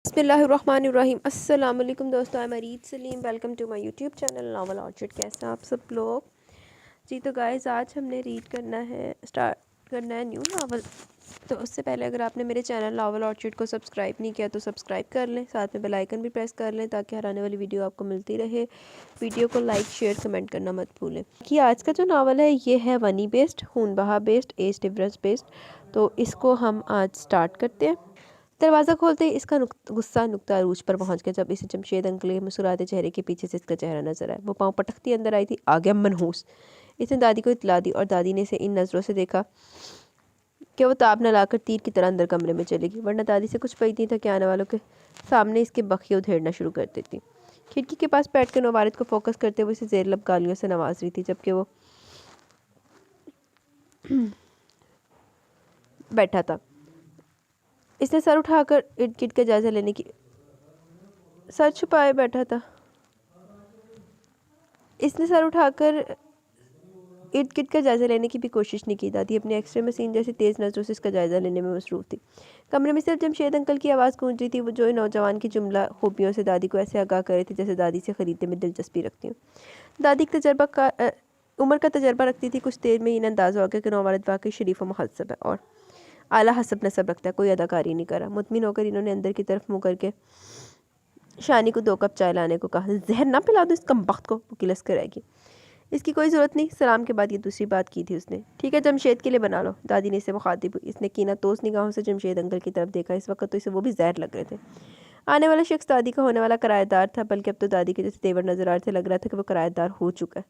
बिस्मिल्लाहिर्रहमानिर्रहीम। अस्सलाम वालेकुम दोस्तों, मैं Reet Saleem. Welcome to my YouTube channel Novel Orchid. कैसे हैं आप सब लोग जी। तो गाइस आज हमने स्टार्ट करना है न्यू नावल। तो उससे पहले अगर आपने मेरे चैनल नावल ऑर्चिड को सब्सक्राइब नहीं किया तो सब्सक्राइब कर लें, साथ में बेल आइकन भी प्रेस कर लें ताकि हर आने वाली वीडियो आपको मिलती रहे। वीडियो को लाइक शेयर कमेंट करना मत भूलें। कि आज का जो नावल है ये है वनी बेस्ड, खून बहा बेस्ड, एज डिफरेंस बेस्ड। तो इसको हम आज स्टार्ट करते हैं। दरवाज़ा खोलते ही इसका गुस्सा नुक्ता अरूज पर पहुंच गया जब इसे जमशेद अंकल के मुस्कुराते चेहरे के पीछे से इसका चेहरा नजर आया। वो पाँव पटकती अंदर आई थी। आ गया मनहूस। इसने दादी को इतला दी और दादी ने इसे इन नज़रों से देखा कि वो ताब न लाकर तीर की तरह अंदर कमरे में चलेगी, वरना दादी से कुछ पई नहीं था कि आने वालों के सामने इसके बखिए उधेड़ना शुरू कर देती। खिड़की के पास बैठकर नवारिद को फोकस करते हुए इसे जेर लब गालियों से नवाज रही थी जबकि वो बैठा था। इसने सर उठाकर इर्द गिर्द का जायजा लेने की सर छुपाए बैठा था। इसने सर उठाकर इर्द गिर्द का जायजा लेने की भी कोशिश नहीं की। दादी अपने एक्सरे मशीन जैसी तेज नजरों से इसका जायजा लेने में मसरूफ थी। कमरे में सिर्फ जमशेद अंकल की आवाज़ गूंज रही थी, वो जो नौजवान की जुमला खूबियों से दादी को ऐसे आगाह कर रहे थे जैसे दादी से खरीदने में दिलचस्पी रखती हूँ। दादी उम्र का तजर्बा रखती थी। कुछ देर में इन अंदाज़ा हो गया कि नौवालिद वाकई शरीफ व मुहज़्ज़ब है और आला हसब नसब रखता है, कोई अदाकारी नहीं करा। मुतमिन होकर इन्होंने अंदर की तरफ मुँह करके शानी को 2 कप चाय लाने को कहा। जहर ना पिला दो इस कमबख्त को, वो किलस कर आएगी। इसकी कोई ज़रूरत नहीं। सलाम के बाद ये दूसरी बात की थी उसने। ठीक है, जमशेद के लिए बना लो। दादी ने इसे मुखातिब हुई। इसने कीना तोस निगाहों से जमशेद अंकल की तरफ देखा। इस वक्त तो इसे वो भी जहर लग रहे थे। आने वाला शख्स दादी का होने वाला किराएदार था, बल्कि अब तो दादी के जैसे तेवर नजर आ रहे थे। लग रहा था कि वो किराएदार हो चुका है।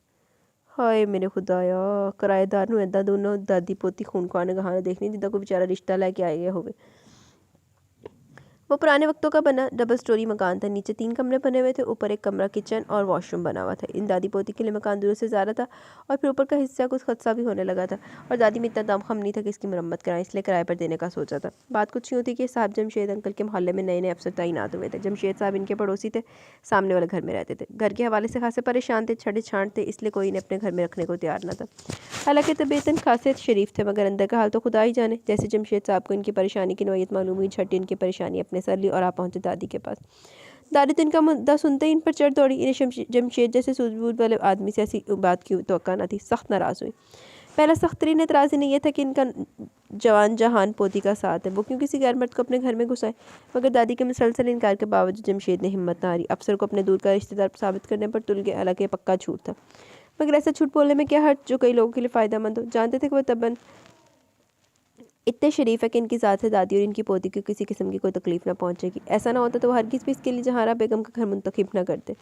हाय मेरे खुदाया, किराएदार नूं इदां दोनों दादी पोती खून खाने कहानी देखनी जिदा कोई बेचारा रिश्ता लेके आए होवे। वो पुराने वक्तों का बना डबल स्टोरी मकान था। नीचे 3 कमरे बने हुए थे, ऊपर एक कमरा किचन और वॉशरूम बना हुआ था। इन दादी पोती के लिए मकान दूर से ज़्यादा था और फिर ऊपर का हिस्सा कुछ खदसा भी होने लगा था और दादी में इतना दमखम नहीं था कि इसकी मरम्मत कराएं, इसलिए किराए पर देने का सोचा था। बात कुछ यूँ थी कि साहब जमशेद अंकल के मोहल्ले में नए नए अफसर तैनात हुए थे। जमशेद साहब इनके पड़ोसी थे, सामने वाले घर में रहते थे। घर के हवाले से खासे परेशान थे, छड़े छांट थे, इसलिए कोई इन्हें अपने घर में रखने को तैयार न था। हालांकि तबीयतन खासे शरीफ थे, मगर अंदर का हाल तो खुदा ही जाने। जैसे जमशेद साहब को इनकी परेशानी की नोयत मालूम हुई, झट इनकी परेशानी अपने सर ली और आप पहुंचे दादी के पास। दादी तो इनका मुद्दा सुनते ही इन पर चढ़ दौड़ी। इन्हें जमशेद जैसे सूझबूझ वाले आदमी से ऐसी बात की तवक्का न थी। सख्त नाराज़ हुई। पहला सख्त तरीन एतराज़ इन्हें यह था कि इनका जवान जहान पोती का साथ है, वो क्यों किसी गैर मर्द को अपने घर में घुसाए। मगर दादी के मुसलसल इनकार के बावजूद जमशेद ने हिम्मत न हारी। अफसर को अपने दूर का रिश्तेदार साबित करने पर तुल गए। हालांकि पक्का झूठ था, मगर ऐसा झूठ बोलने में क्या हर्ज जो कई लोगों के लिए फ़ायदेमंद हो। जानते थे कि वह तबन इतने शरीफ है कि इनकी ज़ात से दादी और इनकी पोती को किसी किस्म की कोई तकलीफ ना पहुंचेगी। ऐसा ना होता तो वो हरगिज़ भी इसके लिए जहारा बेगम का घर मुंतखब ना करते।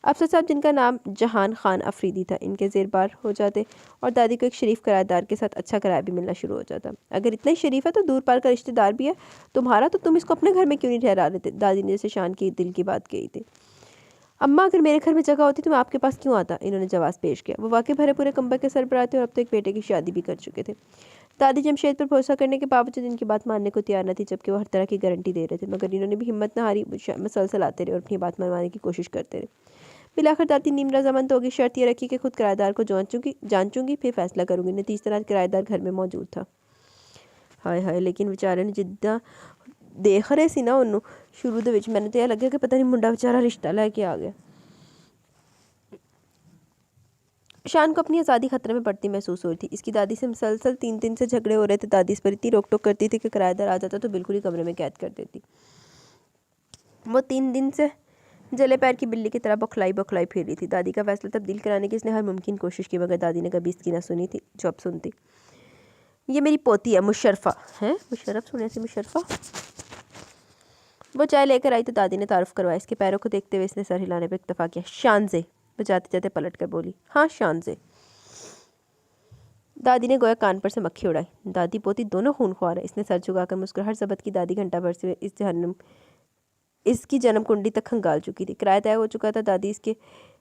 अफसर साहब, जिनका नाम जहान खान अफरीदी था, इनके ज़ेरबार हो जाते और दादी को एक शरीफ किराएदार के साथ अच्छा किराया भी मिलना शुरू हो जाता। अगर इतना ही शरीफ है तो दूर पार का रिश्तेदार भी है तुम्हारा, तो तुम इसको अपने घर में क्यों नहीं ठहरा लेते। दादी ने जैसे शान की दिल की बात कही थी। अम्मा, अगर मेरे घर में जगह होती तो मैं आपके पास क्यों आता, इन्होंने जवाब पेश किया। वो वाकई भरे पूरे कंबल के सरबराह थे और अब तो एक बेटे की शादी भी कर चुके थे। दादी जमशेद पर भरोसा करने के बावजूद इनकी बात मानने को तैयार न थी, जबकि वो हर तरह की गारंटी दे रहे थे। मगर इन्होंने भी हिम्मत न हारी, मसलसल आते रहे और अपनी बात मनवाने की कोशिश करते रहे। बिलाखिर दादी नीम रजामंद होगी। शर्त ये रखी कि खुद किराएदार को जान चूंगी, फिर फैसला करूंगी। नतीजतन किराएदार घर में मौजूद था। हाय हाय, लेकिन बेचारे ने जिद्दां देख रहे सी ना उन्होंने शुरू दे विच, मैंने तो यह लगे कि पता नहीं मुंडा बेचारा रिश्ता लेके आ गया। शान को अपनी आज़ादी खतरे में पड़ती महसूस हो रही थी। इसकी दादी से मुसलसल 3 दिन से झगड़े हो रहे थे। दादी इस पर इतनी रोक टोक करती थी कि किराएदार आ जाता तो बिल्कुल ही कमरे में कैद कर देती। वो 3 दिन से जले पैर की बिल्ली की तरह बौखलाई बौखलाई फिर रही थी। दादी का फैसला तब्दील कराने की इसने हर मुमकिन कोशिश की, मगर दादी ने कभी इसकी ना सुनी थी जो अब सुनती। ये मेरी पोती है मुशर्रफा। है मुशर्रफ, सुने से मुशर्रफा। वो चाय लेकर आई तो दादी ने तारुफ करवाया। इसके पैरों को देखते हुए इसने सर हिलाने पर इत्तफाक किया। शान से, वो जाते जाते पलट कर बोली। हाँ शान से। दादी ने गोया कान पर से मक्खी उड़ाई। दादी पोती दोनों खूनख्वार है। इसने सर झुकाकर मुस्कुराहट जबत की। दादी घंटा भर से इसकी जन्म कुंडली तक खंगाल चुकी थी। किराया तय हो चुका था। दादी इसके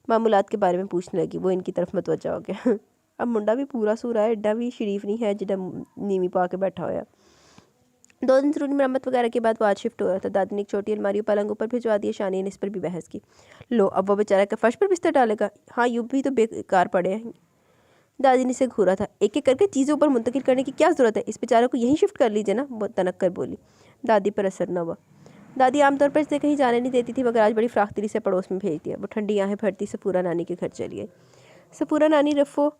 मामूलात के बारे में पूछने लगी। वो इनकी तरफ मतवज्जा हो गया। अब मुंडा भी पूरा सूरा है, एड्डा भी शरीफ नहीं है जिड्डा नीवी पा के बैठा होया। 2 दिन जरूरी मरम्मत वगैरह के बाद वो आज शिफ्ट हो रहा था। दादी ने एक छोटी अलमारी पलंग ऊपर भिजवा दी। शानी ने इस पर भी बहस की। लो, अब वो बेचारा के फर्श पर बिस्तर डालेगा। हाँ, यूँ भी तो बेकार पड़े हैं। दादी ने इसे घूरा था। एक एक करके चीज़ों पर मुंतकिल करने की क्या ज़रूरत है, इस बेचारे को यहीं शिफ्ट कर लीजिए ना, वो तनक कर बोली। दादी पर असर न हुआ। दादी आमतौर पर इसे कहीं जाने नहीं देती थी, मगर आज बड़ी फराखदिली से पड़ोस में भेज दिया। वो ठंडी आंखें भरती सपूरा नानी के घर चली गई। सपूरा नानी रिफ़ो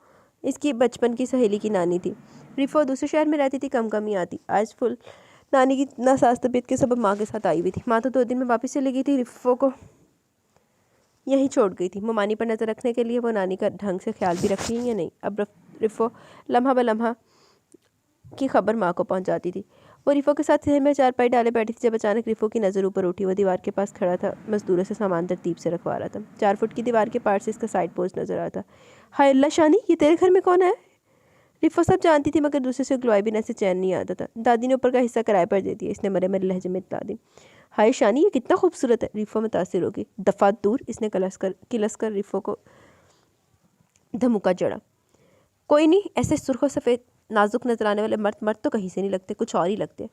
इसकी बचपन की सहेली की नानी थी। रिफ़ो दूसरे शहर में रहती थी, कम कम ही आती। आज फुल नानी की नासाज तबीयत के सबब माँ के साथ आई हुई थी। माँ तो 2 दिन में वापस चली गई थी, रिफ़ो को यहीं छोड़ गई थी। मोमानी पर नज़र रखने के लिए वो नानी का ढंग से ख्याल भी रख रही है या नहीं। अब रिफ़ो लम्हा ब लम्हा की खबर माँ को पहुँचाती थी। वो रिफ़ो के साथ शहर में चारपाई डाले बैठी थी जब अचानक रिफ़ो की नज़र ऊपर उठी। वो दीवार के पास खड़ा था, मजदूरों से सामान तरतीब से रखवा रहा था। 4 फुट की दीवार के पार से इसका साइड पोस्ट नजर आता। हाय अल्लाह शानी, ये तेरे घर में कौन है? रिफ़ो सब जानती थी, मगर दूसरे से गुलवाई बिना से चैन नहीं आता था। दादी ने ऊपर का हिस्सा किराए पर दे दिया। इसने मरे मरे लहजे में इतला दी। हाय शानी, ये कितना खूबसूरत है। रिफ़ो मुतासिर होगी। दफ़ा दूर, इसने किलस कर रिफ़ो को धमुका जड़ा। कोई नहीं, ऐसे सुर्ख सफ़ेद नाजुक नजर आने वाले मर्द तो कहीं से नहीं लगते, कुछ और ही लगते।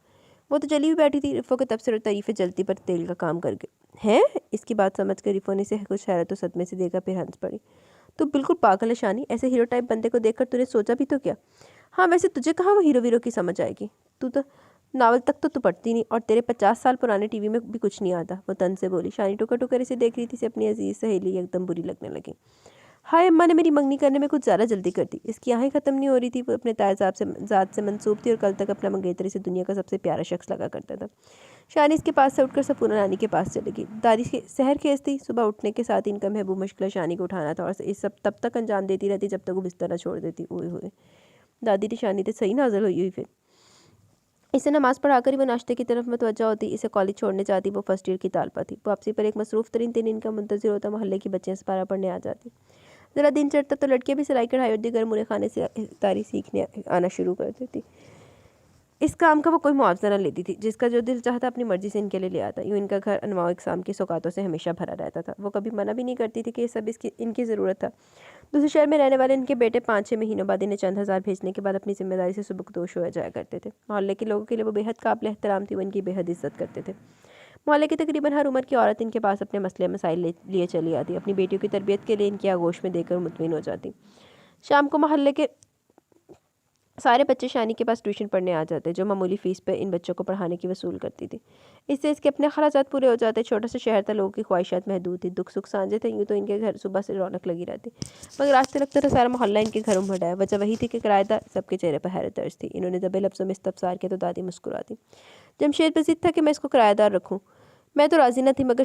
वो तो जली हुई बैठी थी। रिफ़ो के तबसरे और तारीफ़ें जलती पर तेल का काम कर गए। हैं? इसकी बात समझ कर रिफ़ो ने इसे कुछ हैरत और सदमे से देखा, फिर हंस पड़ी। तू बिल्कुल पागल है शानी, ऐसे हीरो टाइप बंदे को देखकर तूने सोचा भी तो क्या? हाँ वैसे तुझे कहाँ वो हीरो वीरो की समझ आएगी। तू तो नावल तक तो तू पढ़ती नहीं, और तेरे 50 साल पुराने टीवी में भी कुछ नहीं आता। वो तन से बोली। शानी टुकर टुकर इसे देख रही थी। इसे अपनी अजीज सहेली एकदम बुरी लगने लगी। हाय अम्मा ने मेरी मंगनी करने में कुछ ज़्यादा जल्दी कर दी। इसकी आंखें ख़त्म नहीं हो रही थी। वो अपने ताया साहब से ज़ात से मंसूब थी और कल तक अपना मंगेतर इसे दुनिया का सबसे प्यारा शख्स लगा करता था। शानी इसके पास से उठकर सपूरा नानी के पास चली गई। दादी की सहर खेज थी। सुबह उठने के साथ इनका महबूब मुश्किल शानी को उठाना था, और इस सब तब तक अंजाम देती रहती जब तक वो बिस्तर न छोड़ देती। ओए होए, दादी की शानी तो सही नाजल हुई। फिर इसे नमाज पढ़ाकर ही वो नाश्ते की तरफ मतवज्जा होती। इसे कॉलेज छोड़ने जाती। वो फर्स्ट ईयर की तालपा थी। वापसी पर एक मसरूफ़ तरीन दिन इनका मुंतज़िर होता। मोहल्ले की बच्चियाँ सिपारा पढ़ने आ जाती। ज़रा दिन चढ़ता तो लड़कियाँ भी सिलाई कढ़ाई और दीगर मुरे खाने से तारी सीखने आना शुरू कर देती। इस काम का वो कोई मुआवजा न लेती थी। जिसका जो दिल चाहता अपनी मर्जी से इनके लिए ले आता। यूँ इनका घर अनवाओ इकसाम की सौगातों से हमेशा भरा रहता था। वो कभी मना भी नहीं करती थी कि ये सब इनकी ज़रूरत था। दूसरे शहर में रहने वाले इनके बेटे 5-6 महीनों बाद इन्हें चंद हज़ार भेजने के बाद अपनी जिम्मेदारी से सुबकदोश हो जाया करते थे। मोहल्ले के लोगों के लिए वो बेहद काबिल एहतराम थी। वो इनकी बेहद इज्जत करते थे। मोहल्ले की तकरीबन हर उम्र की औरत इनके पास अपने मसले मसाइल लिए चली आती। अपनी बेटियों की तरबियत के लिए इनकी आगोश में देकर मुतमिन हो जाती। शाम को मोहल्ले के सारे बच्चे शानी के पास ट्यूशन पढ़ने आ जाते, जो मामूली फ़ीस पे इन बच्चों को पढ़ाने की वसूल करती थी। इससे इसके अपने खर्चात पूरे हो जाते। छोटा सा शहर था, लोगों की ख्वाहिशात महदूद थी। दुख सुख सांझे थे। यूँ तो इनके घर सुबह से रौनक लगी रहती, मगर रास्ते लगता था सारा मोहल्ला इनके घरों में आया। वजह वही थी कि किराएदार सबके चेहरे पर हैरत दर्ज थी। इन्होंने दबे लफ्ज़ों में इस्तफसार किया तो दादी मुस्कुराती। जमशेद पर ज़िद था कि मैं इसको किराएदार रखूँ। मैं तो राज़ी न थी, मगर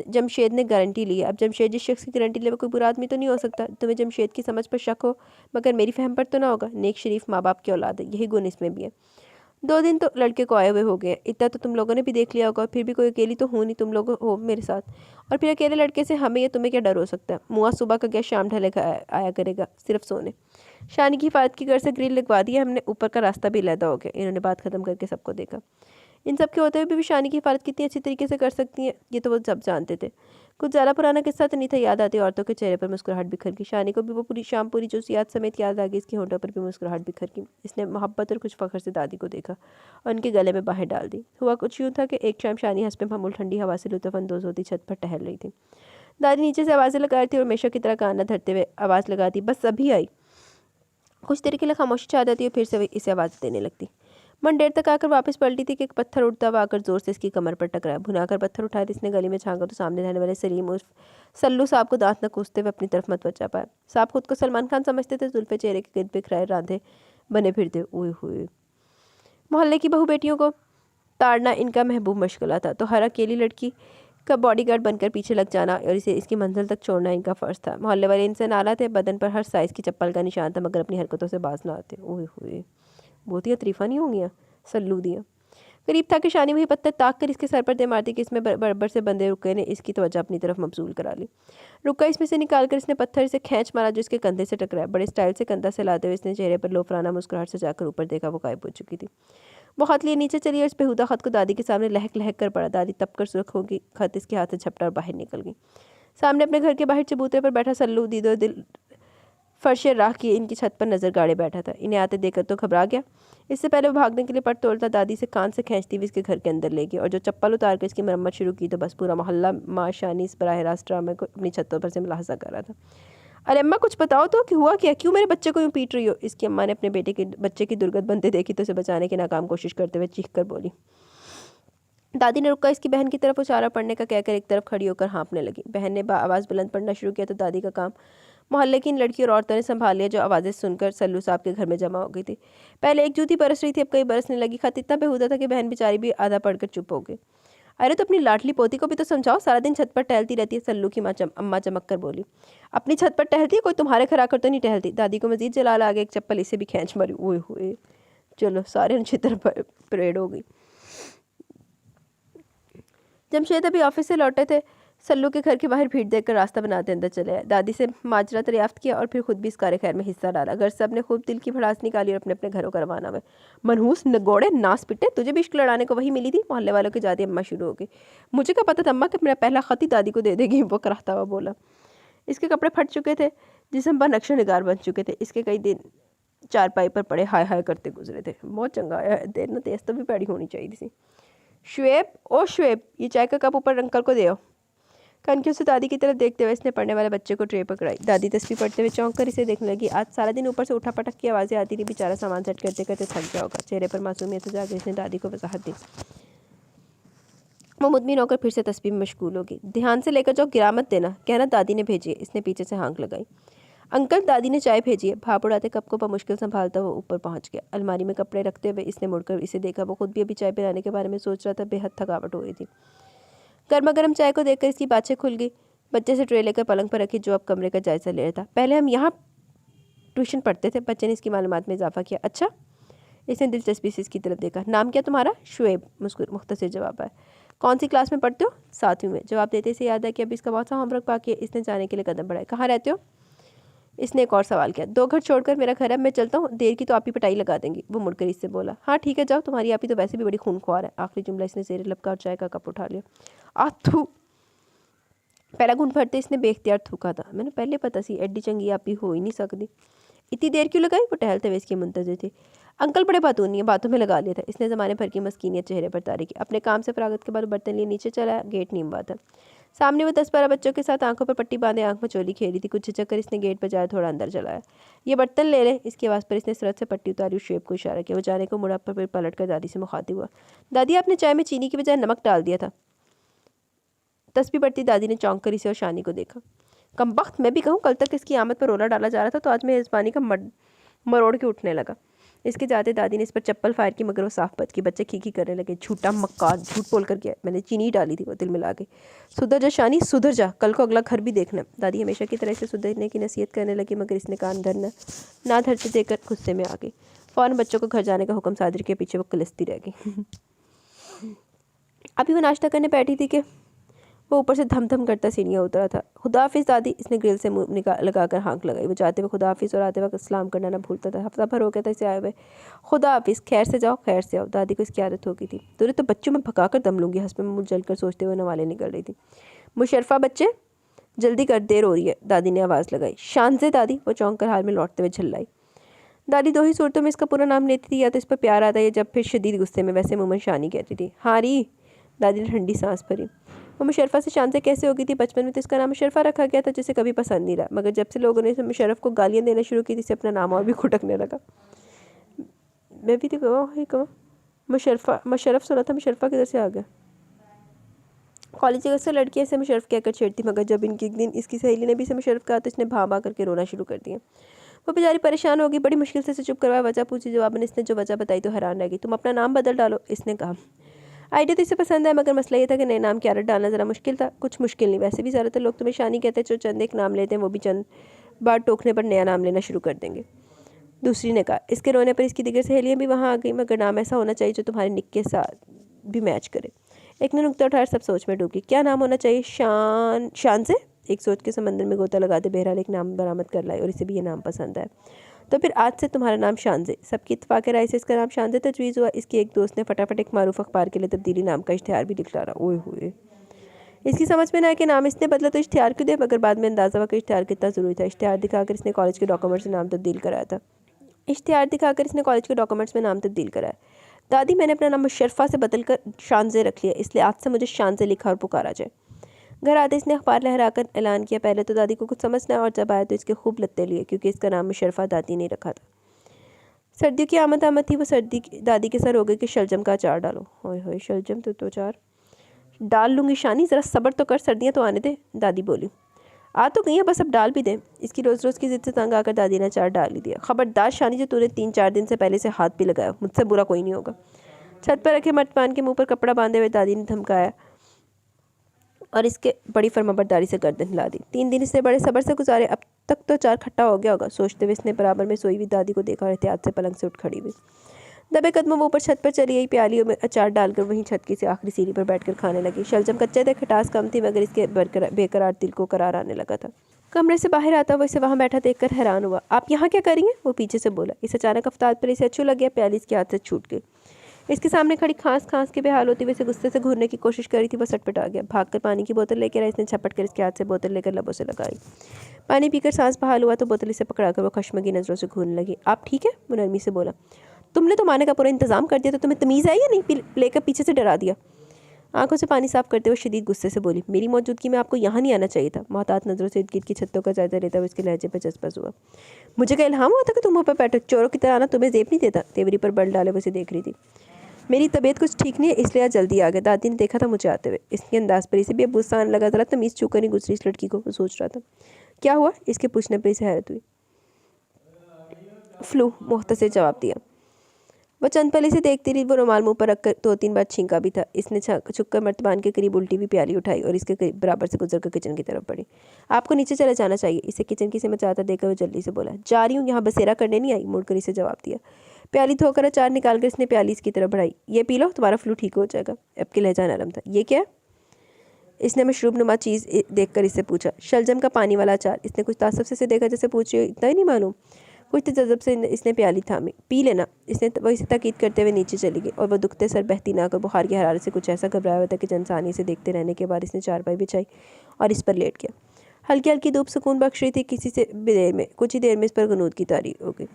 जमशेद ने गारंटी ली। अब जमशेद जिस शख्स की गारंटी ले वो कोई बुरा आदमी तो नहीं हो सकता। तुम्हें जमशेद की समझ पर शक हो, मगर मेरी फहम पर तो ना होगा। नेक शरीफ माँ बाप की औलाद है, यही गुण इसमें भी है। 2 दिन तो लड़के को आए हुए हो गए। इतना तो तुम लोगों ने भी देख लिया होगा। फिर भी कोई अकेली तो हूँ नहीं, तुम लोग हो मेरे साथ। और फिर अकेले लड़के से हमें या तुम्हें क्या डर हो सकता है? मुआ सुबह का गया शाम ढले का आया करेगा, सिर्फ सोने। शानी की हिफाजत की घर से ग्रिल लगवा दी है हमने। ऊपर का रास्ता भी लैदा हो गया। इन्होंने बात ख़त्म करके सबको देखा। इन सब के होते हुए भी शानी की हिफाजत कितनी अच्छी तरीके से कर सकती हैं, ये तो वो सब जानते थे। कुछ ज़्यादा पुराना किस्सा तो नहीं था। याद आती औरतों के चेहरे पर मुस्कुराहट बिखर गई। शानी को भी वो पूरी शाम पूरी जोशियात समेत याद आ गई। इसके होंठों पर भी मुस्कुराहट बिखर गई। इसने मोहब्बत और कुछ फ़ख्र से दादी को देखा और उनके गले में बाहें डाल दी। हुआ कुछ यूँ था कि एक शाम शानी हंस पे मामूल ठंडी हवा से लुत्फ़अंदोज़ होती छत पर टहल रही थी। दादी नीचे से आवाज़ें लगा रही थी और हमेशा की तरह कान न धरते हुए आवाज़ लगाती, बस अभी आई। कुछ देर के लिए खामोशी छा जाती है, फिर से इसे आवाज़ देने लगती। मन देर तक आकर वापस पलटी थी कि एक पत्थर उड़ता हुआ आकर जोर से इसकी कमर पर टकराया। भुनाकर पत्थर उठाया तो इसने गली में झांका तो सामने रहने वाले सलीम उर्फ सल्लू साहब को दांत न कूसते हुए अपनी तरफ मतवज्जा पाया। साहब खुद को सलमान खान समझते थे। जुल्फे चेहरे के गिर्द बिखराए रांधे बने फिरते। ओए हुए, मोहल्ले की बहू बेटियों को ताड़ना इनका महबूब मशगला था, तो हर अकेली लड़की का बॉडीगार्ड बनकर पीछे लग जाना और इसे इसकी मंजिल तक छोड़ना इनका फ़र्ज़ था। मोहल्ले वाले इनसे नाला थे। बदन पर हर साइज़ की चप्पल का निशान था, मगर अपनी हरकतों से बाज ना आते। ओए हुए, बहुत ही तरीफ़ा नहीं होंगी सल्लू दिया। करीब था कि शानी वही पत्थर ताक कर इसके सर पर दे मारती कि इसमें बराबर से बंदे रुके ने इसकी तवज्जो अपनी तरफ मबजूल करा ली। रुका इसमें से निकालकर इसने पत्थर से खींच मारा जो इसके कंधे से टकराया। बड़े स्टाइल से कंधा से लाते हुए इसने चेहरे पर लोफराना मुस्कुराहट से जाकर ऊपर देखा। वो गायब हो चुकी थी। वो खत लिए नीचे चली और इस बेहुदा खत को दादी के सामने लहक लहक कर पड़ा। दादी तप कर सुर्खों की खत इसके हाथ से झपटा और बाहर निकल गई। सामने अपने घर के बाहर चबूतरे पर बैठा सल्लू दीदो दिल फर्शे राह किए इनकी छत पर नजर गाड़े बैठा था। इन्हें आते देखकर तो घबरा गया। इससे पहले वो भागने के लिए पट तोड़ता दादी से कान से खींचती हुई इसके घर के अंदर ले गई और जो चप्पल उतार कर इसकी मरम्मत शुरू की तो बस पूरा मोहल्ला माँ शानी इस बराह रास्त ड्रामे को अपनी छतों पर से मुलाहजा कर रहा था। अरे अम्मा कुछ बताओ तो, कि हुआ क्या? क्यों मेरे बच्चे को यूँ पीट रही हो? इसकी अम्मा ने अपने बच्चे की दुर्गत बनते देखी तो उसे बचाने की नाकाम कोशिश करते हुए चीख कर बोली। दादी ने रुका इसकी बहन की तरफ इशारा पड़ने का कहकर एक तरफ खड़ी होकर हाँफने लगी। बहन ने आवाज़ बुलंद पड़ना शुरू किया तो दादी का काम मोहल्ले की इन लड़की और औरतों ने संभाल लिया जो आवाज़ें सुनकर सल्लू साहब के घर में जमा हो गई थी। पहले एक जूती बरस रही थी, अब कई बरसने लगी। खत इतना बेहुदा था कि बहन बेचारी भी आधा पढ़कर चुप हो गई। अरे तो अपनी लाडली पोती को भी तो समझाओ, सारा दिन छत पर टहलती रहती है। सल्लू की अम्मा चमक कर बोली। अपनी छत पर टहलती है, कोई तुम्हारे घर आकर तो नहीं टहलती। दादी को मजीद जलाल आ गया, एक चप्पल इसे भी खींच मारी। ओए हुए, चलो सारे छितर परेड हो गई। जमशेद अभी ऑफिस से लौटे थे। सल्लू के घर के बाहर भीड़ देखकर रास्ता बनाते अंदर चले आए। दादी से माजरा दरियाफ्त किया और फिर खुद भी इस कार्य खैर में हिस्सा डाला। घर से अपने खूब दिल की भड़ास निकाली और अपने अपने घरों का रवाना हुए। मनहूस नगोड़े नास पिटे, तुझे भी इश्क लड़ाने को वही मिली थी। मोहल्ले वालों की जाती अम्मा शुरू हो गई। मुझे क्या पता था अम्मा कि मेरा पहला खत ही दादी को दे देगी, वो कराहता हुआ बोला। इसके कपड़े फट चुके थे, जिसम पर नक्शा निगार बन चुके थे। इसके कई दिन चारपाई पर पड़े हाय हाय करते गुजरे थे। बहुत चंगा आया है, देर न तेज तो भी पैड़ी होनी चाहिए थी। शुएब, ओ शुएब, ये चाय का कप ऊपर अंकल को दे आओ। कनखियों से दादी की तरफ देखते हुए इसने पढ़ने वाले बच्चे को ट्रे पकड़ाई। दादी तस्वीर पढ़ते हुए चौंक कर इसे देखने लगी। आज सारा दिन ऊपर से उठा पटक की आवाज़ें आती रही, बेचारा सामान सेट करते करते थक गया होगा। चेहरे पर मासूमियत से जाकर इसने दादी को वजाहत दी। वो मुदमिन होकर फिर से तस्वीर में मशगूल होगी। ध्यान से लेकर जाओ, गिरा मत देना, कहना दादी ने भेजी है। इसने पीछे से हाँक लगाई। अंकल, दादी ने चाय भेजी है। भाप उड़ाते कप को बमुश्किल संभालता हुआ ऊपर पहुंच गया। अलमारी में कपड़े रखते हुए इसने मुड़कर इसे देखा। वो खुद भी अभी चाय पिलाने के बारे में सोच रहा था। बेहद थकावट हो रही थी। गर्मा गर्म चाय को देखकर इसकी बाछें खुल गई। बच्चे से ट्रे लेकर पलंग पर रखी, जो अब कमरे का जायजा ले रहा था। पहले हम यहाँ ट्यूशन पढ़ते थे। बच्चे ने इसकी मालूमात में इजाफा किया। अच्छा, इसने दिलचस्पी से इसकी तरफ देखा। नाम क्या तुम्हारा? शुएब, मुख्तसर जवाब आया। कौन सी क्लास में पढ़ते हो? 7वीं में। जवाब देते से याद है कि अभी इसका बहुत सा होमवर्क बाकी है। इसने जाने के लिए कदम बढ़ाए। कहाँ रहते हो? इसने एक और सवाल किया। 2 घर छोड़कर मेरा घर है, मैं चलता हूँ, देर की तो आप ही पिटाई लगा देंगी। वो मुड़कर इससे बोला। हाँ ठीक है, जाओ, तुम्हारी आप ही तो वैसे भी बड़ी खूनख्वार है। आखिरी जुमला इसने जेर लब का और चाय का कप उठा लिया। आथू, पहला घूंट भरते इसने बेख्तियार थूका था। मैंने पहले पता सी एड्डी चंगी आप ही हो ही नहीं सकती। इतनी देर क्यों लगाई? वो टहलते हुए इसके मुंतजिर थी। अंकल बड़े बातूनी है, बातों में लगा लिया था। इसने ज़माने भर की मस्कीनियत चेहरे पर तारी की। अपने काम से फरागत के बाद बर्तन लिए नीचे चला। गेट नींबा था। सामने वो 10-12 बच्चों के साथ आंखों पर पट्टी बांधे आंख में चोली खेली थी। कुछ झिझक कर इसने गेट पर जाया, थोड़ा अंदर चलाया। ये बर्तन ले ले। इसकी आवाज़ पर इसने सरहद से पट्टी उतारी और शेब को इशारा किया। वो जाने को मुड़ा पर फिर पलट कर दादी से मुखातिब हुआ। दादी, आपने चाय में चीनी की बजाय नमक डाल दिया था। तस्बीह पढ़ती दादी ने चौंक कर इसे और शानी को देखा। कमबख्त, मैं भी कहूँ, कल तक इसकी आमद पर रोला डाला जा रहा था तो आज मेज़बानी का मरोड़ के उठने लगा। इसके जाते दादी ने इस पर चप्पल फायर की, मगर वो साफ बच की। बच्चे खीखी करने लगे। झूठा मक्कार, झूठ बोल कर गया, मैंने चीनी डाली थी। वो दिल मिला गई। सुधर जा शानी, सुधर जा, कल को अगला घर भी देखना। दादी हमेशा की तरह से सुधरने की नसीहत करने लगी, मगर इसने कान धरना ना धरते देकर गुस्से में आ गई। फ़ौरन बच्चों को घर जाने का हुक्म सादर के पीछे वो कलस्ती रह गई। अभी वो नाश्ता करने बैठी थी कि वो ऊपर से धम करता सीढ़ियाँ उतरा था। खुदा हाफिज़ दादी, इसने ग्रिल से मुंह लगाकर हाँक लगाई। वो जाते हुए खुदा हाफिज़ और आते वक्त सलाम करना ना भूलता था। हफ्ता भर हो गया था इसे आए हुए। खुदा हाफिज़, खैर से जाओ, खैर से आओ। दादी को इसकी आदत हो गई थी। तुझे तो बच्चों में भगा कर दम लूँगी, हंस में मुँह जल कर सोचते हुए नवाले निकल रही थी। मुशर्रफा, बच्चे जल्दी कर, देर हो रही है। दादी ने आवाज़ लगाई। शान से दादी, वो चौंक कर हाल में लौटते हुए झल्लाई। दादी 2 ही सूरतों में इसका पूरा नाम लेती थी, या तो इस पर प्यार आता या जब फिर शदीद गुस्से में, वैसे मुमन शानी कहती थी। हाँ री, दादी ने ठंडी सांस भरी। वो मुशर्रफा से शान से कैसे हो गई थी? बचपन में तो इसका नाम मुशर्रफा रखा गया था, जिसे कभी पसंद नहीं रहा, मगर जब से लोगों ने इसे मुशर्रफ को गालियाँ देना शुरू की थी, इसे अपना नाम और भी खुटकने लगा। मैं भी तो कहूँ मुशर्रफ सुना था, मुशर्रफा किधर से आ गया? कॉलेज की अक्सर लड़कियाँ इसे मुशर्रफ कहकर छेड़ती, मगर जब इनकी एक दिन इसकी सहेली ने भी इसे मुशर्रफ कहा तो इसने भां करके रोना शुरू कर दिया। वो बेचारी परेशान हो गई। बड़ी मुश्किल से चुप करवाया। वजह पूछी, जवाब में इसने जो वजह बताई तो हैरान रह गई। तुम अपना नाम बदल डालो, इसने कहा। आइडिया तो इसे पसंद है, मगर मसला ये था कि नए नाम की आदत डालना ज़रा मुश्किल था। कुछ मुश्किल नहीं, वैसे भी ज़्यादातर लोग तुम्हें शानी कहते हैं। जो चंद एक नाम लेते हैं वो भी चंद बार टोकने पर नया नाम लेना शुरू कर देंगे। दूसरी ने कहा। इसके रोने पर इसकी दिगर सहेलियाँ भी वहाँ आ गई, मगर नाम ऐसा होना चाहिए जो तुम्हारे निक के साथ भी मैच करे। एक ने नुक्ता उठाया, सब सोच में डूब गई। क्या नाम होना चाहिए? शान से? एक सोच के समंदर में गोता लगाते बहरहाल एक नाम बरामद कर लाए और इसे भी ये नाम पसंद आया। तो फिर आज से तुम्हारा नाम शानजे। सबकी इत्तेफाक राय से इसका नाम शानजे तजवीज़ हुआ। इसकी एक दोस्त ने फटाफट एक मारूफ अखबार के लिए तब्दीली नाम का इश्तिहार भी दिखलाया। ओए हुए, इसकी समझ में ना आया कि नाम इसने बदला तो इश्तिहार क्यों दे, मगर बाद में अंदाज़ा हुआ कि इश्तिहार कितना ज़रूरी था। इश्तिहार दिखाकर इसने कॉलेज के डॉक्यूमेंट्स में नाम तब्दील कराया। दादी, मैंने अपना नाम मुशर्रफा से बदल कर शानजे रख लिया, इसलिए आज से मुझे शानजे लिखा और पुकारा जाए। घर आते इसने अखबार लहराकर ऐलान किया। पहले तो दादी को कुछ समझ ना, और जब आया तो इसके खूब लत्ते लिए, क्योंकि इसका नाम मुशर्रफा दादी ने रखा था। सर्दियों की आमद आमद थी, वो सर्दी दादी के सर हो गई कि शलजम का अचार डालो। होय होय, शलजम तो अचार डाल लूँगी शानी, ज़रा सब्र तो कर, सर्दियाँ तो आने दे, दादी बोली। आ तो गई है, बस अब डाल भी दे। इसकी रोज़ रोज़ की ज़िद से तंग आकर दादी ने अचार डाल ही दिया। खबरदार शानी, जो तूने 3-4 दिन से पहले से हाथ भी लगाया, मुझसे बुरा कोई नहीं होगा। छत पर रखे मर्तबान के मुंह पर कपड़ा बांधे हुए दादी ने धमकाया और इसके बड़ी फर्माबरदारी से गर्दन हिला दी। 3 दिन इसने बड़े सब्र से गुजारे, अब तक तो अचार खट्टा हो गया होगा, सोचते हुए इसने बराबर में सोई हुई दादी को देखा और एहतियात से पलंग से उठ खड़ी हुई। दबे कदमों वो ऊपर छत पर चली आई, प्यालियों में अचार डालकर वहीं छत की से आखिरी सीढ़ी पर बैठकर खाने लगी। शलजम कच्चे थे, खटास कम थी, मगर इसके बेकरार दिल को करार आने लगा था। कमरे से बाहर आता वो इसे वहाँ बैठा देखकर हैरान हुआ। आप यहाँ क्या करेंगे? वो पीछे से बोला। इस अचानक अफ्तार पर इसे अच्छू लग गया, प्याली इसके हाथ से छूट गई। इसके सामने खड़ी खांस खांस के बेहाल होती हुए इसे गुस्से से घूरने की कोशिश करी थी, वो सटपटा गया। भागकर पानी की बोतल लेकर आया, इसने झपट कर इसके हाथ से बोतल लेकर लबों से लगाई। पानी पीकर सांस बहाल हुआ तो बोतल इसे पकड़ाकर वो खश्मगी नज़रों से घूरने लगी। आप ठीक है? वो नरमी से बोला। तुमने तो माने का पूरा इंतजाम कर दिया, तो तुम्हें तमीज़ आई या नहीं? लेकर पीछे से डरा दिया। आंखों से पानी साफ करते हुए शदीद गुस्से से बोली। मेरी मौजूदगी में आपको यहाँ नहीं आना चाहिए था। मोहतात नज़रों से इर्द गिर्द की छतों का जायजा लेता हुआ उसके लहजे पर जज्बस हुआ। मुझे क्या इल्हाम हुआ था कि तुम ऊपर बैठो? चोरों की तरह आना तुम्हें जेब नहीं देता। तेवरी पर बल डाले वो उसे देख रही थी। मेरी तबीयत कुछ ठीक नहीं है, इसलिए आज जल्दी आ गया। दादी ने देखा था मुझे आते हुए। इसके अंदाज पर इसे भी अब गुस्सा आने लगा। ज़रा तमीज़ छूकर नहीं गुजरी इस लड़की को, वो सोच रहा था। क्या हुआ? इसके पूछने पर इसे हैरत हुई। फ्लू, मुख्तसर जवाब दिया। वह चंद पल इसे देखती रही। वो रुमाल मुंह पर रखकर 2-3 बार छींका भी था। इसने छुपकर मर्तबान के करीब उल्टी भी प्याली उठाई और इसके करीब बराबर से गुजरकर किचन की तरफ बढ़ी। आपको नीचे चले जाना चाहिए। इसे किचन की से मचाता देखकर वो जल्दी से बोला। जा रही हूँ, यहाँ बसेरा करने नहीं आई, मुड़कर इसे जवाब दिया। प्याली धोकर अचार निकालकर इसने प्याली इसकी तरफ बढ़ाई। ये पी लो, तुम्हारा फ्लू ठीक हो जाएगा। अब की लहजा नरम था। ये क्या है? इसने मशरूब नुमा चीज़ देखकर इससे पूछा। शलजम का पानी वाला अचार। इसने कुछ तासुब से देखा जैसे पूछ रही हो, इतना ही नहीं मालूम? कुछ तजब से इसने प्याली थामी। पी लेना। इसने वो इसे ताकीद करते हुए नीचे चली गई और वह दुखते सर बहती ना कर बुखार की हरारत से कुछ ऐसा घबराया हुआ था कि जनसानी से देखते रहने के बाद इसने चारपाई बिछाई और इस पर लेट गया। हल्की हल्की धूप सुकून बख्श रही थी। कुछ ही देर में इस पर गनूद की तारी हो गई।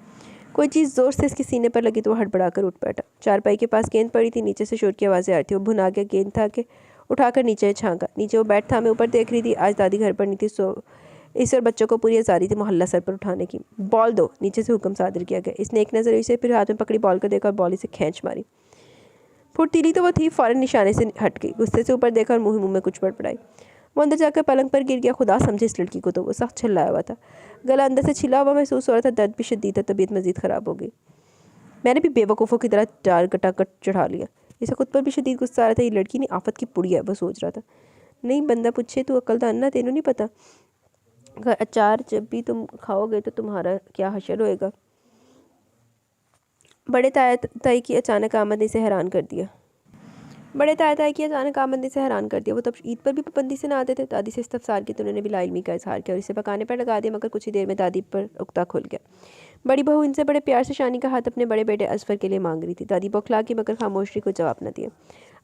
कोई चीज़ ज़ोर से इसके सीने पर लगी तो वह हड़बड़ाकर उठ बैठा। चारपाई के पास गेंद पड़ी थी, नीचे से शोर की आवाज़ें आ रही थी। वो भुना गया, गेंद था कि उठाकर नीचे झांका। नीचे वो बैठ था, मैं ऊपर देख रही थी। आज दादी घर पर नहीं थी, सो इस और बच्चों को पूरी आज़ादी थी मोहल्ला सर पर उठाने की। बॉल दो, नीचे से हुक्म सादर किया गया। इसने एक नज़र इसे फिर हाथ में पकड़ी बॉल को देखा और बॉल इसे खींच मारी। फुर्तीली तो वो थी, फ़ौरन निशाने से हट गई। गुस्से से ऊपर देखा और मुँह में कुछ पड़पड़ाई। वो अंदर जाकर पलंग पर गिर गया। खुदा समझे इस लड़की को, तो वो सख्त चिल्लाया हुआ था। गला अंदर से छिला हुआ महसूस हो रहा था। दर्द भी शदीद था। तबीयत मज़ीद ख़राब हो गई। मैंने भी बेवकूफ़ों की तरह चार कटाकट चढ़ा लिया। इसे खुद पर भी शदीद गुस्सा आ रहा था। ये लड़की नहीं, आफत की पुड़ी है, वो सोच रहा था। नहीं, बंदा पूछे तू अक्लदान ना, तेनों नहीं पता अचार जब भी तुम खाओगे तो तुम्हारा क्या हशर होएगा। बड़े ताई की अचानक आमद ने इसे हैरान कर दिया। वो तब ईद पर भी पाबंदी से ना आते थे। दादी से इस्तफसार की तो उन्होंने भी लाइल्मी का इजहार किया और इसे पकाने पर लगा दिया, मगर कुछ ही देर में दादी पर उक्ता खुल गया। बड़ी बहू इनसे बड़े प्यार से शानी का हाथ अपने बड़े बेटे असफर के लिए मांग रही थी। दादी बौखला की, मगर खामोशी को जवाब न दिया।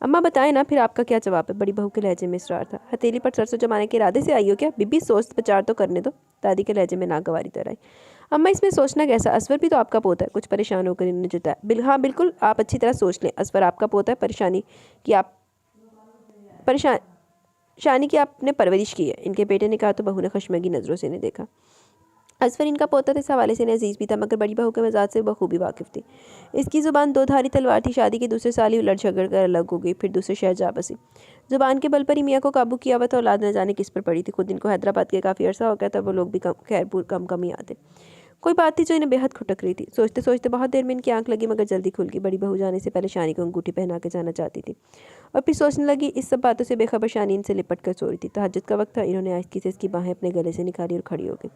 अम्मा बताएं ना, फिर आपका क्या जवाब है? बड़ी बहू के लहजे में इसरार था। हथेली पर सरसों जमाने के इरादे से आई हो क्या? बीबी सोच विचार तो करने दो। दादी के लहजे में नागवारी तरह आई। अम्मा, इसमें सोचना कैसा? असवर भी तो आपका पोता है। कुछ परेशान होकर इन्होंने जताया। हाँ बिल्कुल, आप अच्छी तरह सोच लें। असवर आपका पोता है। शानी की आपने परवरिश की है, इनके बेटे ने कहा तो बहू ने खशमगी नज़रों से इन्हें देखा। असफर इनका पोता था, इस हवाले से इन्हें अजीज़ भी था, मगर बड़ी बहू के मिजाज से बखूबी वाकिफ़ थी। इसकी ज़ुबान 2 धारी तलवार थी। शादी के दूसरे साल ही उलट झगड़ कर अलग हो गई, फिर दूसरे शहर जा बसी। ज़ुबान के बल पर ही मियाँ को काबू किया हुआ था। औलाद न जाने किस पर पड़ी थी। खुद इनको हैदराबाद के काफ़ी अर्सा हो गया था। वो लोग भी कम ही आते। कोई बात थी जो इन्हें बेहद खटक रही थी। सोचते सोचते बहुत देर में इनकी आंख लगी, मगर जल्दी खुल गई। बड़ी बहू जाने से पहले शानी को अंगूठी पहना के जाना चाहती थी और फिर सोचने लगी। इस सब बातों से बेखबर शानी इनसे लिपट कर सो रही थी। तहज्जुद का वक्त था। इन्होंने आहिस्ती से इसकी बाहें अपने गले से निकाली और खड़ी हो गई।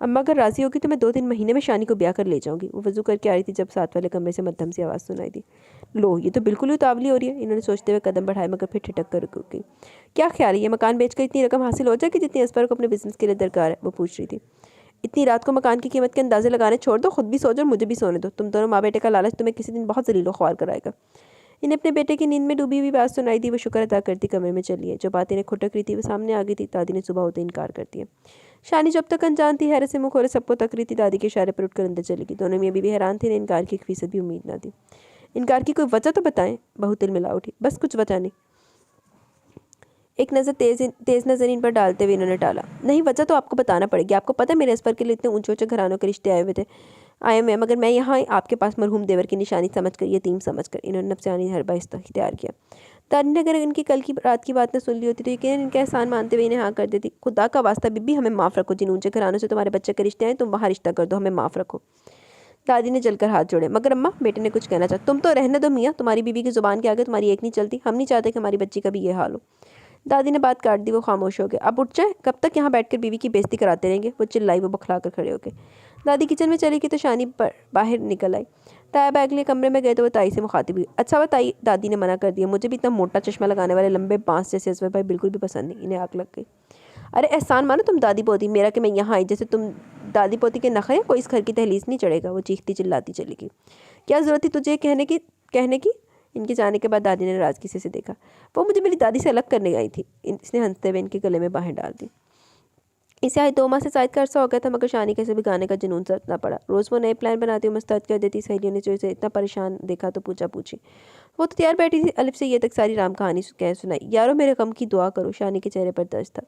अम्मा अगर राज़ी होगी तो मैं 2-3 महीने में शानी को ब्याह कर ले जाऊंगी। वो वजू करके आ रही थी जब साथ वाले कमरे से मध्यम सी आवाज़ सुनाई दी। लो, ये तो बिल्कुल ही उतावली हो रही है। इन्होंने सोचते हुए कदम बढ़ाए, मगर फिर ठिठक कर रुक गई। क्या ख्याल है, ये मकान बेचकर इतनी रकम हासिल हो जाएगी जितनी असफर को अपने बिजनेस के लिए दरकार है? वो पूछ रही थी। इतनी रात को मकान की कीमत के अंदाजे लगाने छोड़ दो, खुद भी सो जाओ, मुझे भी सोने दो। तुम दोनों माँ बेटे का लालच तुम्हें किसी दिन बहुत जलीलो ख्वार कराएगा। इन्हें अपने बेटे की नींद में डूबी हुई बात सुनाई दी। वो शुक्र अदा करती कमरे में चली है। जो बात इन्हें खुटक रही थी वो सामने आ गई थी। दादी ने सुबह होते इनकार कर दिया। शानी जब तक अनजान थी, हैरत से मुँह खोले सबको तक रही थी। दादी के इशारे पर उठकर अंदर चली गई। दोनों मियाँ बीवी हैरान थे। इन्हें इनकार की 1% भी उम्मीद ना थी। इनकार की कोई वजह तो बताएं। बहुत तिल मिला उठी। बस कुछ वजह नहीं। एक नज़र तेज़ नज़र इन पर डालते हुए इन्होंने टाला। नहीं, वजह तो आपको बताना पड़ेगी। आपको पता है मेरे असफर के लिए इतने ऊंचे ऊंचे घरानों के रिश्ते आए हुए थे। आया मैं, मगर मैं यहाँ आपके पास मरहूम देवर की निशानी समझकर, यतीम समझकर। इन्होंने नफसानी हरबा इख्तियार किया। दादी ने अगर इनकी कल की रात की बात न सुन ली होती तो यकीनन इनका एहसान मानते हुए इन्हें हाँ कर देती। खुदा का वास्ता बीबी, हमें माफ़ रखो, जिन ऊंचे घरानों से तुम्हारे बच्चे के रिश्ते हैं तुम वहाँ रिश्ता कर दो, हमें माफ़ रखो। दादी ने जलकर हाथ जोड़े। मगर अम्मा, बेटे ने कुछ कहना चाहा। तुम तो रहने दो मियाँ, तुम्हारी बीबी की ज़ुबान के आगे तुम्हारी एक नहीं चलती। हम नहीं चाहते कि हमारी बच्ची का भी ये हाल हो। दादी ने बात काट दी। वो खामोश हो गए। अब उठ जाए, कब तक यहाँ बैठकर बीवी की बेइज्जती कराते रहेंगे? वो चिल्लाई। वो बखला कर खड़े हो गए। दादी किचन में चली गई तो शानी बाहर निकल आई। ताया अगले कमरे में गए तो वो ताई से मुखातिब हुई। अच्छा वो ताई, दादी ने मना कर दिया, मुझे भी इतना मोटा चश्मा लगाने वाले लंबे बांस जैसे असवर भाई बिल्कुल भी पसंद नहीं। इन्हें आग लग गई। अरे एहसान मानो तुम दादी पोती, मेरा कि मैं यहाँ आई जैसे तुम दादी पोती के नखरे, कोई इस घर की तहलीस नहीं चढ़ेगा। वो चीखती चिल्लाती चली गई। क्या ज़रूरत थी तुझे कहने की? इनके जाने के बाद दादी ने नाराज़गी से देखा। वो मुझे मेरी दादी से अलग करने आई थी। इसने हंसते हुए इनके गले में बाहें डाल दी। इसे आज 2 माह से शायद का अर्सा हो गया था, मगर शानी कैसे भी गाने का जुनून सरतना पड़ा। रोज़ वो नए प्लान बनाती और मुस्तैद कर देती। सहेलियों ने जो इसे इतना परेशान देखा तो पूछा पूछी। वो तो तैयार बैठी थी, अलिफ से ये तक सारी राम कहानी कह सुनाई। यारो मेरे गम की दुआ करो। शानी के चेहरे पर दर्द था।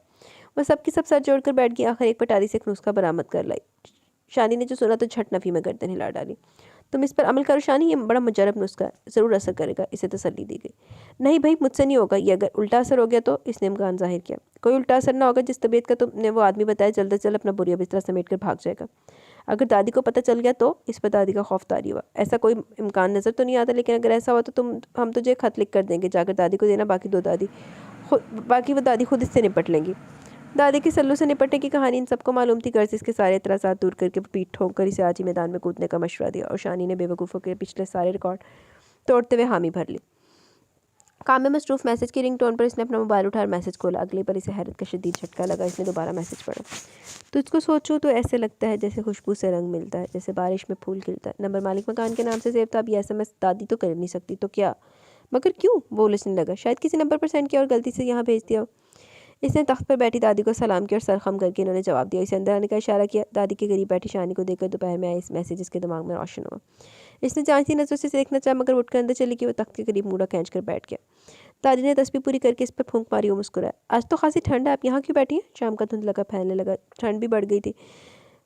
वह सबकी सब सर जोड़कर बैठ गई। आखिर एक पटारी से एक नुस्खा बरामद कर लाई। शानी ने जो सुना तो झट नफ़ी में गर्दन हिला डाली। तुम इस पर अमल करो शानी, ये बड़ा मुजरब नुस्खा है, ज़रूर असर करेगा। इसे तसल्ली दी गई। नहीं भाई, मुझसे नहीं होगा ये, अगर उल्टा असर हो गया तो? इसने इम्कान जाहिर किया। कोई उल्टा असर ना होगा। जिस तबीयत का तुमने वो आदमी बताया जल्द से जल्द अपना बोरिया बिस्तरा समेट कर भाग जाएगा। अगर दादी को पता चल गया तो? इस पर दादी का खौफ तारी हुआ। ऐसा कोई इम्कान नज़र तो नहीं आता, लेकिन अगर ऐसा हुआ तो हम तुझे खत लिख कर देंगे, जाकर दादी को देना। बाकी वो दादी खुद इससे निपट लेंगी। दादी के सल्लू से निपटने की कहानी इन सबको मालूम थी। गर्ज इसके सारे एतराज़ात दूर करके पीठ ठोंक कर इसे आज ही मैदान में कूदने का मशवरा दिया और शानी ने बेवकूफ़ों के पिछले सारे रिकॉर्ड तोड़ते हुए हामी भर ली। काम में मसरूफ़ मैसेज की रिंगटोन पर इसने अपना मोबाइल उठाकर मैसेज खोला। अगले पर इसे हैरत का शदीद झटका लगा। इसने दोबारा मैसेज पढ़ा। तुझको सोचूं तो ऐसे लगता है जैसे खुशबू से रंग मिलता है, जैसे बारिश में फूल खिलता है। नंबर मालिक मकान के नाम से सेव था। अब ये SMS दादी तो कर नहीं सकती तो क्या, मगर क्यों? वो उलझने लगा। शायद किसी नंबर पर सेंड किया और गलती से यहाँ भेज दिया। इसने तख्त पर बैठी दादी को सलाम किया और सर खम करके इन्होंने जवाब दिया। इसे अंदर आने का इशारा किया। दादी के करीब बैठी शानी को देखकर दोपहर में आया इस मैसेज इसके दिमाग में रोशन हुआ। इसने जांचती नजरों से देखना चाहा, मगर उठकर अंदर चली गई। वो तख्त के करीब मूड़ा खींच कर बैठ गया। दादी ने तस्बीह पूरी करके इस पर फूंक मारी और मुस्कुराया। आज तो खासी ठंड है, आप यहाँ क्यों बैठी हैं? शाम का धुंध लगा फैलने लगा। ठंड भी बढ़ गई थी।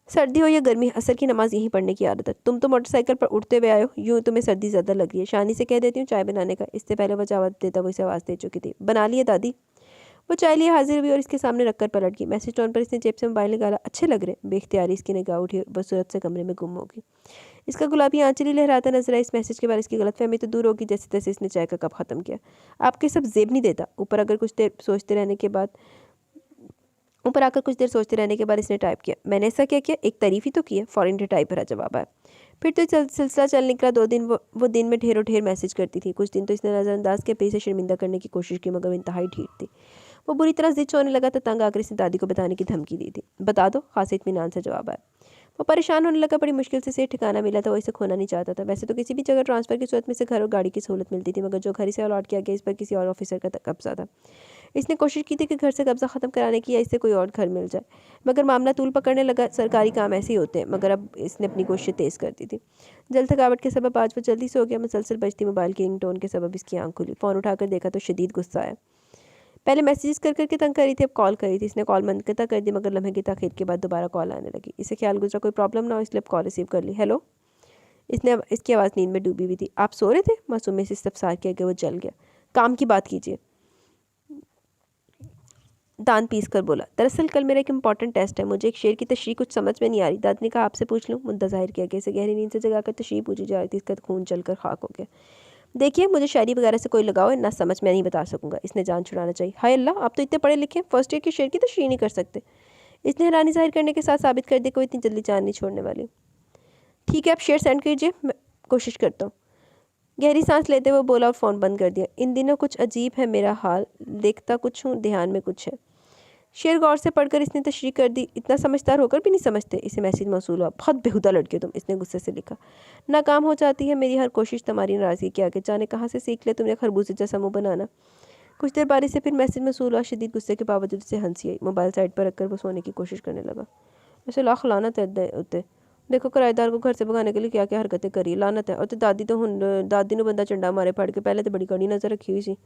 सर्दी हो या गर्मी, असर की नमाज यहीं पढ़ने की आदत है। तुम तो मोटरसाइकिल पर उठते हुए आए हो, यूँ तुम्हें सर्दी ज़्यादा लग रही है। शानी से कह देती हूँ चाय बनाने का। इससे पहले वह जवाब देता वो इसे आवाज़ दे चुकी थी। बना लिए दादी। वो चाय लिए हाजिर हुई और इसके सामने रखकर पलट गई। मैसेज टोन पर इसने जेब से मोबाइल निकाला। अच्छे लग रहे। बेख्तियारी इसकी निगाह उठी और बसूरत से कमरे में गुम होगी। इसका गुलाबी आंचल ही लहराता नजर आया। इस मैसेज के बाद इसकी गलतफहमी तो दूर होगी। जैसे तैसे इसने चाय का कप ख़त्म किया। आपके सब जेब नहीं देता। ऊपर आकर कुछ देर सोचते रहने के बाद इसने टाइप किया। मैंने ऐसा क्या किया? एक तारीफ ही तो की है। फ़ौरन टाइप भरा जवाब आया। फिर तो सिलसिला चल निकला। 2 दिन वो दिन में ढेरों ढेर मैसेज करती थी। कुछ दिन तो इसने नज़रअंदाज किया, फिर इसे शर्मिंदा करने की कोशिश की, मगर इंतहाई ढीठ थी। वो बुरी तरह जिद होने लगा तो तंग आकर इसने दादी को बताने की धमकी दी थी। बता दो, खासे इत्मीनान से जवाब आया। वो परेशान होने लगा। बड़ी मुश्किल से ठिकाना मिला था। वो इसे खोना नहीं चाहता था। वैसे तो किसी भी जगह ट्रांसफ़र की सूरत में से घर और गाड़ी की सहूलत मिलती थी, मगर जो घर इसे अलॉट किया गया इस पर किसी और ऑफिसर का कब्जा था। इसने कोशिश की थी कि घर से कब्जा ख़त्म कराने की या इससे कोई और घर मिल जाए, मगर मामला तूल पकड़ने लगा। सरकारी काम ऐसे ही होते हैं। मगर अब इसने अपनी कोशिश तेज़ कर दी थी। जल्द थकावट के सबब आज वो जल्दी से हो गया। मुसलसल बजती मोबाइल की रिंगटोन के सबब इसकी आंख खुली। फ़ोन उठाकर देखा तो शदीद गुस्सा आया। पहले मैसेजेस कर करके तंग करी थी, अब कॉल करी थी। इसने कॉल मंद कर दी, मगर लम्हे की ताख़ीर के बाद दोबारा कॉल आने लगी। इसे ख्याल गुजरा कोई प्रॉब्लम ना हो, इसलिए अब कॉल रिसीव कर ली। हेलो। इसकी आवाज़ नींद में डूबी हुई थी। आप सो रहे थे? मासूमी से इस्तफसार किया गया। वो जल गया। काम की बात कीजिए, दान पीस कर बोला। दरअसल कल मेरा एक इंपॉर्टेंट टेस्ट है। मुझे एक शेर की तशरीह कुछ समझ में नहीं आ रही। दादी ने कहा आपसे पूछ लूँ। मुद्दा जाहिर किया गया। इसे गहरी नींद से जगाकर तशरीह पूछी जा रही थी। इसका खून चलकर खाक हो गया। देखिए, मुझे शायरी वगैरह से कोई लगाव है ना, समझ मैं नहीं बता सकूंगा। इसने जान छुड़ाना चाहिए। हाय अल्लाह, आप तो इतने पढ़े लिखे, फर्स्ट ईयर के शेर की तशरीह नहीं कर सकते। इसने हैरानी जाहिर करने के साथ साबित कर दिया कोई इतनी जल्दी जान नहीं छोड़ने वाली। ठीक है, आप शेर सेंड कीजिए, मैं कोशिश करता हूँ। गहरी सांस लेते हुए बोला और फ़ोन बंद कर दिया। इन दिनों कुछ अजीब है मेरा हाल, देखता कुछ हूँ, ध्यान में कुछ है। शेर गौर से पढ़कर इसने तशरीह कर दी। इतना समझदार होकर भी नहीं समझते। इसे मैसेज मौसूल हुआ। बहुत बेहुदा लड़के हो तुम, इसने गुस्से से लिखा। नाकाम हो जाती है मेरी हर कोशिश तुम्हारी नाराज़गी के आगे। जाने कहाँ से सीख ले तुमने खरबूजे जैसा मुँह बनाना। कुछ देर बाद इसे फिर मैसेज मौसूल हुआ। शदीद गुस्से के बावजूद इसे हंसी आई। मोबाइल साइड पर रखकर वो सोने की कोशिश करने लगा। ऐसे लाख लानत है उत्ते। देखो किराएदार को घर से भगाने के लिए क्या क्या हरकतें करी। लानत है। और तो दादी ने बंदा चंडा मारे पड़ के पहले तो बड़ी कड़ी नज़र रखी हुई सी।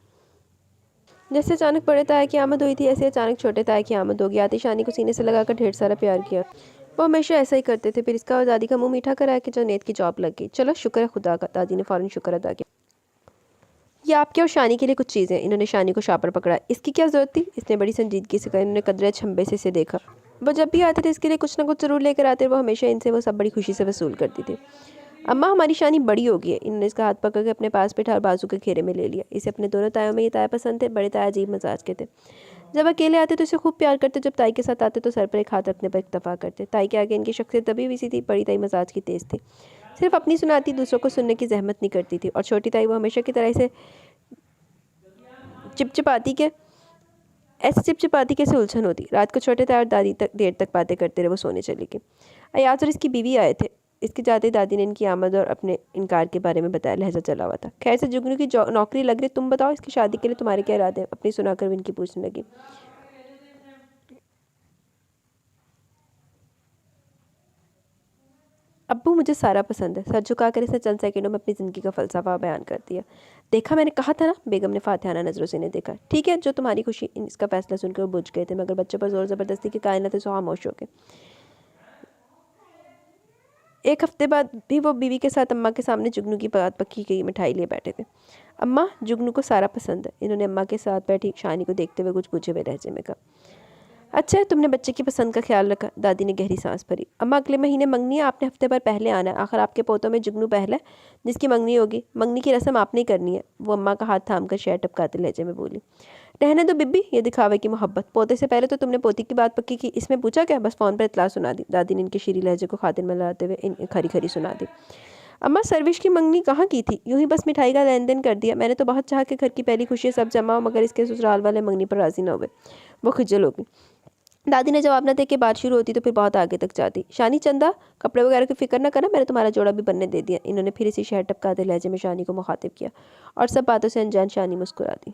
जैसे अचानक बड़े ताया की आमद हुई थी, ऐसे अचानक छोटे ताया की आमद होगी। आतिशानी को सीने से लगाकर ढेर सारा प्यार किया। वो हमेशा ऐसा ही करते थे। फिर इसका दादी का मुंह मीठा कराया कि जुनैद की जॉब लग गई। चलो शुक्र है खुदा का, दादी ने फ़ौरन शुक्र अदा किया। ये आपके और शानी के लिए कुछ चीज़ें। इन्होंने शानी को शापर पकड़ा। इसकी क्या ज़रूरत थी? इसने बड़ी संजीदगी से कहा। इन्होंने कदरे छंबे से इसे देखा। वो जब भी आते थे इसके लिए कुछ ना कुछ ज़रूर लेकर आते। वो हमेशा इनसे वो सब बड़ी खुशी से वसूल करती थी। अम्मा हमारी शानी बड़ी हो गई है। इन्होंने इसका हाथ पकड़ के अपने पास बैठा और बाजू के घेरे में ले लिया। इसे अपने दोनों तायों में ये ताया पसंद थे। बड़े ताया अजीब मजाज के थे। जब अकेले आते तो इसे खूब प्यार करते, जब ताई के साथ आते तो सर पर एक हाथ रखने पर इक्तफा करते। ताई के आगे इनकी शख्सियत दबी हुई सी थी। बड़ी ताई मजाज की तेज़ थी, सिर्फ अपनी सुनाती, दूसरों को सुनने की जहमत नहीं करती थी। और छोटी ताई वो हमेशा की तरह इसे चिपचिपाती के ऐसे चिपचिपाती कैसे उलझन होती। रात को छोटे ताया और दादी तक देर तक बातें करते रहे। वो सोने चली गई। अयाज और इसकी बीवी आए थे। इसके जाते दादी ने इनकी आमद और अपने इनकार के बारे में बताया। लहजा चला हुआ था। खैर से जुगनू की नौकरी लग रही, तुम बताओ इसकी शादी के लिए तुम्हारे क्या इरादे हैं? अपनी सुनाकर भी इनकी पूछने लगी। अब्बू मुझे सारा पसंद है। सर झुकाकर इसने चंद सेकंडों में अपनी ज़िंदगी का फ़लसफ़ा बयान कर दिया। देखा, मैंने कहा था ना। बेगम ने फातिहाना नज़रों से इन्हें देखा। ठीक है, जो तुम्हारी खुशी। इसका फैसला सुनकर वो बुझ गए थे, मगर बच्चों पर जोर ज़बरदस्ती के कायल न थे, सो खामोश हो गए। एक हफ्ते बाद भी वो बीवी के साथ अम्मा के सामने जुगनू की बात पक्की गई मिठाई लिए बैठे थे। अम्मा, जुगनू को सारा पसंद है। इन्होंने अम्मा के साथ बैठी शानी को देखते हुए कुछ पूछे हुए लहजे में कहा। अच्छा है तुमने बच्चे की पसंद का ख्याल रखा। दादी ने गहरी सांस भरी। अम्मा, अगले महीने मंगनी है, आपने हफ्ते भर पहले आना है। आखिर आपके पोतों में जुगनू पहला है जिसकी मंगनी होगी। मंगनी की रस्म आपने ही करनी है। वो अम्मा का हाथ थाम कर शहर टपकाते लहजे में बोली। रहने दो बिब्बी, ये दिखावे की मोहब्बत। पोते से पहले तो तुमने पोती की बात पक्की की, इसमें पूछा क्या? बस फ़ोन पर इतला सुना दी। दादी ने इनके शीरी लहजे को खातिर में लाते हुए इन खरी खरी सुना दी। अम्मा, सर्विश की मंगनी कहाँ की थी? यूं ही बस मिठाई का लेन देन कर दिया। मैंने तो बहुत चाहा कि घर की पहली खुशी सब जमा हो, मगर इसके ससुराल वाले मंगनी पर राजी न हुए। वो खिजल हो गई। दादी ने जवाब न दे के बात शुरू होती तो फिर बहुत आगे तक जाती। शानी, चंदा, कपड़े वगैरह की फिक्र न करना, मैंने तुम्हारा जोड़ा भी बनने दे दिया। इन्होंने फिर इसी शहर टपकाते लहजे में शानी को मुखातिब किया। और सब बातों से अनजान शानी मुस्कुरा दी।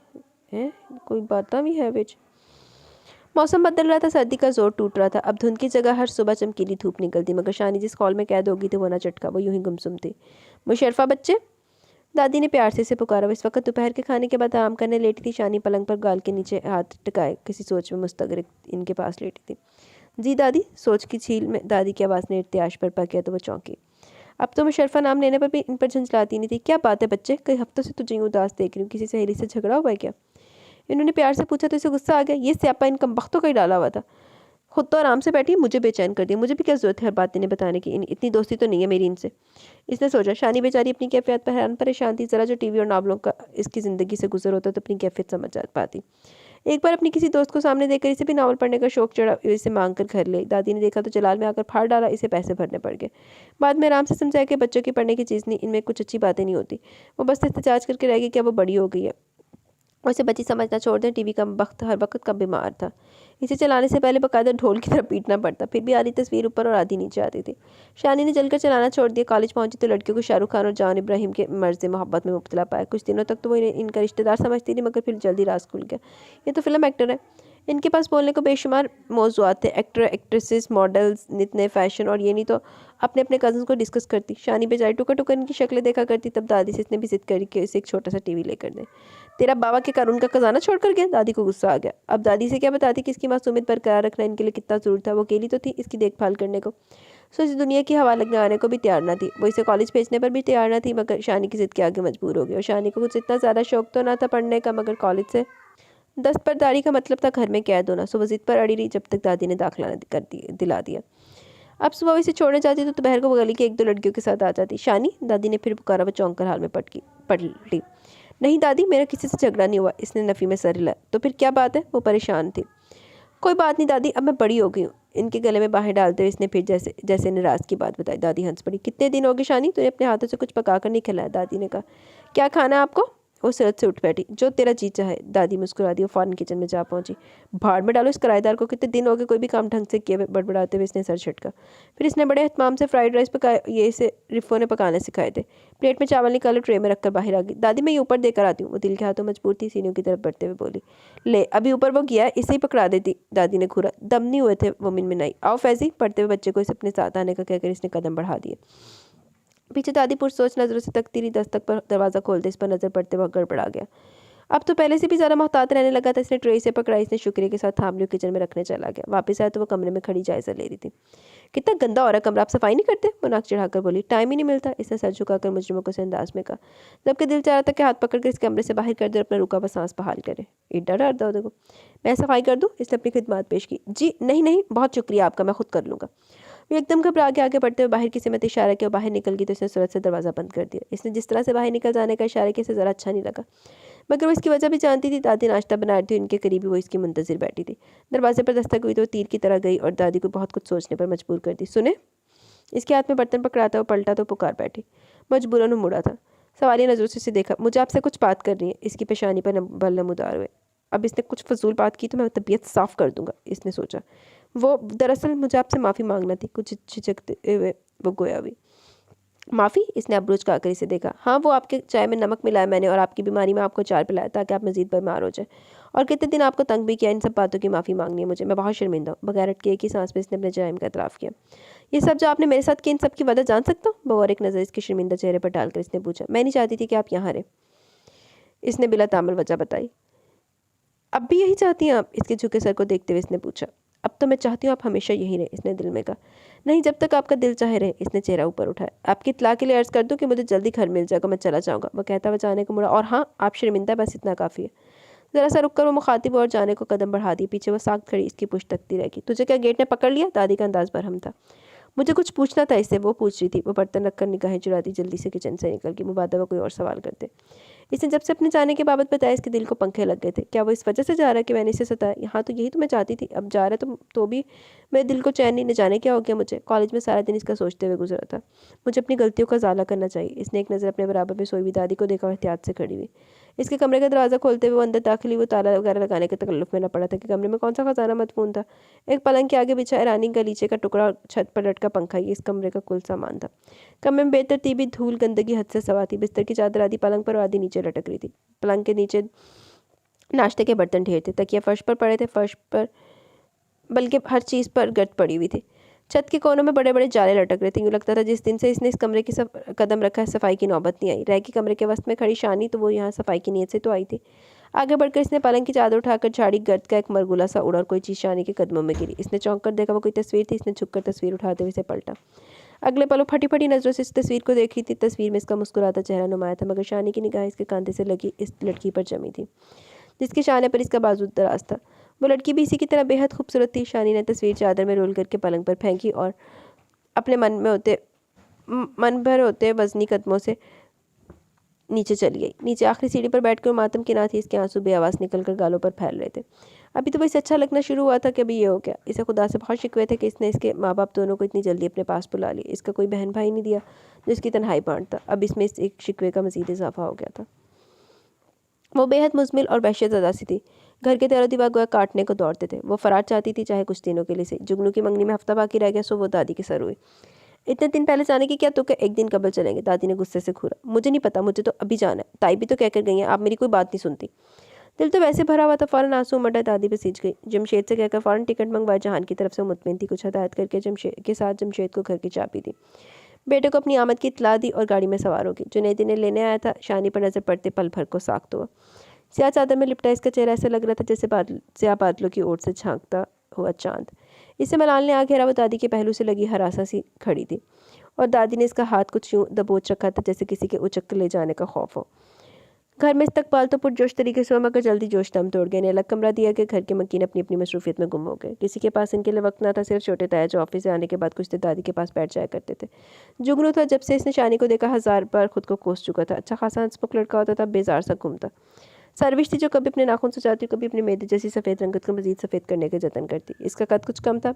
है कोई बात भी है बिच। मौसम बदल रहा था। सर्दी का जोर टूट रहा था। अब धुंध की जगह हर सुबह चमकीली धूप निकलती, मगर शानी जिस कॉल में कैद हो गई थी वो ना चटका। वो यूं ही गुमसुम थी। मुशर्रफा बच्चे, दादी ने प्यार से इसे पुकारा। वो इस वक्त दोपहर के खाने के बाद आराम करने लेटी थी। शानी पलंग पर गाल के नीचे हाथ टिकाए किसी सोच में मुस्तगरिक इनके पास लेटी थी। जी दादी। सोच की झील में दादी की आवाज़ ने इर्तियाश पर पा किया तो वो चौंकी। अब तो मुशर्रफा नाम लेने पर भी इन पर झंझलाती नहीं थी। क्या बात है बच्चे, कई हफ्तों से तुझे यूँ उदास देख रही हूँ। किसी सहेली से झगड़ा हुआ है क्या? इन्होंने प्यार से पूछा तो इसे गुस्सा आ गया। ये स्यापा इन कमबख्तों का ही डाला हुआ था। खुद तो आराम से बैठी, मुझे बेचैन कर दिया। मुझे भी क्या जरूरत है हर बात इन्हें बताने की। इतनी दोस्ती तो नहीं है मेरी इनसे। इसने सोचा। शानी बेचारी अपनी कैफियत पर हैरान परेशान थी। ज़रा जो टीवी और नावलों का इसकी ज़िंदगी से गुजर होता तो अपनी कैफियत समझ जा पाती। एक बार अपनी किसी दोस्त को सामने देखकर इसे भी नावल पढ़ने का शौक चढ़ा। इसे मांग कर घर ले। दादी ने देखा तो जलाल में आकर फाड़ डाला। इसे पैसे भरने पड़ गए। बाद में आराम से समझाया कि बच्चों की पढ़ने की चीज़ नहीं, इनमें कुछ अच्छी बातें नहीं होती। वो बस एहतजाज करके रह गई कि वो बड़ी हो गई है। उसे बच्ची समझना छोड़ दें। टीवी का वक्त हर वक्त कब बीमार था। इसे चलाने से पहले बकायदा ढोल की तरह पीटना पड़ता। फिर भी आधी तस्वीर ऊपर और आधी नीचे आती थी। शानी ने जलकर चलाना छोड़ दिया। कॉलेज पहुंची तो लड़कियों को शाहरुख खान और जॉन इब्राहिम के मर्ज़ मोहब्बत में मुब्तला पाया। कुछ दिनों तक तो वो इनका रिश्तेदार समझती थी, मगर फिर जल्दी राज खुल गया। ये तो फिल्म एक्टर है। इनके पास बोलने को बेशुमार मौज़ूआत थे। एक्टर, एक्ट्रेसेस, मॉडल्स, नित नए फैशन, और ये नहीं तो अपने अपने कज़न्स को डिस्कस करती। शानी बेचारी टुकर टुकर इनकी शक्लें देखा करती। तब दादी से इसने भी जिद करी कि इसे एक छोटा सा टीवी लेकर दें। तेरा बाबा के कानून का खजाना छोड़ कर गया। दादी को गुस्सा आ गया। अब दादी से क्या बताती कि इसकी मासूमियत बरकरार रखना इनके लिए कितना ज़रूरी था। वो अकेली तो थी इसकी देखभाल करने को, सो इस दुनिया की हवा लगने आने को भी तैयार ना थी। वो इसे कॉलेज भेजने पर भी तैयार ना थी, मगर शानी की जिद के आगे मजबूर हो गई। और शानी को कुछ इतना ज़्यादा शौक तो ना था पढ़ने का, मगर कॉलेज से दस्तबरदारी का मतलब था घर में कैद होना। सो वो जिद पर अड़ी रही जब तक दादी ने दाखिला दिला दिया। अब सुबह इसे छोड़ने जाती तो दोपहर को वो गली की एक दो लड़कियों के साथ आ जाती। शानी, दादी ने फिर पुकारा। वो चौंक कर हाल में पलटी। नहीं दादी, मेरा किसी से झगड़ा नहीं हुआ। इसने नफ़ी में सर हिलाया। तो फिर क्या बात है? वो परेशान थी। कोई बात नहीं दादी, अब मैं बड़ी हो गई हूँ। इनके गले में बाहें डालते हुए इसने फिर जैसे जैसे ने राज की बात बताई। दादी हंस पड़ी। कितने दिन हो गए शानी, तूने अपने हाथों से कुछ पका कर नहीं खिलाया? दादी ने कहा। क्या खाना है आपको? वो सिरत से उठ बैठी। जो तेरा जी चाहे। दादी मुस्कुरा दी। वो फ़ौरन किचन में जा पहुंची। भाड़ में डालो इस किराएदार को। कितने दिन हो गए कोई भी काम ढंग से किए। बड़बड़ाते हुए इसने सर झटका। फिर इसने बड़े एहतमाम से फ्राइड राइस पकाए। ये इसे रिफ़ो ने पकाने सिखाए थे। प्लेट में चावल निकाले, ट्रे में रखकर बाहर आ गई। दादी, मैं ये ऊपर देकर आती हूँ। वो दिल के हाथों मजबूर थी। सीनियों की तरफ बढ़ते हुए बोली। ले, अभी ऊपर वो गया है, इसे ही पकड़ा देती। दादी ने घूरा। दम नहीं हुए थे वो मिनमिनाई। आओ फैजी। पढ़ते हुए बच्चे को इसे अपने साथ आने का कहकर इसने कदम बढ़ा दिए। पीछे दादी पुरसोच नज़रों से तकती रही। दस्तक पर दरवाज़ा खोलते इस पर नज़र पड़ते वह गड़बड़ा गया। अब तो पहले से भी ज़्यादा मोहतात रहने लगा था। इसने ट्रे से पकड़ा, इसने शुक्रिया के साथ थाम लिया, किचन में रखने चला गया। वापस आया तो वो कमरे में खड़ी जायज़ा ले रही थी। कितना गंदा हो रहा है कमरा, आप सफाई नहीं करते? वो नाक चढ़ाकर बोली। टाइम ही नहीं मिलता, इसने सर झुकाकर मुजरिमों को से अंदाज में कहा, जबकि दिल चाह रहा था कि हाथ पकड़कर इस कमरे से बाहर कर दे और अपना रुका हुआ सांस बहाल करे। इतना डर दो देखो, मैं सफाई कर दूँ? इसने अपनी खिदमत पेश की। जी नहीं नहीं, बहुत शुक्रिया आपका, मैं खुद कर लूँगा। वो एकदम घबरा के आगे बढ़ते हुए बाहर की सिमत इशारा किया, बाहर निकल गई तो इसने सूरत से दरवाज़ा बंद कर दिया। इसने जिस तरह से बाहर निकल जाने का इशारा किया, इसे ज़रा अच्छा नहीं लगा, मगर वो इसकी वजह भी जानती थी। दादी नाश्ता बना रही थी, उनके करीबी वो इसकी मुंतज़िर बैठी थी। दरवाजे पर दस्तक हुई तो वो तीर की तरह गई और दादी को बहुत कुछ सोचने पर मजबूर कर दी। सुने, इसके हाथ में बर्तन पकड़ा था, वो पलटा तो पुकार बैठी। मजबूरन मुड़ा था, सवालिया नज़रों से उसे देखा। मुझे आपसे कुछ बात करनी है। इसकी पेशानी पर बल नमूदार हुए। अब इसने कुछ फजूल बात की तो मैं तबीयत साफ़ कर दूंगा, इसने सोचा। वो दरअसल मुझे आपसे माफ़ी मांगना थी, कुछ झिझकते हुए वो गोया हुई। माफ़ी? इसने अबरूज खाकर इसे देखा। हाँ, वो आपके चाय में नमक मिलाया मैंने और आपकी बीमारी में आपको चार पिलाया ताकि आप मज़ीद बीमार हो जाए, और कितने दिन आपको तंग भी किया। इन सब बातों की माफ़ी मांगनी है मुझे, मैं बहुत शर्मिंदा हूँ। बगैर अटके एक ही सांस में इसने अपने जराइम का एतराफ़ किया। ये सब जो आपने मेरे साथ किया, इन सब की वजह जान सकता हूँ? बगौर एक नज़र इसके शर्मिंदा चेहरे पर डालकर इसने पूछा। मैं नहीं चाहती थी कि आप यहाँ रहें, इसने बिला तामुल वजह बताई। अब भी यही चाहती हैं आप? इसके झुके सर को देखते हुए इसने पूछा। अब तो मैं चाहती हूँ आप हमेशा यहीं रहें, इसने दिल में कहा। नहीं, जब तक आपका दिल चाहे रहे, इसने चेहरा ऊपर उठाया। आपकी इत्तला के लिए अर्ज़ कर दूँ कि मुझे जल्दी घर मिल जाएगा, मैं चला जाऊँगा, वो कहता हुआ जाने को मुड़ा। और हाँ, आप शर्मिंदा, बस इतना काफ़ी है। ज़रा सा रुक कर वो मुखातिब और जाने को कदम बढ़ा दिए। पीछे वो साख्त खड़ी इसकी पुश्त तकती रहेगी। तुझे क्या गेट ने पकड़ लिया? दादी का अंदाज बरहम था। मुझे कुछ पूछना था इससे, वो पूछ रही थी। वो बर्तन रखकर निगाहें चुराती जल्दी से किचन से निकल गई, मुबादला कोई और सवाल करते। इसने जब से अपने जाने के बाबत बताया, इसके दिल को पंखे लग गए थे। क्या वो इस वजह से जा रहा है कि मैंने इसे सताया? यहाँ तो यही तो मैं चाहती थी, अब जा रहा है तो भी मेरे दिल को चैन नहीं, न जाने क्या हो गया मुझे। कॉलेज में सारा दिन इसका सोचते हुए गुजरा था। मुझे अपनी गलतियों का ज़ाला करना चाहिए। इसने एक नज़र अपने बराबर में सोई हुई दादी को देखा और एहतियात से खड़ी हुई। इसके कमरे का दरवाज़ा खोलते हुए वो अंदर दाखिल हुई। वो ताला वगैरह लगाने के तकल्लुफ़ में न पड़ा था कि कमरे में कौन सा खजाना मदफून था। एक पलंग के आगे बिछा ईरानी गलीचे का टुकड़ा और छत पर लटका पंखा, ये इस कमरे का कुल सामान था। कमरे में बेतरतीबी धूल गंदगी हद से सवा थी। बिस्तर की चादर आधी पलंग पर और आधी नीचे लटक रही थी। पलंग के नीचे नाश्ते के बर्तन ढेर थे। तकिया फर्श पर पड़े थे, फर्श पर बल्कि हर चीज़ पर गर्द पड़ी हुई थी। छत के कोनों में बड़े बड़े जाले लटक रहे थे। यूँ लगता था जिस दिन से इसने इस कमरे की सब कदम रखा है, सफाई की नौबत नहीं आई। रह के कमरे के वस्त में खड़ी शानी तो वो यहाँ सफाई की नीयत से तो आई थी। आगे बढ़कर इसने पलंग की चादर उठाकर झाड़ी, गर्द का एक मरगुला सा उड़ा और कोई चीज़ शानी के कदमों में गिरी। इसने चौंक कर देखा, वो कोई तस्वीर थी। इसने झुककर तस्वीर उठाते हुए इसे पलटा। अगले पलों फटी फटी नज़रों से इस तस्वीर को देखी थी। तस्वीर में इसका मुस्कुराता चेहरा नुमाया था, मगर शानी की निगाह इसके कांधे से लगी इस लड़की पर जमी थी जिसके शाने पर इसका बाजू दराज था। वो लड़की भी इसी की तरह बेहद खूबसूरत थी। शानी ने तस्वीर चादर में रोल करके पलंग पर फेंकी और अपने मन भर होते वजनी कदमों से नीचे चली गई। नीचे आखिरी सीढ़ी पर बैठकर मातम की ना थी। इसके आंसू बेआवाज़ निकलकर गालों पर फैल रहे थे। अभी तो वो इसे अच्छा लगना शुरू हुआ था कि अभी ये हो गया। इसे खुदा से बहुत शिकवे थे कि इसने इसके माँ बाप दोनों को इतनी जल्दी अपने पास बुला लिया। इसका कोई बहन भाई नहीं दिया जो इसकी तन्हाई बांटता। अब इसमें इस एक शिकवे का मज़ीद इजाफा हो गया था। वो बेहद मुज़मिल और वहशत ज़दा सी थी। घर के तेरह दीवार गोया काटने को दौड़ते थे। वो फरार चाहती थी, चाहे कुछ दिनों के लिए से। जुगनू की मंगनी में हफ्ता बाकी रह गया, सो वो दादी के सर हुई। इतने दिन पहले जाने की क्या तो क्या एक दिन कबल चलेंगे? दादी ने गुस्से से घूरा। मुझे नहीं पता, मुझे तो अभी जाना है। ताई भी तो कहकर गई हैं, आप मेरी कोई बात नहीं सुनती। दिल तो वैसे भरा हुआ था, फ़ौरन आंसू मटा। दादी पे सींच गई। जमशेद से कहकर फ़ौरन टिकट मंगवाया। जहान की तरफ से मुतमिन थी। कुछ हदायत करके जमशेद के साथ जमशेद को घर की चाबी दी। बेटे को अपनी आमद की इत्तला दी और गाड़ी में सवार हो गई। जुनैद इन्हें लेने आया था। शानी पर नज़र पड़ते पल भर को साख्त हुआ। स्याह चादर में लिपटा इसका चेहरा ऐसा लग रहा था जैसे स्याह बादलों की ओर से झांकता हुआ चांद। इसे मलाल ने आ घेरा। वो दादी के पहलू से लगी हरासा सी खड़ी थी और दादी ने इसका हाथ कुछ यूँ दबोच रखा था जैसे किसी के उचक कर ले जाने का खौफ हो। घर में इस्तकबाल तो पुरजोश तरीके से हुआ, मगर जल्दी जोश दम तोड़ गए। इन्हें अलग कमरा दिया कि घर के मकीन अपनी अपनी मसरूफियत में गुम हो गए। किसी के पास इनके लिए वक्त ना था। सिर्फ छोटे ताया जो ऑफिस से आने के बाद कुछ देर दादी के पास बैठ जाया करते थे। जुगनू था, जब से इसने शानी को देखा 1000 बार खुद को कोस चुका था। अच्छा खासा हंसमुख लड़का होता था, बेजार सा घूमता। सर्विस थी जो कभी अपने नाखून सुचाती, कभी अपनी मेहंदी जैसी सफ़ेद रंगत को मजीद सफ़ेद करने के जतन करती। इसका कद कुछ कम था,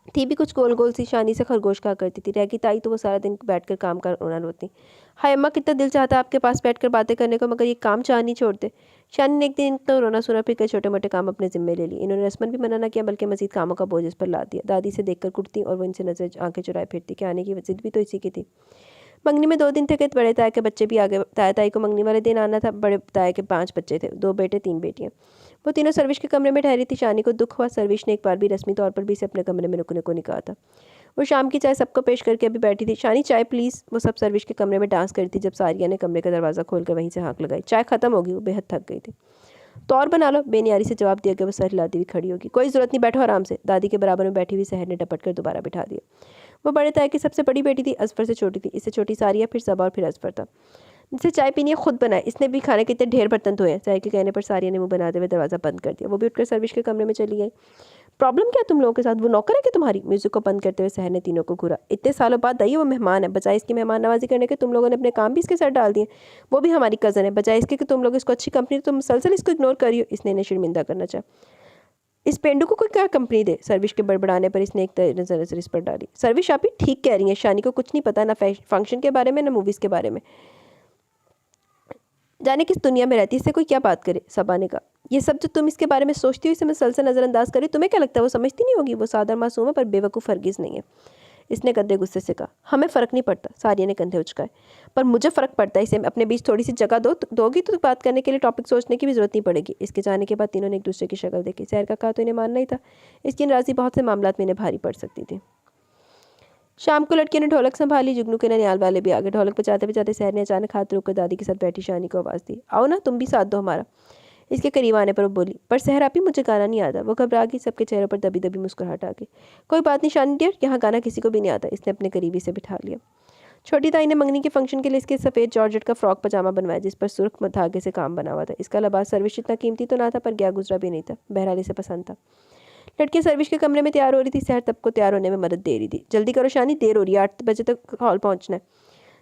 थी भी कुछ गोल गोल सी। शानी से खरगोश कहा करती थी। रह की ताई तो वो सारा दिन बैठकर काम कर रोना रोती। हाय अम्मा, कितना दिल चाहता आपके पास बैठकर बातें करने को, मगर ये काम चाह नहीं छोड़ते। शानी ने एक दिन इतना रोना सुना फिर कई छोटे मोटे काम अपने जिम्मे ले लिए। इन्होंने रस्मन भी मना न किया, बल्कि मजीद कामों का बोझ इस पर ला दिया। दादी से देखकर कुटती और वो इनसे नजर आंखें चुराए फिरती कि आने की जिद भी तो इसी की थी। मंगनी में 2 दिन थे कि बड़े ताया के बच्चे भी आ गए। ताया ताई को मंगनी वाले दिन आना था। बड़े ताया के 5 बच्चे थे, 2 बेटे 3 बेटियां। वो तीनों सर्विश के कमरे में ठहरी थी। शानी को दुख हुआ, सर्विश ने एक बार भी रस्मी तौर पर भी इसे अपने कमरे में रुकने को नहीं कहा था। वो शाम की चाय सबको पेश करके अभी बैठी थी। शानी चाय प्लीज़। वो सब सर्विस के कमरे में डांस करती जब सारिया ने कमरे का दरवाज़ा खोल कर वहीं से हाँक लगाई। चाय ख़त्म होगी, वो बेहद थक गई थी। तो और बना लो, बेनियारी से जवाब दिया कि वो सर हिलाती हुई खड़ी होगी। कोई ज़रूरत नहीं, बैठो आराम से। दादी के बराबर में बैठी हुई सहर ने डपट कर दोबारा बिठा दिया। वो बड़े ताए की सबसे बड़ी बेटी थी, अजफर से छोटी थी। इससे छोटी सारिया, फिर सबा और फिर अजफर था। जिसे चाय पीनी है खुद बनाए, इसने भी खाने के इतने ढेर बर्तन धोए। चाय के कहने पर सारिया ने मुंह बनाते हुए दरवाज़ा बंद कर दिया। वो भी उठकर सर्विस के कमरे में चली गई। प्रॉब्लम क्या तुम लोगों के साथ? वो नौकर है कि तुम्हारी? म्यूजिक को बंद करते हुए सहर ने तीनों को घूरा। इतने सालों बाद आई है, वो मेहमान है। बजाय इसकी मेहमान नवाजी करने के तुम लोगों ने अपने काम भी इसके साथ डाल दिए। वो भी हमारी कज़न है। बजाय इसके कि तुम लोग इसको अच्छी कंपनी, तुम मुसलसल इसको इग्नोर करी हो। इसने इन्हें शर्मिंदा करना चाहा। इस पेंडू को कोई क्या कंपनी दे? सर्विस के बड़बड़ाने पर इसने एक नजर इस पर डाली। सर्विस आप ही ठीक कह रही है, शानी को कुछ नहीं पता, ना फंक्शन के बारे में ना मूवीज़ के बारे में। जाने किस दुनिया में रहती है, इससे कोई क्या बात करे। सबा ने कहा, ये सब जो तुम इसके बारे में सोचती हो इसे मैं सलसल नज़रअंदाज करी, तुम्हें क्या लगता है वो समझती नहीं होगी? वो सादर मासूम है पर बेवकूफ़ हरगिज़ नहीं है। इसने गद्दे गुस्से से कहा। हमें फ़र्क नहीं पड़ता। सारिया ने कंधे उचकाए। पर मुझे फ़र्क पड़ता है। इसे अपने बीच थोड़ी सी जगह दोगी तो बात करने के लिए टॉपिक सोचने की भी ज़रूरत नहीं पड़ेगी। इसके जाने के बाद तीनों ने एक दूसरे की शक्ल देखी। सहर का कहा तो इन्हें मानना ही था। इसकी नाराज़गी बहुत से मामलों में इन्हें भारी पड़ सकती थी। शाम को लड़कियों ने ढोलक संभाली। जुगनू के ननियाल वाले भी आगे। ढोलक बजाते बजाते सहर ने अचानक हाथ रोककर दादी के साथ बैठी शानी को आवाज़ दी, आओ ना तुम भी साथ दो हमारा। इसके करीब आने पर वो बोली, पर सहर आप ही, मुझे गाना नहीं आता। वो घबरा गई। सबके चेहरों पर दबी दबी मुस्कुराहट आ गई। कोई बात नहीं शानी डियर, यहाँ गाना किसी को भी नहीं आता। इसने अपने करीबी से बिठा लिया। छोटी ताई ने मंगनी के फंक्शन के लिए इसके सफ़ेद जॉर्जेट का फ्रॉक पजामा बनवाया जिस पर सुर्ख धागे से काम बना हुआ था। इसका लिबास सर्विस इतना कीमती तो ना था पर गया गुजरा भी नहीं था। बहरहाल इसे पसंद था। लड़कियां सर्विस के कमरे में तैयार हो रही थी। सहर तब को तैयार होने में मदद दे रही थी। जल्दी करो शानी, देर हो रही है, 8 बजे तक हॉल पहुंचना है।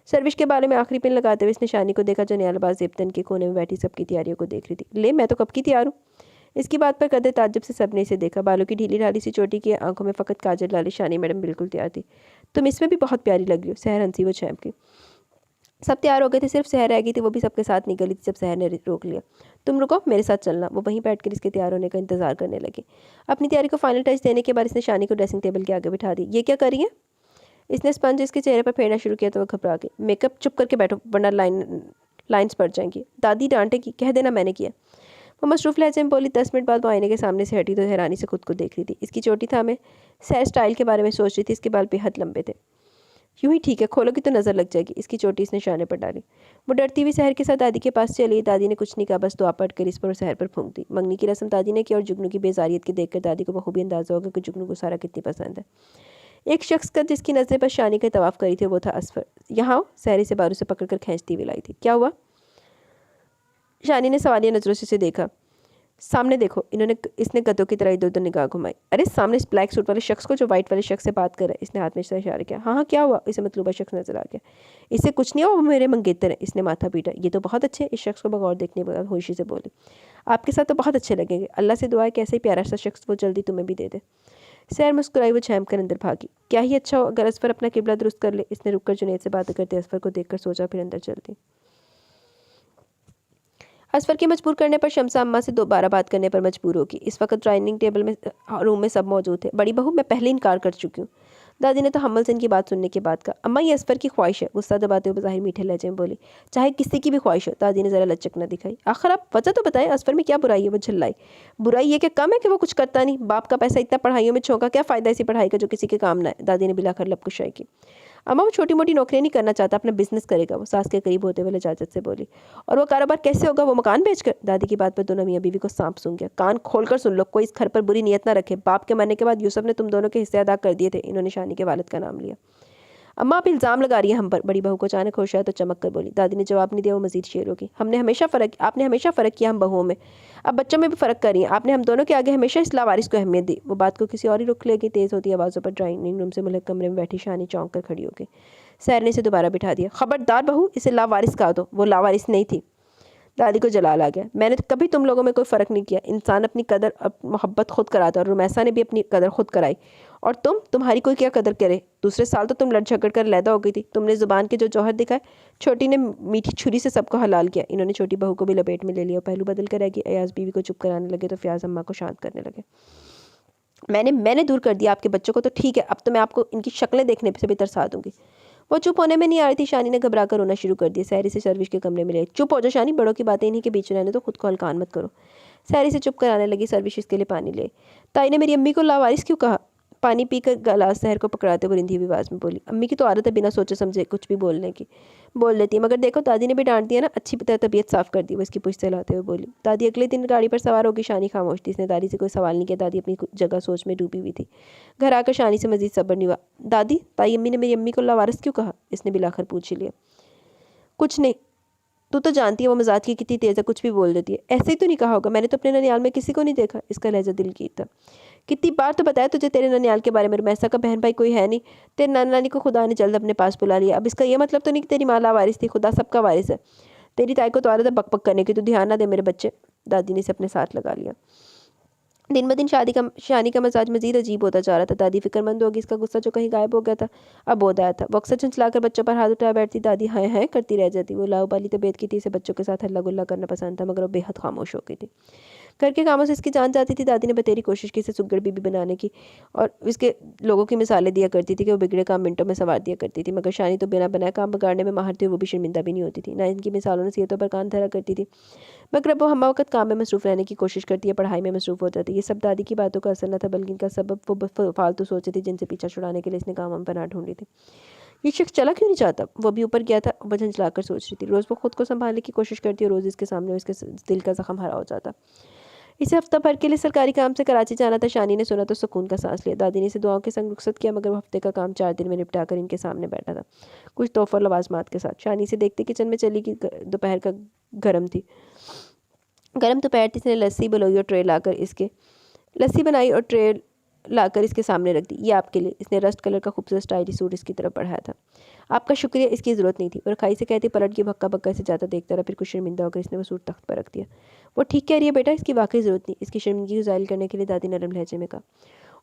सर्विस के बारे में आखिरी पिन लगाते हुए इसने शानी को देखा जो न्यालबाज जेबतन के कोने में बैठी सबकी तैयारियों को देख रही थी। ले, मैं तो कब की तैयार हूँ। इसकी बात पर कदर ताज्जुब से सबने इसे देखा। बालों की ढीली ढाली सी चोटी की आंखों में फ़कत काजल डाली शानी मैडम बिल्कुल तैयार थी। तुम इसमें भी बहुत प्यारी लग रही हो। सहर हंसी वो छैप की। सब तैयार हो गए थे, सिर्फ सहर रह गई थी। वो भी सबके साथ निकली थी जब सहर ने रोक लिया। तुम रुको, मेरे साथ चलना। वो वहीं बैठकर इसके तैयार होने का इंतजार करने लगी। अपनी तैयारी को फाइनल टच देने के बाद इसने शानी को ड्रेसिंग टेबल के आगे बिठा दी। ये क्या करी है? इसने स्पंज इसके चेहरे पर फेरना शुरू किया तो वह घबरा गई। मेकअप चुप करके बैठो वरना लाइन्स पड़ जाएंगी। दादी डांटेगी, कह देना मैंने किया। वो मसरूफ लहजे में बोली। 10 मिनट बाद वो आईने के सामने से हटी तो हैरानी से खुद को देख रही थी। इसकी चोटी थामे सहर स्टाइल के बारे में सोच रही थी। इसके बाल बेहद लंबे थे। यूं ही ठीक है, खोलोगी तो नज़र लग जाएगी। इसकी चोटी इसने शाने पर डाली। वो डरती हुई सहर के साथ दादी के पास चली। दादी ने कुछ नहीं कहा, बस दुआ पढ़ कर इस पर और सहर पर फूंक दी। मंगनी की रस्म दादी ने की और जुगनू की बेजारियत के देखकर दादी को बखूबी अंदाजा होगा कि जुगनू को सारा कितनी पसंद है। एक शख्स का जिसकी नज़रें पर शानी के तवाफ़ करी थी वो था असफर। यहाँ आओ, सहरी से बारू से पकड़कर खींचती हुई लाई थी। क्या हुआ? शानी ने सवालिया नज़रों से देखा। सामने देखो। इसने गधों की तरह इधर उधर निगाह घुमाई। अरे सामने इस ब्लैक सूट वाले शख्स को जो वाइट वाले शख्स से बात कर रहा है। इसने हाथ में से इशारा किया। हाँ हाँ, क्या हुआ? इसे मतलूबा शख्स नजर आ गया। इससे कुछ नहीं हुआ, वो मेरे मंगेतर हैं। इसने माथा पीटा। ये तो बहुत अच्छे। इस शख्स को बगौर देखने के बाद होशी से बोली, आपके साथ तो बहुत अच्छे लगेंगे। अल्लाह से दुआ है कि ऐसे ही प्यारा सा शख्स वो जल्दी तुम्हें भी दे दे। सहर मुस्कुराई। वो छाम कर अंदर भागी। क्या ही अच्छा हो अगर असफर अपना किबला दुरुस्त कर ले। इसने रुककर जुनैद से बातें करते असफर को देखकर सोचा, फिर अंदर चलती। असफर के मजबूर करने पर शमसा अम्मा से दोबारा बात करने पर मजबूर होगी। इस वक्त डाइनिंग टेबल में रूम में सब मौजूद थे। बड़ी बहू, मैं पहले इनकार कर चुकी हूँ। दादी ने तो हम्मल से इनकी बात सुनने के बाद कहा, अम्मा ये असफर की ख्वाहिश है। गुस्सा दबाते हुए ज़ाहिर मीठे लहजे में बोली, चाहे किसी की भी ख्वाहिश हो। दादी ने ज़रा लचक न दिखाई। आखिर आप वजह तो बताएं, असफर में क्या बुराई है? वो झल्लाई। बुराई ये कि कम है कि वो कुछ करता नहीं। बाप का पैसा इतना पढ़ाइयों में छोंका, क्या फ़ायदा इसी पढ़ाई का जो किसी के काम ना है। दादी ने बिलाकर लपकुशाई की। अम्मा वो छोटी मोटी नौकरियां नहीं करना चाहता, अपना बिजनेस करेगा। वो सास के करीब होते हुए लजाजत से बोली। और वो कारोबार कैसे होगा? वो मकान बेचकर। दादी की बात पर दोनों मियाँ बीवी को सांप सूंघ गया। कान खोलकर सुन लो, कोई इस घर पर बुरी नियत ना रखे। बाप के मरने के बाद यूसुफ ने तुम दोनों के हिस्से अदा कर दिए थे। इन्होंने शानी के वालिद का नाम लिया। अम्मा आप इल्ज़ाम लगा रही है हम पर। बड़ी बहू को अचानक होश आया तो चमक कर बोली। दादी ने जवाब नहीं दिया। वो मजीद शेर होगी। आपने हमेशा फ़र्क किया हम बहुओं में, अब बच्चों में भी फ़र्क करिए। आपने हम दोनों के आगे हमेशा इस लावारिस को अहमियत दी। वो बात को किसी और ही रुख ले गई। तेज़ होती आवाज़ों पर ड्राइंग रूम से मुल्क कमरे में बैठी शानी चौंक कर खड़ी हो गई। सहर ने इसे दोबारा बिठा दिया। खबरदार बहू, इसे लावारिस कहा दो। वो लावारिस नहीं थी। दादी को जलाल आ गया। मैंने तो कभी तुम लोगों में कोई फ़र्क नहीं किया। इंसान अपनी कदर मोहब्बत खुद कराता और रुमैसा ने भी अपनी कदर खुद कराई। और तुम्हारी कोई क्या कदर करे? दूसरे साल तो तुम लड़ झगड़ कर लैदा हो गई थी। तुमने ज़ुबान के जो जौहर दिखाए। छोटी ने मीठी छुरी से सबको हलाल किया। इन्होंने छोटी बहू को भी लपेट में ले लिया। पहलू बदल कर रहेगी। अयाज बीवी को चुप कराने लगे तो फ्याज अम्मा को शांत करने लगे। मैंने दूर कर दिया आपके बच्चों को तो ठीक है, अब तो मैं आपको इनकी शक्लें देखने से भी तरसा दूंगी। वो चुप होने में नहीं आ रही थी। शानी ने घबरा कर रोना शुरू कर दिया। सहरी से सर्विस के कमरे में ले। चुप हो जाओ शानी, बड़ों की बातें इन्हीं के बीच में रहने तो, खुद को हल्कान मत करो। सहरी से चुप कराने लगी। सर्विस इसके लिए पानी ले। ताई ने मेरी अम्मी को लावारिस क्यों कहा? पानी पीकर गिलास सहर को पकड़ाते हुए रिंधी हुई आवाज़ में बोली, अम्मी की तो आदत है बिना सोचे समझे कुछ भी बोलने की, बोल लेती है। मगर देखो दादी ने भी डांट दिया ना, अच्छी तरह तबीयत साफ कर दी, वो इसकी पुश्त हिलाते हुए बोली। दादी अगले दिन गाड़ी पर सवार होगी। शानी खामोश थी, इसने दादी से कोई सवाल नहीं किया। दादी अपनी जगह सोच में डूबी हुई थी। घर आकर शानी से मजीद सब्र नहीं हुआ। दादी, ताई अम्मी ने मेरी अम्मी को लावारिस क्यों कहा? इसने बिलाकर पूछ लिया। कुछ नहीं, तू तो जानती है वो मजाक की कितनी तेज़ है, कुछ भी बोल देती है। ऐसे ही तो नहीं कहा होगा, मैंने तो अपने ननियाल में किसी को नहीं देखा। इसका लहजा दिल की था। कितनी बार तो बताया तुझे तेरे ननियाल के बारे में, मैसा का बहन भाई कोई है नहीं। तेरे नाना नानी को खुदा ने जल्द अपने पास बुला लिया। अब इसका ये मतलब तो नहीं कि तेरी माँ लावारिस थी, खुदा सबका वारिस है। तेरी ताई को तो आदत है बक बक करने की, तो ध्यान ना दे मेरे बच्चे। दादी ने इसे अपने साथ लगा लिया। दिन ब दिन शानी का मजाज मजीद अजीब होता जा रहा था। दादी फिक्रमंद होगी, इसका गुस्सा जो कहीं गायब हो गया था अब बोध आया था। वो अक्सर चंचलाकर बच्चों पर हाथ उठाया बैठती। दादी हाय हाय करती रह जाती। वो लाउबाली तबीयत की थी, इसे बच्चों के साथ हल्ला गुल्ला करना पसंद था, मगर वो बेहद खामोश हो गई थी। घर के कामों से इसकी जान जाती थी। दादी ने बतेरी कोशिश की इसे सुग्गड़ बीबी बनाने की, और इसके लोगों की मिसालें दिया करती थी कि वो बिगड़े काम मिनटों में संवार दिया करती थी, मगर शानी तो बिना बनाए काम बिगाड़ने में माहिर थी, वो भी शर्मिंदा भी नहीं होती थी। ना इनकी मिसालों नसीहतों पर कान धरा करती थी, मगर अब वो हम वक्त काम में मसरूफ़ रहने की कोशिश करती है, पढ़ाई में मसरूफ़ हो जाती है। ये सब दादी की बातों का असर न था, बल्कि इनका सबब वो फालतू सोचे थी जिनसे पीछा छुड़ाने के लिए इसने काम पर ना ढूंढी थी। ये शख्स चला क्यों नहीं चाहता? वो भी ऊपर गया था, वो झंझलाकर सोच रही थी। रोज़ वो खुद को संभालने की कोशिश करती और रोज़ इसके सामने इसके दिल का जख्म हरा हो जाता। इसे हफ्ता भर के लिए सरकारी काम से कराची जाना था। शानी ने सुना तो सुकून का सांस लिया। दादी ने इसे दुआओं के संग रुखसत किया, मगर वो हफ्ते का काम 4 दिन में निपटा कर इनके सामने बैठा था, कुछ तोहफा और लवाजमात के साथ। शानी से देखते किचन में चली कि दोपहर का गर्म दोपहर थी। इसने लस्सी बनाई और ट्रे लाकर इसके सामने रख दी। ये आपके लिए। इसने रस्ट कलर का खूबसूरत स्टाइलिश सूट इसकी तरफ बढ़ाया था। आपका शुक्रिया, इसकी ज़रूरत नहीं थी। और खाई से कहती पलट के भक्का भक्का से जाता देखता रहा, फिर कुछ शर्मिंदा होकर इसने वो सूट तख्त पर रख दिया। वो ठीक कह रही है बेटा, इसकी वाकई ज़रूरत नहीं। इसकी शर्मिंदगी को ज़ाहिर करने के लिए दादी नरम लहजे में कहा।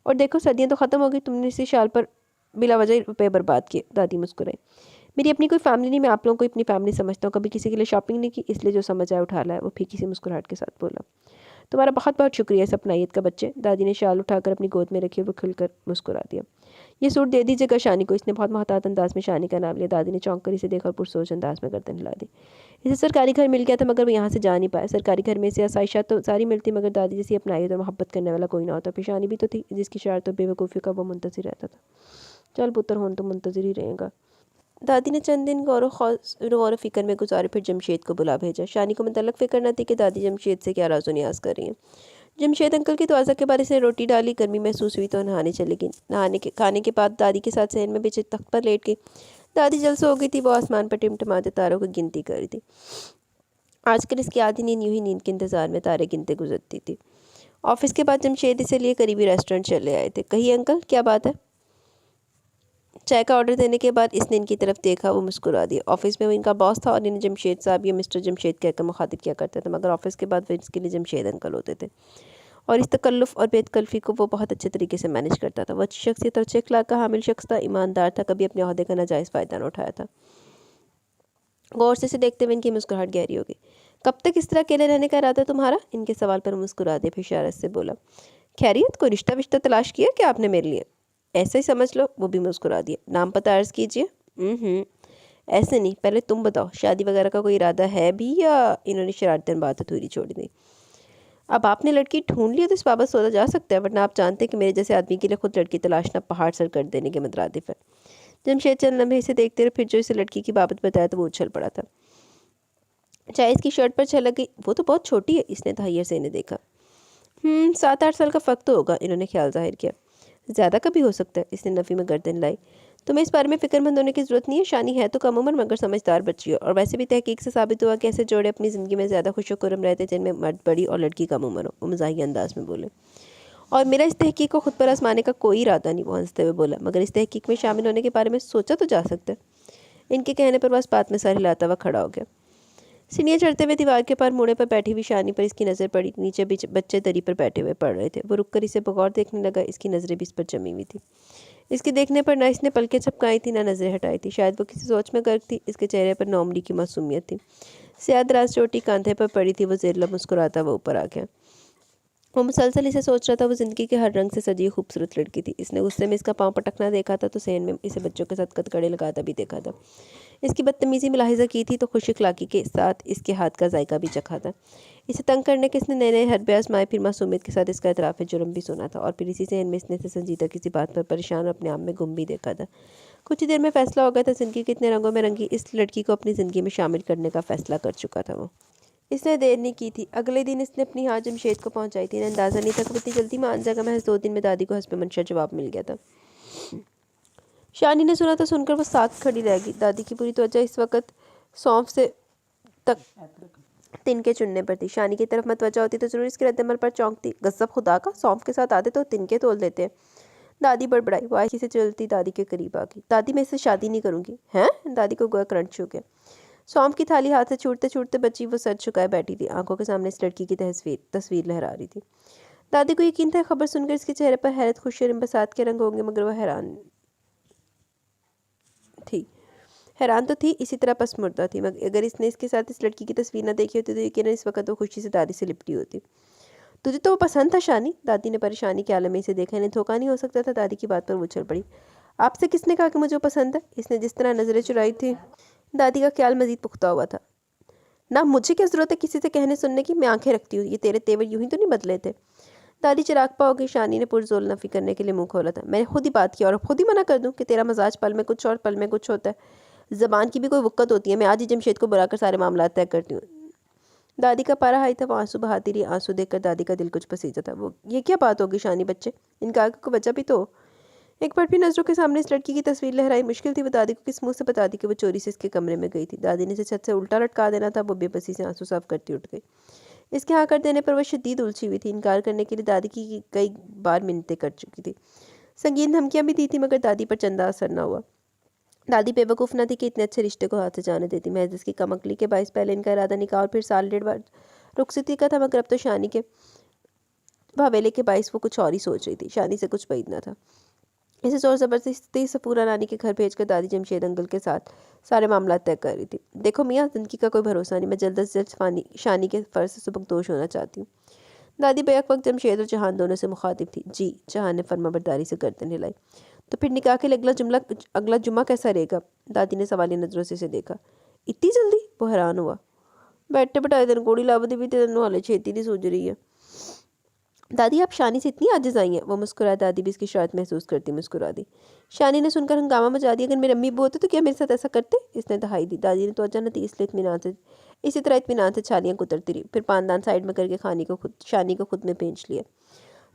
और देखो सर्दियाँ तो ख़त्म हो गई, तुमने इसी शाल पर बिला वजह रुपये बर्बाद किए। दादी मुस्कुराई। मेरी अपनी कोई फैमिली नहीं, मैं आप लोगों को अपनी फैमिली समझता हूँ। कभी किसी के लिए शॉपिंग नहीं की, इसलिए जो समझ आया उठा लाया। वो फीकी सी मुस्कुराहट के साथ बोला। तुम्हारा बहुत बहुत शुक्रिया इस अपनायत का बच्चे। दादी ने शाल उठाकर अपनी गोद में रखी और वो खुलकर मुस्कुरा दिया। ये सूट दे दीजिएगा शानी को। इसने बहुत मोहतात अंदाज में शानी का नाम लिया। दादी ने चौंक कर इसे देखा और पुरसोच अंदाज में गर्दन हिला दी। इसे सरकारी घर मिल गया था, मगर वो यहाँ से जा नहीं पाया। सरकारी घर में से आसाइशात तो सारी मिलती, मगर दादी जैसी अपनायत और मोहब्बत करने वाला कोई ना होता। फिर शानी भी तो थी, जिसकी शरारत और बेवकूफ़ी का वो मुंतज़िर रहता था। चल पुत्र, होन तो मुंतज़िर ही रहेगा। दादी ने चंद दिन गौर फिक्र में गुजारे, फिर जमशेद को बुला भेजा। शानी को मुतल्लक फिक्र न थी कि दादी जमशेद से क्या राज़ो न्याज कर रही हैं। जमशेद अंकल की तवाज़ा के बाद इसने रोटी डाली। गर्मी महसूस हुई तो नहाने चली गई। खाने के बाद दादी के साथ सहन में बिछे तख्त पर लेट गई। दादी जल्द सो गई थी। वो आसमान पर टिमटिमाते तारों की गिनती कर रही थी। आजकल इसकी आधी नींद यूं ही नींद के इंतज़ार में तारे गिनते गुजरती थी। ऑफिस के बाद जमशेद इसे लिए करीबी रेस्टोरेंट चले आए थे। कहिए अंकल, क्या बात है? चाय का ऑर्डर देने के बाद इसने इनकी तरफ देखा, वो मुस्कुरा दिया। ऑफिस में वो इनका बॉस था और इन्हें जमशेद साहब या मिस्टर जमशेद कहकर मुखातिब किया करते थे, मगर ऑफिस के बाद वो इसके लिए जमशेद अंकल होते थे। और इस तकल्लुफ़ और बेतकल्फ़ी को वो बहुत अच्छे तरीके से मैनेज करता था। वो अच्छी शख्सियत और अच्छे अखलाक का हामिल शख्स था, ईमानदार था, कभी अपने ओहदे का नाजायज़ फ़ायदा न उठाया था। गौर से देखते हुए इनकी मुस्कुराहट गहरी हो गई। कब तक इस तरह अकेले रहने का इरादा तुम्हारा? इनके सवाल पर मुस्कुरा दे, फिर इशारे से बोला। खैरियत, कोई रिश्ता विश्ता तलाश किया क्या आपने मेरे लिए? ऐसे ही समझ लो। वो भी मुस्कुरा दिया। नाम पता अर्ज़ कीजिए। ऐसे नहीं, पहले तुम बताओ, शादी वगैरह का कोई इरादा है भी, या? इन्होंने शरारतन बात अधूरी छोड़ दी। अब आपने लड़की ढूंढ ली तो इस बाबत सोचा जा सकता है, वरना आप जानते हैं कि मेरे जैसे आदमी के लिए खुद लड़की तलाशना पहाड़ सर कर देने के मुतरादिफ है। जमशेद चंद लम्हे इसे देखते रहे, फिर जो इसे लड़की की बाबत बताया तो वो उछल पड़ा था। चाहे इसकी शर्ट पर छलक गई। वो तो बहुत छोटी है। इसने तहैयर से इन्हें देखा। 7-8 साल का फ़र्क तो होगा। इन्होंने ख्याल जाहिर किया। ज़्यादा का भी हो सकता है। इसने नफ़ी में गर्दन लाई। तुम्हें इस बारे में फ़िक्रमंद होने की ज़रूरत नहीं है। शानी है तो कम उम्र, मगर समझदार बच्ची है, और वैसे भी तहकीक से साबित हुआ कि ऐसे जोड़े अपनी ज़िंदगी में ज़्यादा खुश-व-खुर्रम रहते जिनमें मर्द बड़ी और लड़की कम उम्र हो। वो मज़ाहिया अंदाज में बोले। और मेरा इस तहकीक को खुद पर आजमाने का कोई इरादा नहीं, वो हंसते हुए बोला, मगर इस तहकीक में शामिल होने के बारे में सोचा तो जा सकता है। इनके कहने पर बस बात में सर हिलाता हुआ खड़ा हो गया। सीढ़ियाँ चढ़ते हुए दीवार के पार मुड़े पर बैठी हुई शानी पर इसकी नज़र पड़ी। नीचे बच्चे दरी पर बैठे हुए पढ़ रहे थे। वो रुककर इसे बगौर देखने लगा। इसकी नज़रें भी इस पर जमी हुई थी। इसके देखने पर ना इसने पलकें झपकाई थी, ना नज़रें हटाई थी। शायद वो किसी सोच में गर्क थी। इसके चेहरे पर नौमली की मासूमियत थी। स्याह दराज चोटी कांधे पर पड़ी थी। वो ज़ेरला मुस्कुराता वो ऊपर आ गया। वो मुसलसल इसे सोच रहा था। वो ज़िंदगी के हर रंग से सजी खूबसूरत लड़की थी। इसने गुस्से में इसका पाँव पटकना देखा था, तो सहन में इसे बच्चों के साथ कतकड़े लगाता भी देखा था। इसकी बदतमीज़ी मुलाहिजा की थी तो खुश इखलाकी के साथ इसके हाथ का जायका भी चखा था। इसे तंग करने के इसने नए नए हरबे आजमाए, फिर मासूमियत के साथ इसका इतराफ़ जुर्म भी सुना था और फिर इसी से इनमें इसने से संजीदा किसी बात पर परेशान और अपने आप में गुम भी देखा था। कुछ ही देर में फ़ैसला हो गया था, ज़िंदगी कितने रंगों में रंगी इस लड़की को अपनी ज़िंदगी में शामिल करने का फ़ैसला कर चुका था वो। इसने देर नहीं की थी। अगले दिन इसने अपनी हाँ जमशेद को पहुंचाई थी। इन्हें अंदाज़ा नहीं था कि इतनी जल्दी मान जाएगा। महज 2 दिन में दादी को हस्ब मंशा जवाब मिल गया था। शानी ने सुना तो सुनकर वो साथ खड़ी रह गई। दादी की पूरी तवज्जो इस वक्त सौंफ से तक तिनके चुनने पर थी। शानी की तरफ मतवज्जा होती तो जरूर इसके रद्दमल पर चौंकती। गज़ब खुदा का, सौंफ के साथ आते तो तिनके तोल देते हैं। दादी बड़बड़ाई। वो आहिस्ते से चलती दादी के करीब आ गई। दादी, मैं इससे शादी नहीं करूंगी। हैं? दादी को गोया करंट छू गया। सौंफ की थाली हाथ से छूटते छूटते बच्ची वो सर झुकाए बैठी थी। आंखों के सामने इस लड़की की तस्वीर लहरा रही थी। दादी को यकीन था खबर सुनकर इसके चेहरे पर हैरत, खुशी और इंबसात के रंग होंगे, मगर वह हैरान तो थी, इसी तरह पसमुर्दा थी। मगर अगर इसने इसके साथ इस लड़की की तस्वीर न देखी होती तो यकीन इस वक्त वो खुशी से दादी से लिपटी होती। तुझे तो वो पसंद था शानी? दादी ने परेशानी के आलम में इसे देखा। इन्हें धोखा नहीं हो सकता था। दादी की बात पर वो उछल पड़ी। आपसे किसने कहा कि मुझे वो पसंद है? इसने जिस तरह नजरें चुराई थी। दादी का ख्याल मजीद पुख्ता हुआ था। ना मुझे क्या जरूरत है किसी से कहने सुनने की, मैं आंखें रखती हूँ। ये तेरे तेवर यूं ही तो नहीं बदले थे। दादी चिराग पा हो गई। शानी ने पुरजोल नफी करने के लिए मुंह खोला था। मैंने खुद ही बात की और खुद ही मना कर दूं कि तेरा मजाज पल में कुछ और पल में कुछ होता है। जबान की भी कोई वक़्त होती है। मैं आज ही जमशेद को बुलाकर सारे मामला तय करती हूँ। दादी का पारा हाई था। वो आंसू बहाती रही। आंसू देखकर दादी का दिल कुछ पसीजा था। वो ये क्या बात होगी शानी बच्चे? इनकार को वजह भी तो। एक बार फिर नजरों के सामने इस लड़की की तस्वीर लहराई। मुश्किल थी वो दादी को किस मुंह से बता दी कि वो चोरी से इसके कमरे में गई थी। दादी ने इसे छत से उल्टा लटका देना था। वो बेबसी से आंसू साफ करती उठ गई। इसके हाँ कर देने पर वह शदीद उलझी हुई थी। इनकार करने के लिए दादी की कई बार मिन्नतें कर चुकी थी। संगीन धमकियां भी दी थी, मगर दादी पर चंदा असर न हुआ। दादी बेवकूफ़ न थी कि इतने अच्छे रिश्ते को हाथ से जाने देती। महज इसकी कमअक्ली के बायस पहले इनका इरादा निकाह और फिर साल 1.5 बार रुखसती का था, मगर अब तो शानी के हवेले के बायस वो कुछ और ही सोच रही थी। शानी से कुछ बैद न था। इसे जोर ज़बरदस्ती सफूरा नानी के घर भेजकर दादी जमशेद अंकल के साथ सारे मामला तय कर रही थी। देखो मियाँ, ज़िंदगी का कोई भरोसा नहीं। मैं जल्द से जल्द शानी के फ़र्ज से सुबकदोश होना चाहती हूँ। दादी बेक वक्त जमशेद और जहान दोनों से मुखातिब थी। जी, जहान ने फर्माबरदारी से गर्दन हिलाई। तो फिर निकाह के लिए अगला जुम्मा कैसा रहेगा? दादी ने सवाली नज़रों से इसे देखा। इतनी जल्दी? वो हैरान हुआ। बैठे बिठाए दिन कोड़ी लावदी भी तेनों हाले छेती नहीं सूझ रही है। दादी, आप शानी से इतनी आजिज़ आई हैं? वो मुस्कुराई। दादी भी इसकी शरारत महसूस करती मुस्कुरा दी। शानी ने सुनकर हंगामा मचा दिया। अगर मेरे अम्मी अब्बू होते तो क्या मेरे साथ ऐसा करते? इसने दहाई दी। दादी ने तवज्जो न दी, इसलिए इसी तरह इत्मीनान से छालियाँ कुतरती रही। फिर पानदान साइड में करके शानी को खुद में पेंच लिया।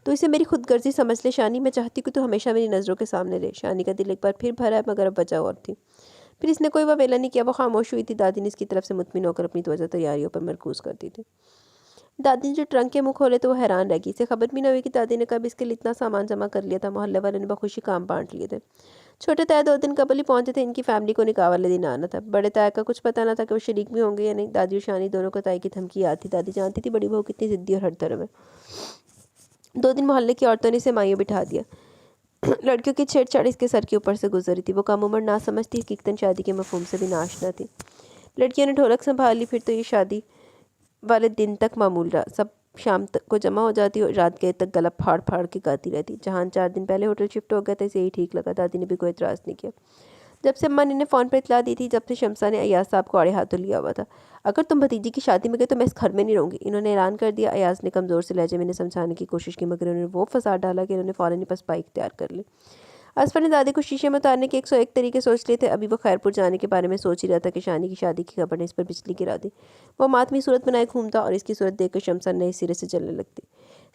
तो इसे मेरी खुदगर्जी समझ ले शानी। मैं चाहती कि तू हमेशा मेरी नज़रों के सामने रहे। शानी का दिल एक बार फिर भरा है, मगर अब वजह और थी। फिर इसने कोई ववेला नहीं किया। वो खामोश हुई थी। दादी ने इसकी तरफ से मुतमिन होकर अपनी तवज्जो तैयारियों पर मरकूज कर दी थी। दादी ने जो ट्रंक के मुंह खोले तो वो हैरान रह गई। इसे खबर भी न हुई कि दादी ने कब इसके लिए इतना सामान जमा कर लिया था। मोहल्ले वालों ने बखुशी काम बांट लिए थे। छोटे ताया 2 दिन कबल ही पहुंचे थे। इनकी फैमिली को निकाह वाले दिन आना था। बड़े ताया का कुछ पता न था कि वो शरीक भी होंगे या नहीं। दादी और शानी दोनों को ताई की धमकी याद थी। दादी जानती थी बड़ी बहू कितनी जिद्दी और हर तरह में। 2 दिन मोहल्ले की औरतों ने इसे मायूं बिठा दिया। लड़कियों की छेड़छाड़ इसके सर के ऊपर से गुजरी थी। वो कम उम्र ना समझती, हकीकतन शादी के मफहूम से भी नाशना थी। लड़कियों ने ढोलक संभाल ली। फिर तो ये शादी वाले दिन तक मामूल रहा। सब शाम तक को जमा हो जाती और रात गए तक गला फाड़ फाड़ के गाती रहती। जहान 4 दिन पहले होटल शिफ्ट हो गया था, इसे यही ठीक लगा। दादी ने भी कोई एतराज़ नहीं किया। जब से अम्मा ने इन्हें फ़ोन पर इतला दी थी, जब से शमसा ने अयाज साहब को आड़े हाथों लिया हुआ था। अगर तुम भतीजी की शादी में गए तो मैं इस घर में नहीं रहूँगी, इन्होंने ऐलान कर दिया। अयाज ने कमज़ोर से लहजे में इन्हें समझाने की कोशिश की, मगर उन्होंने वो फसाद डाला कि इन्होंने फ़ौरन ही पसपाई इख्तियार कर ली। असफर ने दादी को शीशे में उतारने के 101 तरीके सोच लिए थे। अभी वो खैरपुर जाने के बारे में सोच ही रहा था कि शानी की शादी की खबर ने इस पर बिजली गिरा दी। वो मातमी सूरत बनाए घूमता और इसकी सूरत देखकर शमसा नए सिरे से जलने लगती।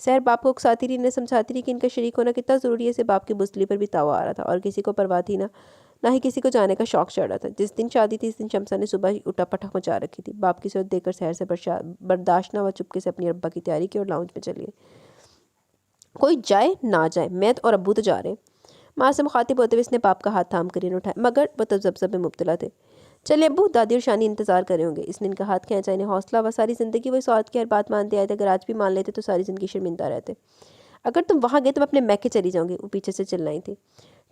सहर बाप को उकसाती रही, इन्हें समझाती रही कि इनका शरीक होना कितना ज़रूरी है। इसे बाप की बुजली पर भी तावा आ रहा था और किसी को परवाह थी ना ही किसी को जाने का शौक चढ़ रहा था। जिस दिन शादी थी, इस दिन शमसा ने सुबह ही उठापटक मचा रखी थी। बाप की सूरत देखकर सहर से बर्दाश्त न हुआ, चुपके से अपनी अब्बा की तैयारी की और लाउंज में चली गई। कोई जाए ना जाए, मैं और अब्बू तो जा रहे हैं। माँ से मुखातिब होते हुए इसने बाप का हाथ थाम कर उठाया, मगर वो तजब्जब में मुब्तला थे। चले अब्बू, दादी और शानी इंतजार कर रहे होंगे। इसने इनका हाथ खींचा। इन्हें हौसला व सारी ज़िंदगी वो इस औरत की हर बात मानते आए थे। अगर आज भी मान लेते तो सारी ज़िंदगी शर्मिंदा रहते। अगर तुम वहाँ गए तो मैं अपने मैके चली जाऊँगी, वो पीछे से चिल्लाई थी।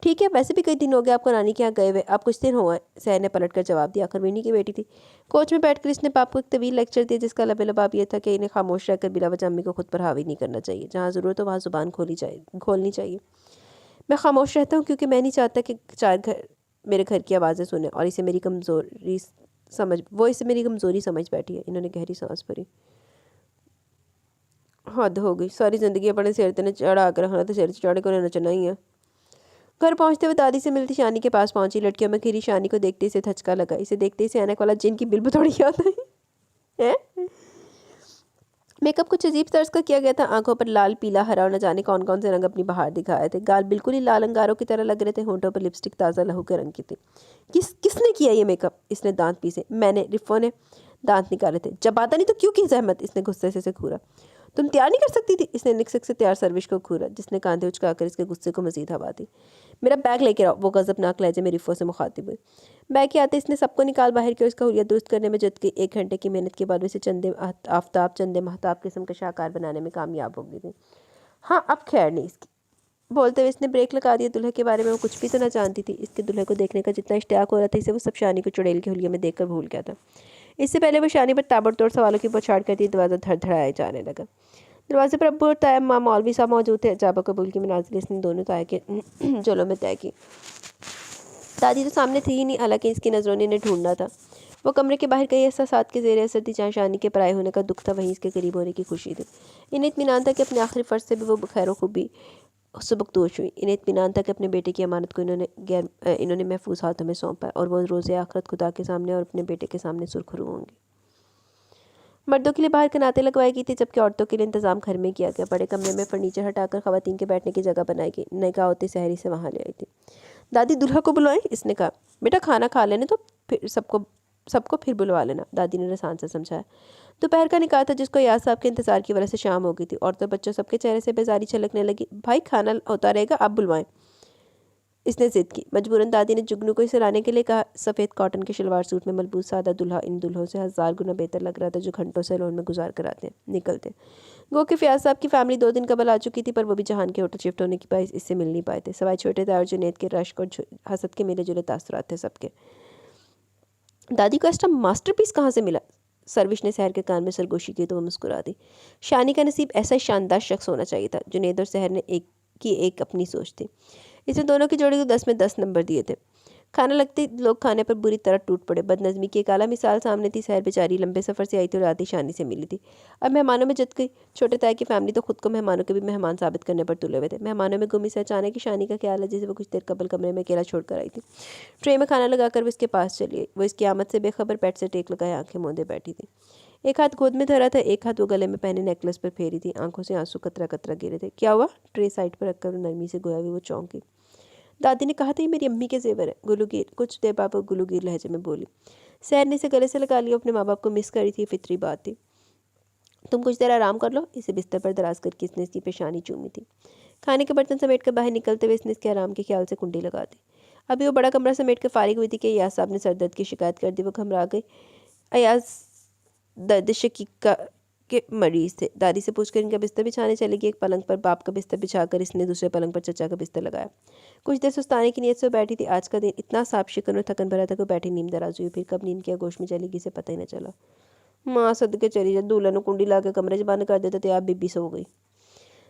ठीक है, वैसे भी कई दिन हो गए आपको नानी के यहाँ गए हुए। आप कुछ दिन हुआ, सहर ने पलट कर जवाब दिया। आखिर वीनी की बेटी थी। कोच में बैठकर इसने पाप को एक तवील लेक्चर दिया, जिसका लबे-लबाब ये था कि इन्हें खामोश रहकर बिला वजह अम्मी को खुद पर हावी नहीं करना चाहिए। जहाँ ज़रूरत हो वहाँ ज़ुबान खोलनी चाहिए। मैं खामोश रहता हूँ क्योंकि मैं नहीं चाहता कि 4 घर मेरे घर की आवाज़ें सुने और इसे मेरी कमज़ोरी समझ बैठी है। इन्होंने गहरी सांस भरी। हद हो गई, सारी ज़िंदगी अपने सिर ते चढ़ा के रखना तो सिर से चढ़ कर नचना ही है। घर पहुंचते हुए दादी से मिलती शानी के पास पहुंची। लड़कियों में घिरी शानी को देखते इसे धचका लगा। इसे देखते ही ऐनक वाला जिन की बिल थोड़ी याद आई है। मेकअप कुछ अजीब तर्ज का किया गया था। आंखों पर लाल, पीला, हरा और न जाने कौन कौन से रंग अपनी बहार दिखाए थे। गाल बिल्कुल ही लाल अंगारों की तरह लग रहे थे। होंठों पर लिपस्टिक ताज़ा लहू के रंग की थी। किसने किया ये मेकअप? इसने दांत पीसे। मैंने। रिफो ने दांत निकाले थे। जब आता नहीं तो क्यों की जहमत? इसने गुस्से से घूरा। तुम तैयार नहीं कर सकती थी? इसने निक्सक से तैयार सर्विश को घूरा, जिसने कांधे उचकाकर इसके गुस्से को मजीद हवा दी। मेरा बैग लेकर आओ, वो गजबनाक लहजे में रिफो से मुखातिब हुई। बैग के आते इसने सबको निकाल बाहर किया। उसका हुलिया दुरुस्त करने में जुट गई। 1 घंटे की मेहनत के बाद उसे आफ्ताब चंदे महताब किस्म का शाहकार बनाने में कामयाब हो गई थी। हाँ, अब खैर नहीं इसकी। बोलते हुए इसने ब्रेक लगा दिया। दुल्हे के बारे में वो कुछ भी तो ना जानती थी। इसके दुल्हे को देखने का जितना इश्तियाक हो रहा था, इसे वो सब शानी को चुड़ैल के हुलिये में देखकर भूल गया था। इससे पहले वो शानी पर ताबड़तोड़ सवालों की बौछार करती दरवाज़ा धड़धड़ाया जाने लगा। दरवाजे पर अब्बू और ताया माँ मौलवी साहब मौजूद थे। जाबा कबूल की मनाजिल इसने दोनों ताया के जोलों में तय की। दादी तो सामने थी ही नहीं, हालांकि इसकी नज़रों ने इन्हें ढूंढना था। वो कमरे के बाहर कई एहसासात के ज़ेर असर थी। जहाँ शानी के पराए होने का दुख था, वहीं इसके करीब होने की खुशी थी। इन्हें इत्मीनान था कि अपने आखिरी फ़र्ज से भी वो खैर खूबी सबकदोश हुई। इन्हें इत्मीनान था कि अपने बेटे की अमानत को इन्होंने महफूज हाथों में सौंपा और वो रोज़े आखिरत खुदा के सामने और अपने बेटे के सामने सुरखरू होंगे। मर्दों के लिए बाहर कनाते लगवाई गई थी, जबकि औरतों के लिए इंतजाम घर में किया गया। बड़े कमरे में फर्नीचर हटाकर खवातीन के बैठने की जगह बनाई गई। निकाह होते सहरी से वहाँ ले आई थी। दादी दुल्हा को बुलाएं? इसने कहा। बेटा खाना खा लेने तो फिर सबको फिर बुलवा लेना, दादी ने रसान से समझाया। दोपहर का निकाह था, जिसको याद साहब के इंतजार की वजह से शाम हो गई थी। औरतों बच्चों सबके चेहरे से बेजारी छलकने लगी। भाई खाना होता रहेगा, आप बुलवाएं, इसने जिद की। मजबूरन दादी ने जुगनू को इसे लाने के लिए कहा। सफ़ेद कॉटन के शलवार सूट में मलबूस सादा दुल्हा इन दुल्हों से 1000 गुना बेहतर लग रहा था, जो घंटों से लोन में गुजार कर निकलते। गो कि फयाज साहब की फैमिली 2 दिन कबल आ चुकी थी, पर वो भी जहान के होटल शिफ्ट होने की बाइस इससे मिल नहीं पाए थे। सवाई छोटे ताए और जुनैद के रश्क और हसद के मिले जुले तासुरात थे सबके। दादी को एक्स्ट्रा मास्टरपीस कहाँ से मिला? सर्विश ने सहर के कान में सरगोशी की तो वो मुस्कुरा दी। शानी का नसीब ऐसा शानदार शख्स होना चाहिए था। जुनैद और सहर ने एक अपनी सोच थी। इसने दोनों की जोड़ी को 10 में 10 नंबर दिए थे। खाना लगते लोग खाने पर बुरी तरह टूट पड़े। बदनज़मी की एक आला मिसाल सामने थी। सहर बेचारी लंबे सफ़र से आई थी और आधी शानी से मिली थी। अब मेहमानों में जत गई। छोटे ताए की फैमिली तो खुद को मेहमानों के भी मेहमान साबित करने पर तुले हुए थे। मेहमानों में गुमी से अचानक की शानी का ख्याल है, जिसे वो कुछ देर कबल कमरे में अकेला छोड़कर आई थी। ट्रे में खाना लगाकर वो इसके पास चली आई। वो इसकी आमद से बेखबर पेट से टेक लगाए आंखें मूंदे बैठी थी। एक हाथ गोद में धरा था, एक हाथ वो गले में पहने नेकलेस पर फेरी थी। आंखों से आंसू कतरा कतरा गिरे थे। क्या हुआ? ट्रे साइड पर रखकर नरमी से गोया हुई वो चौंकी। दादी ने कहा था ये मेरी अम्मी के जेवर है, गुलूगीर कुछ देर बाद वो गुलूगीर लहजे में बोली। सहर ने इसे गले से लगा लिया। अपने माँ बाप को मिस करी थी, फितरी बात थी। तुम कुछ देर आराम कर लो, इसे बिस्तर पर दराज करके इसने इसकी पेशानी चूमी थी। खाने के बर्तन समेट कर बाहर निकलते हुए इसने इसके आराम के ख्याल से कुंडी लगा दी। अभी वो बड़ा कमरा समेट कर फारिग हुई थी कि अयाज साहब ने सरदर्द की शिकायत कर दी। वो घबरा गई। अयाज दर्द शकीका के मरीज थे। दादी से पूछकर इनका बिस्तर बिछाने चली गई। एक पलंग पर बाप का बिस्तर बिछाकर इसने दूसरे पलंग पर चचा का बिस्तर लगाया। कुछ देर सुस्ताने की नीयत से बैठी थी। आज का दिन इतना साफ शिकन और थकन भरा था कि बैठी नींद दराज हुई। फिर कब नींद के आगोश में चली गई इसे पता ही न चला। माँ सदके चली जा, दूल्हा ने कुंडी ला के कमरे बंद कर देते थे, आप बीबी सो गई।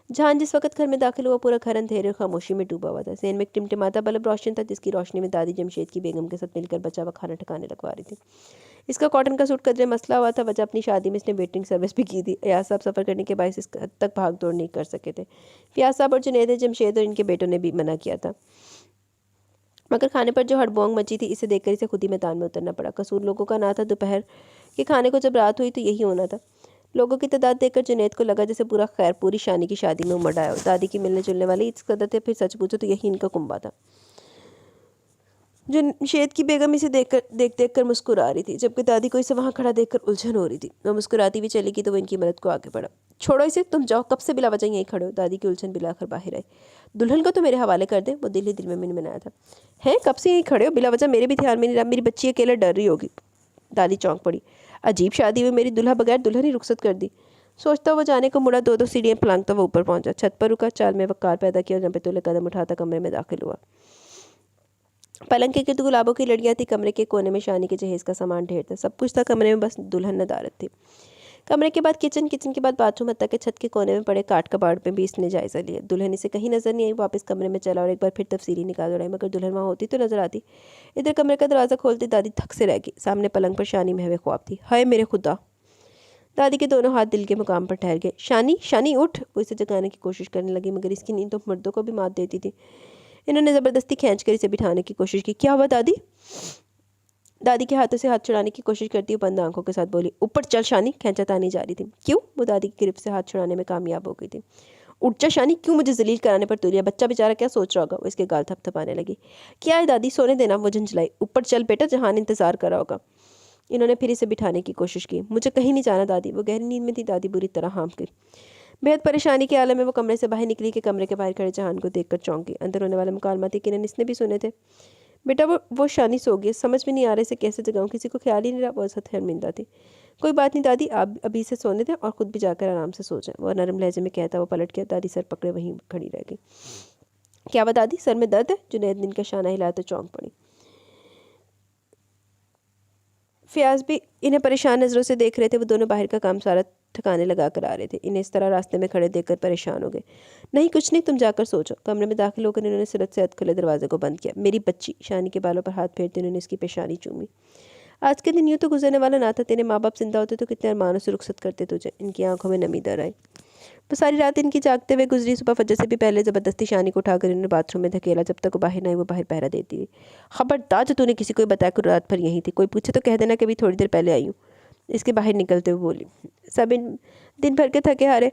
जहान जिस वक्त घर में दाखिल हुआ, पूरा घर अंधेरे और खामोशी में डूबा हुआ था। सेन में एक टिमटिमाता बल्ब रोशन था, जिसकी रोशनी में दादी जमशेद की बेगम के साथ मिलकर बचा हुआ खाना ठिकाने लगवा रही थी। इसका कॉटन का सूट कदरे मसला हुआ था, वजह अपनी शादी में इसने वेटिंग सर्विस भी की थी। अयाज साहब सफ़र करने के बायस इस हद तक भाग दौड़ नहीं कर सके थे। फयाज साहब और जुनैद जमशेद और इनके बेटों ने भी मना किया था, मगर खाने पर जो हड़बोंग मची थी, इसे देखकर इसे खुद ही मैदान में उतरना पड़ा। कसूर लोगों का ना था। दोपहर के खाने को जब रात हुई तो यही होना था। लोगों की तादाद देखकर जुनैद को लगा जैसे पूरा खैर पूरी शानी की शादी में उमड़ आया हो। दादी की मिलने जुलने वाली इस कदर थे, फिर सच पूछो तो यही इनका कुंबा था। जमशेद की बेगम इसे देख कर मुस्कुरा रही थी, जबकि दादी को इसे वहाँ खड़ा देखकर उलझन हो रही थी। वो मुस्कुराती हुई चली गई तो वो इनकी मदद को आगे बढ़ा। छोड़ो इसे, तुम जाओ, कब से बिला वजह यहीं खड़े हो? दादी की उलझन बिलाकर बाहर आई। दुल्हन को तो मेरे हवाले कर दे, वो दिल ही दिल में मैंने मनाया था। हैं, कब से यहीं खड़े हो? बिला वजह मेरे भी ध्यान में नहीं रहा। मेरी बच्ची अकेले डर रही होगी। दादी चौंक पड़ी। अजीब शादी हुई, मेरी दुल्हा बगैर दुल्हन ही रुखसत कर दी। सोचता वो जाने को मुड़ा। 2-2 सीढ़ियाँ फलांगता वो ऊपर पहुंचा। छत पर रुका, चाल में वक़ार पैदा किया और जब तुले कदम उठाता कमरे में दाखिल हुआ। पलंग के गिर्द गुलाबों की लड़ियाँ थी। कमरे के कोने में शानी के जहेज का सामान ढेर था। सब कुछ था कमरे में, बस दुल्हन नदारत थी। कमरे के बाद किचन, किचन के बाद बाथरूम, हत्ता के छत के कोने में पड़े काट कबाड़ में भी इसने जायज़ा लिया। दुल्हन इसे कहीं नजर नहीं आई। वापस कमरे में चला और एक बार फिर तफसीली निकाल उड़ाई, मगर दुल्हन वहाँ होती तो नजर आती। इधर कमरे का दरवाज़ा खोलती दादी थक से रह गई। सामने पलंग पर शानी महवे ख्वाब थी। हाय मेरे खुदा! दादी के दोनों हाथ दिल के मुकाम पर ठहर गए। शानी, शानी उठ। वो इसे जगाने की कोशिश करने लगी, मगर इसकी नींद तो मर्दों को भी मात देती थी। इन्होंने ज़बरदस्ती खींच कर इसे बिठाने की कोशिश की। क्या हुआ दादी? दादी के हाथों से हाथ छुड़ाने की कोशिश करती हुई बंद आंखों के साथ बोली, ऊपर चल शानी। खींचातानी जा रही थी। क्यों? वो दादी की गिरफ्त से हाथ छुड़ाने में कामयाब हो गई थी। उठ जा शानी, क्यों मुझे जलील कराने पर तुली है? बच्चा बेचारा क्या सोच रहा होगा? वो इसके गाल थपथपाने लगी। क्या है दादी, सोने देना। वो झंझलाई। ऊपर चल बेटा, जहान इंतजार कर रहा होगा। इन्होंने फिर इसे बिठाने की कोशिश की। मुझे कहीं नहीं जाना दादी। वो गहरी नींद में थी। दादी बुरी तरह हाँफ गई। बेहद परेशानी के आलम में वो कमरे से बाहर निकली कि कमरे के बाहर खड़े जहान को देखकर चौंकी। अंदर होने वाले मुकालमा थी कि इसने भी सुने थे। बेटा वो शानी सो गई। समझ में नहीं आ रहा इसे कैसे जगाऊं, किसी को ख्याल ही नहीं रहा। वो असद शर्मिंदा थी। कोई बात नहीं दादी, आप अभी से सोने दें और खुद भी जाकर आराम से सो जाएं। वो नरम लहजे में कहता वो पलट गया। दादी सर पकड़े वहीं खड़ी रह गई। क्या हुआ दादी, सर में दर्द है? जुनैद ने इनका शाना हिलाया तो चौंक पड़ी। फयाज भी इन्हें परेशान नज़रों से देख रहे थे। वो दोनों बाहर का काम सारा ठिकाने लगा कर आ रहे थे। इन्हें इस तरह रास्ते में खड़े देखकर परेशान हो गए। नहीं कुछ नहीं, तुम जाकर सोचो। कमरे में दाखिल होकर इन्होंने सरत से खुले दरवाजे को बंद किया। मेरी बच्ची। शानी के बालों पर हाथ फेरते उन्होंने इसकी पेशानी चूमी। आज के दिन यूँ तो गुजरने वाला ना था। तेरे माँ बाप जिंदा होते तो कितने अरमानों से रुखसत करते तुझे। इनकी आंखों में नमी दर आई। वो सारी रात इनकी जागते हुए गुजरी। सुबह फजर से भी पहले ज़बरदस्ती शानी को उठाकर इन्होंने बाथरूम में धकेला। जब तक वो बाहर नहीं, वो बाहर पहरा देती थी। खबरदार, जो तूने किसी को बताया कि रात भर यहीं थी, कोई पूछे तो कह देना कि अभी थोड़ी देर पहले आई हूँ। इसके बाहर निकलते हुए बोली। सब दिन भर के थके हारे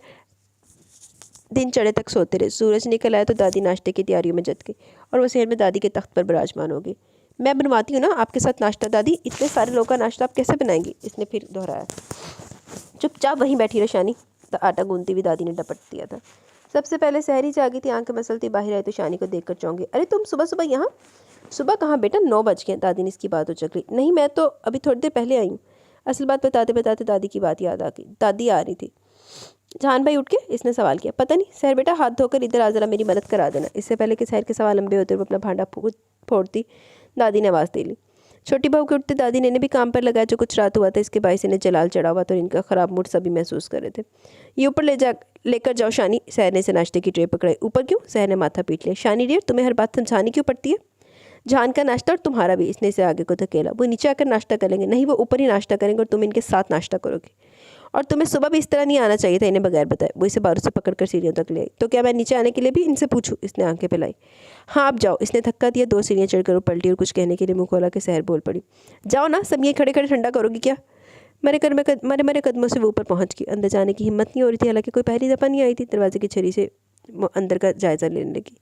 दिन चढ़े तक सोते रहे। सूरज निकल आया तो दादी नाश्ते की तैयारियों में जत गई और वो शहर में दादी के तख्त पर विराजमान हो गई। मैं बनवाती हूँ ना आपके साथ नाश्ता दादी। इतने सारे लोगों का नाश्ता आप कैसे बनाएंगी? इसने फिर दोहराया। चुपचाप वहीं बैठी रहे शानी। आटा गूंदती हुई दादी ने डपट दिया था। सबसे पहले सहरी जागी थी, आंखें मसलती बाहर आई तो शानी को देखकर चौंक गई। अरे तुम सुबह सुबह यहाँ? सुबह कहाँ बेटा, 9 बज गए। दादी ने इसकी बात उचक ली। नहीं, मैं तो अभी थोड़ी देर पहले आई हूँ। असल बात बताते बताते दादी की बात याद आ गई। दादी आ रही थी। जहान भाई उठ के इसने सवाल किया। पता नहीं। सहर बेटा हाथ धोकर इधर आ, जरा मेरी मदद करा देना। इससे पहले कि सहर के सवाल लंबे होते हुए अपना भांडा फोड़ती, दादी ने आवाज़ दे ली। छोटी बहू के उठते दादी ने इन्हें भी काम पर लगाया। जो कुछ रात हुआ था इसके बाईस इन्हें जलाल चढ़ा हुआ तो इनका ख़राब मूड सभी महसूस कर रहे थे। ये ऊपर लेकर जाओ शानी। सहर ने इसे नाश्ते की ट्रे पकड़ाई। ऊपर क्यों? सहर ने माथा पीट लिया। शानी डियर, तुम्हें हर बात समझानी क्यों पड़ती है? जहान का नाश्ता और तुम्हारा भी। इसने इसे आगे को धकेला। वो नीचे आकर नाश्ता करेंगे। नहीं, वो ऊपर ही नाश्ता करेंगे और तुम इनके साथ नाश्ता करोगे। और तुम्हें सुबह भी इस तरह नहीं आना चाहिए था इन्हें बगैर बताए। वो इसे बारू से पकड़कर सीढ़ियों तक ले आई। तो क्या मैं नीचे आने के लिए भी इनसे पूछूं? इसने आंखें फैलाई। हाँ आप जाओ। इसने धक्का दिया। 2 सीढ़ियाँ चढ़कर वो पलटी और कुछ कहने के लिए मुँह खोला के सहर बोल पड़ी। जाओ ना, सब ये खड़े खड़े ठंडा करोगी क्या? मरे कदमों से वो ऊपर पहुँच गई। अंदर जाने की हिम्मत नहीं हो रही थी, हालांकि कोई पहली दफ़ा नहीं आई थी। दरवाजे की छड़ी से अंदर का जायज़ा लेने लगी।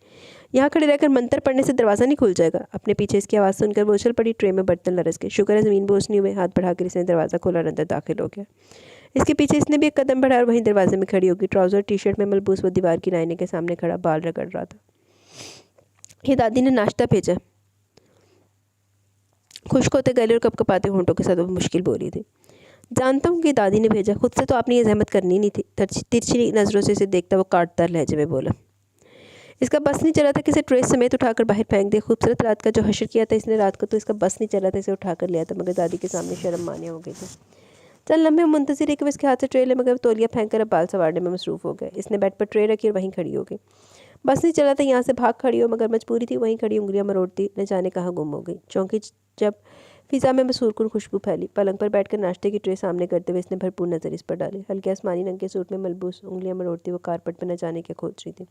यहाँ खड़े रहकर मंत्र पढ़ने से दरवाज़ा नहीं खुल जाएगा। अपने पीछे इसकी आवाज़ सुनकर वो उछल पड़ी। ट्रे में बर्तन लरस के। शुक्र है ज़मीन बोझ नहीं हुए। हाथ बढ़ाकर इसने दरवाज़ा खोला और अंदर दाखिल हो गया। इसके पीछे इसने भी एक कदम बढ़ाया और वहीं दरवाजे में खड़ी होगी। ट्राउज़र टी शर्ट में मलबूस वो दीवार की आईने के सामने खड़ा बाल रगड़ रहा था। ये दादी ने नाश्ता भेजा। खुश्क होते गले और कपकपाते होंठों के साथ वो मुश्किल बोली थी। जानता हूँ कि दादी ने भेजा, खुद से तो आपने ये जहमत करनी नहीं थी। तिरछी नज़रों से इसे देखता वो काटदार लहजे में बोला। इसका बस नहीं चला था कि इसे ट्रे समेत उठाकर बाहर फेंक दे। खूबसूरत रात का जो हशर किया था इसने रात को, तो इसका बस नहीं चला था इसे उठाकर लिया था। मगर दादी के सामने शर्म मान्य हो गई थी। चल लम्बे मुंतज़िर है कि वो इसके हाथ से ट्रे ले, मगर तौलिया फेंक कर अब बाल संवारने में मसरूफ़ हो गया। इसने बेड पर ट्रे रखी और वहीं खड़ी हो गई। बस नहीं चला था यहाँ से भाग खड़ी हो, मगर मजबूरी थी। वहीं खड़ी उंगलियां मरोड़ती न जाने कहाँ गुम हो गई। चौंकी जब फिज़ा में मसूरकुन खुशबू फैली। पलंग पर बैठकर नाश्ते की ट्रे सामने करते हुए इसने भरपूर नज़र इस पर डाली। हल्के आसमानी रंग के सूट में मलबूस उंगलियां मरोड़ती वो कारपेट पर न जाने क्या खोज रही थी।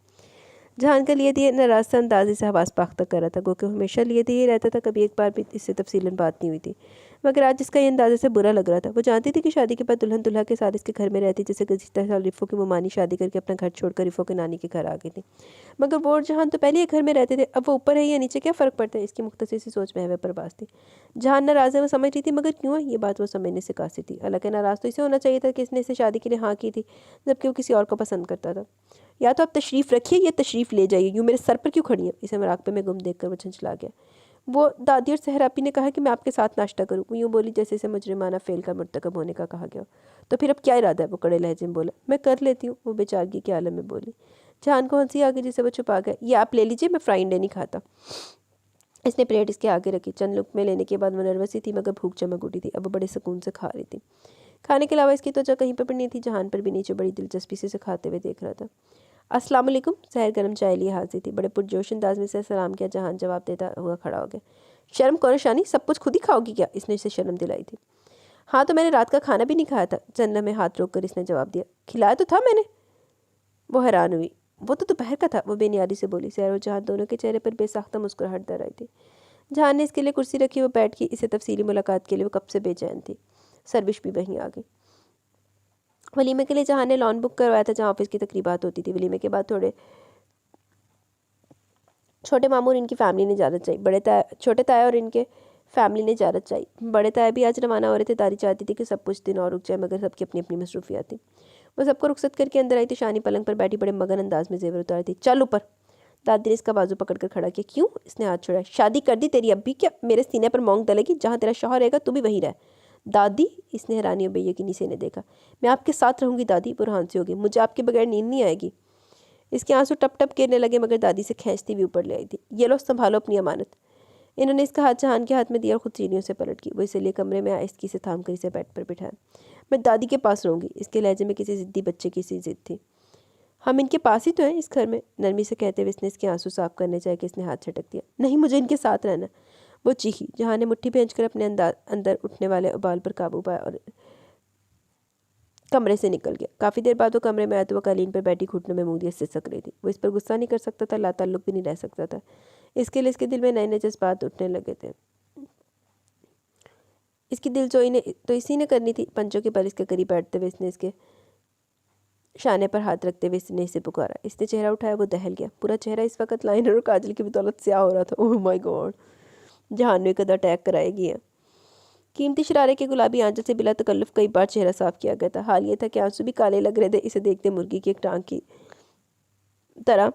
जहान का लिए दिए नाराज़ अंदाज़े से हवास पाख्ता कर रहा था। गो कि हमेशा लिए दिए रहता था, कभी एक बार भी इससे तफसीलन बात नहीं हुई थी। मगर आज इसका ये अंदाज़े से बुरा लग रहा था। वो जानती थी कि शादी के बाद दुल्हन दूल्हा के साथ इसके घर में रहती, जैसे गुज़िश्ता साल रिफ़ो की मुमानी शादी करके अपना घर छोड़कर रिफ़ो के नानी के घर आ गई थी। मगर वो और जहान तो पहले एक घर में रहते थे, अब वो ऊपर है या नीचे क्या फ़र्क पड़ता है? इसकी मुख्तसर सी सोच में पर बास थी। जहान नाराज़ है वो समझ रही थी, मगर क्यों है ये बात वो समझने से कासिर थी। हालांकि नाराज़ तो इसे होना चाहिए था कि इसने इसे शादी के लिए हाँ की थी, जबकि वो किसी और को पसंद करता था। या तो आप तशरीफ़ रखिए या तशरीफ़ ले जाइए, यूँ मेरे सर पर क्यों खड़ी हैं? इसे मराकबे में गुम देखकर वो झंझला गया। वो दादी और सहरापी ने कहा कि मैं आपके साथ नाश्ता करूँ। वो यूँ बोली जैसे इसे मुजरिमाना फ़ेल का मुर्तकब होने का कहा गया। तो फिर अब क्या इरादा है? वो कड़े लहजे में बोला। मैं कर लेती हूँ, वो बेचारगी के आलम में बोली। जहान को हंसी आ गई जिसे वो छुपा गया। ये आप ले लीजिए, मैं फ्राइंग डे नहीं खाता। इसने प्लेट इसके आगे रखी। चंद लुक़मे लेने के बाद वो नर्वस ही थी, मगर भूख चमक उठी थी। अब वो बड़े सुकून से खा रही थी। खाने के अलावा इसकी त्वचा कहीं पर नहीं थी। जहान पर भी नीचे बड़ी दिलचस्पी से खाते हुए देख रहा था। अस्सलाम वालेकुम। सहर गर्म चाय लिए हाजिर थी। बड़े पुरजोश अंदाज में से सलाम किया। जहान जवाब देता हुआ खड़ा हो गया। शर्म करो शानी, सब कुछ खुद ही खाओगी क्या? इसने इसे शर्म दिलाई थी। हाँ तो मैंने रात का खाना भी नहीं खाया था, जन्नत में हाथ रोक कर इसने जवाब दिया। खिलाया तो था मैंने। वो हैरान हुई। वो तो दोपहर का था, वो बेनियारी से बोली। सहर और जहान दोनों के चेहरे पर बेसाख्ता मुस्कुराहट दर आई थी। जहान ने इसके लिए कुर्सी रखी, वो बैठ की इसे तफसीली मुलाकात के लिए वो कब से बेचैन थी। सर्विश भी वहीं आ गई। वलीमे के लिए जहान ने लॉन बुक करवाया था, जहाँ ऑफिस की तकरीबात होती थी। वलीमे के बाद थोड़े छोटे मामू और इनकी फैमिली ने इजाज़त चाहिए। छोटे ताया और इनके फैमिली ने इजाज़त चाहिए। बड़े ताया भी आज रवाना हो रहे थे। दादी चाहती थी कि सब कुछ दिन और रुक जाए, मगर सबकी अपनी अपनी मसरूफियात थी। वो सबको रुखसत करके अंदर आई थी। शानी पलंग पर बैठी बड़े मगन अंदाज में जेवर उतार थी। चल ऊपर। दादी ने इसका बाजू पकड़कर खड़ा किया। क्यों? इसने हाथ छोड़ा। शादी कर दी तेरी अब भी क्या? मेरे सीने पर मोंग डलेगी, जहाँ तेरा शौहर रहेगा तू भी वहीं रह। दादी, इसने हैरानी और बेयकीनी से इन्हें देखा। मैं आपके साथ रहूंगी दादी, बुरहान से होगी। मुझे आपके बगैर नींद नहीं आएगी। इसके आंसू टप टप गिरने लगे, मगर दादी से खींचती भी ऊपर ले आई थी। ये लो संभालो अपनी अमानत। इन्होंने इसका हाथ जहान के हाथ में दिया और खुद सीढ़ियों से पलट गई। वो इसे लिए कमरे में आहिस्ती से थाम कर इसे बेड पर बिठाया। मैं दादी के पास रहूंगी। इसके लहजे में किसी जिद्दी बच्चे की सी जिद थी। हम इनके पास ही तो हैं इस घर में, नरमी से कहते हुए इसने इसके आंसू साफ करने चाहे कि इसने हाथ छटक दिया। नहीं, मुझे इनके साथ रहना। वो चीखी। जहां ने मुट्ठी भेजकर अपने अंदर उठने वाले उबाल पर काबू पाया और कमरे से निकल गया। काफ़ी देर बाद वो कमरे में आया तो वह कालीन पर बैठी घुटनों में मुंह दिए सिसक रही थी। वो इस पर गुस्सा नहीं कर सकता था, लाताल्लुक भी नहीं रह सकता था। इसके लिए इसके दिल में नए नए जज्बात उठने लगे थे। इसकी दिलजोई ने तो इसी ने करनी थी। पंचों के बल इसके करीब बैठते हुए इसने इसके शाने पर हाथ रखते हुए इसने इसे पुकारा। इसने चेहरा उठाया, वो दहल गया। पूरा चेहरा इस वक्त लाइनर और काजल की बदौलत स्याह हो रहा था। ओह माय गॉड, जहान कद अटैक कराएगी है। कीमती शरारे के गुलाबी आंचल से बिला तकल्लुफ कई बार चेहरा साफ किया गया था। हाल ये था कि आंसू भी काले लग रहे थे। इसे देखते मुर्गी की एक टांग की तरह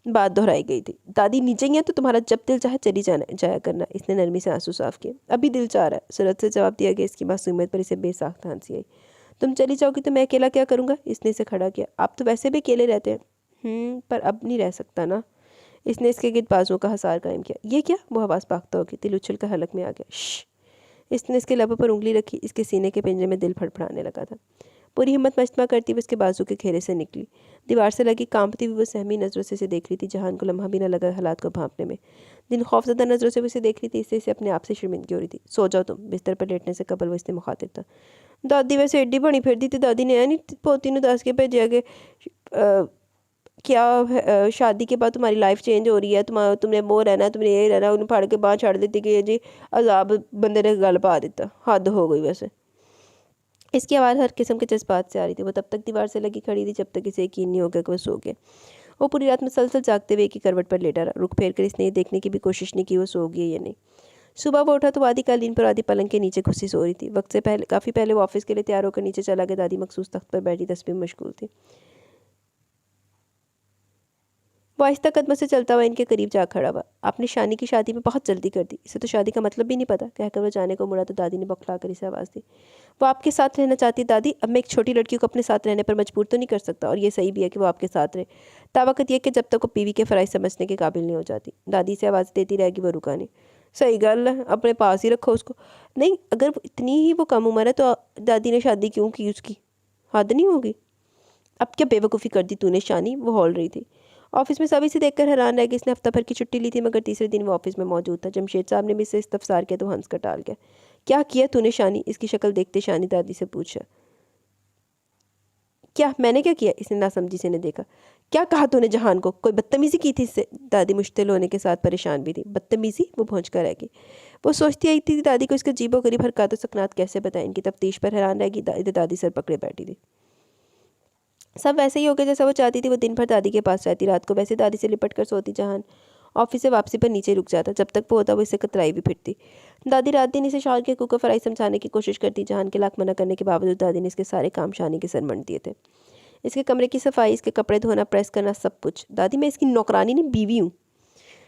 बात दोहराई गई थी। दादी नीचे ही है तो तुम्हारा जब दिल चाहे चली जाया करना। इसने नरमी से आंसू साफ किए। अभी दिल चाह रहा है, सूरत से जवाब दिया गया। इसकी मासूमियत पर इसे बेसाख्त हंसी आई। तुम चली जाओगी तो मैं अकेला क्या करूँगा? इसने इसे खड़ा किया। आप तो वैसे भी अकेले रहते हैं। पर अब नहीं रह सकता ना। इसने इसके गिर्द बाजुओं का हसार कायम किया। ये क्या? वो आवाज़ पाकता होगी। दिल उछल कर हलक में आ गया। श्श। इसने इसके लबों पर उंगली रखी। इसके सीने के पिंजरे में दिल फड़फड़ाने लगा था। पूरी हिम्मत मजमा करती हुई उसके बाजू के घेरे से निकली। दीवार से लगी कांपती हुई वो सहमी नज़रों से इसे देख रही थी। जहान को लम्हा भी न लगा हालात को भांपने में। दिन खौफजदा नज़रों से वो इसे देख रही थी। इससे इसे अपने आप से शर्मिंदगी हो रही थी। सो जाओ तुम। बिस्तर पर लेटने से कबल वो इसने मुखातिब था। दादी वैसे एड्डी बनी फिरती थी। दादी ने नहीं पोती ने दस के भेजे आगे क्या शादी के बाद तुम्हारी लाइफ चेंज हो रही है, तुमने वो रहना, तुमने ये रहना। उन्हें फाड़ के बाँह छाड़ देती कि ये जी अजाब बंदे ने गल पा दिता। हद हो गई वैसे। इसकी आवाज़ हर किस्म के जज्बात से आ रही थी। वो तब तक दीवार से लगी खड़ी थी जब तक इसे यकीन नहीं हो गया कि वो सो गया। वो पूरी रात मुसलसल जागते हुए एक ही करवट पर लेटा रहा। रुख फेर कर इसने ये देखने की भी कोशिश नहीं की वो सो गई या नहीं। सुबह वो उठा तो आधी कालीन पर आधी पलंग के नीचे घुसी सो रही थी। वक्त से पहले, काफ़ी पहले वो ऑफिस के लिए तैयार होकर नीचे चला गया। दादी मखसूस तख्त पर बैठी तस्बीह में मशगूल थी। वो आहिस्ता कदमों से चलता हुआ इनके करीब जा खड़ा हुआ। आपने शानी की शादी में बहुत जल्दी कर दी, इसे तो शादी का मतलब भी नहीं पता। कहकर वो जाने को मुड़ा तो दादी ने बौखला कर इसे आवाज़ दी। वो आपके साथ रहना चाहती है दादी। अब मैं एक छोटी लड़की को अपने साथ रहने पर मजबूर तो नहीं कर सकता, और ये सही भी है कि वो आपके साथ रहे। तावकत यह कि जब तक वो पीवी के फ़राइज़ समझने के काबिल नहीं हो जाती। दादी से आवाज़ देती रहेगी, वो रुका नहीं। सही गल है, अपने पास ही रखो उसको। नहीं, अगर इतनी ही वो कम उम्र है तो दादी ने शादी क्यों की उसकी? हद नहीं होगी? अब क्या बेवकूफ़ी कर दी तूने शानी? वो हौल रही थी। ऑफिस में सभी से देखकर हैरान रह गई। इसने हफ्ता भर की छुट्टी ली थी, मगर तीसरे दिन वो ऑफिस में मौजूद था। जमशेद साहब ने भी इसे इस्तफसार किया तो हंस कर टाल गया। क्या किया तूने शानी? इसकी शक्ल देखते शानी दादी से पूछा। क्या मैंने क्या किया? इसने नासमझी से ने देखा। क्या कहा तूने जहान को? कोई बदतमीज़ी की थी इससे? दादी मुश्तिल होने के साथ परेशान भी थी। बदतमीज़ी? वो भौंच कर रह गई। वो सोचती आई थी दादी को इसका अजीबो गरीब हरकत और सकनात कैसे बताएं। इनकी तफ्तीश पर हैरान रहेगी। दादी सर पकड़े बैठी थी। सब वैसे ही हो गया जैसा वो चाहती थी। वो दिन भर दादी के पास रहती, रात को वैसे दादी से लिपट कर सोती। जहान ऑफिस से वापसी पर नीचे रुक जाता। जब तक वो होता वो इसे कतराई भी फिरती। दादी रात दिन इसे शौहर के कुकर फ्राई समझाने की कोशिश करती। जहान के लाख मना करने के बावजूद दादी ने इसके सारे काम शानी के सर मंड दिए थे। इसके कमरे की सफाई, इसके कपड़े धोना, प्रेस करना, सब कुछ। दादी, मैं इसकी नौकरानी नहीं बीवी हूँ।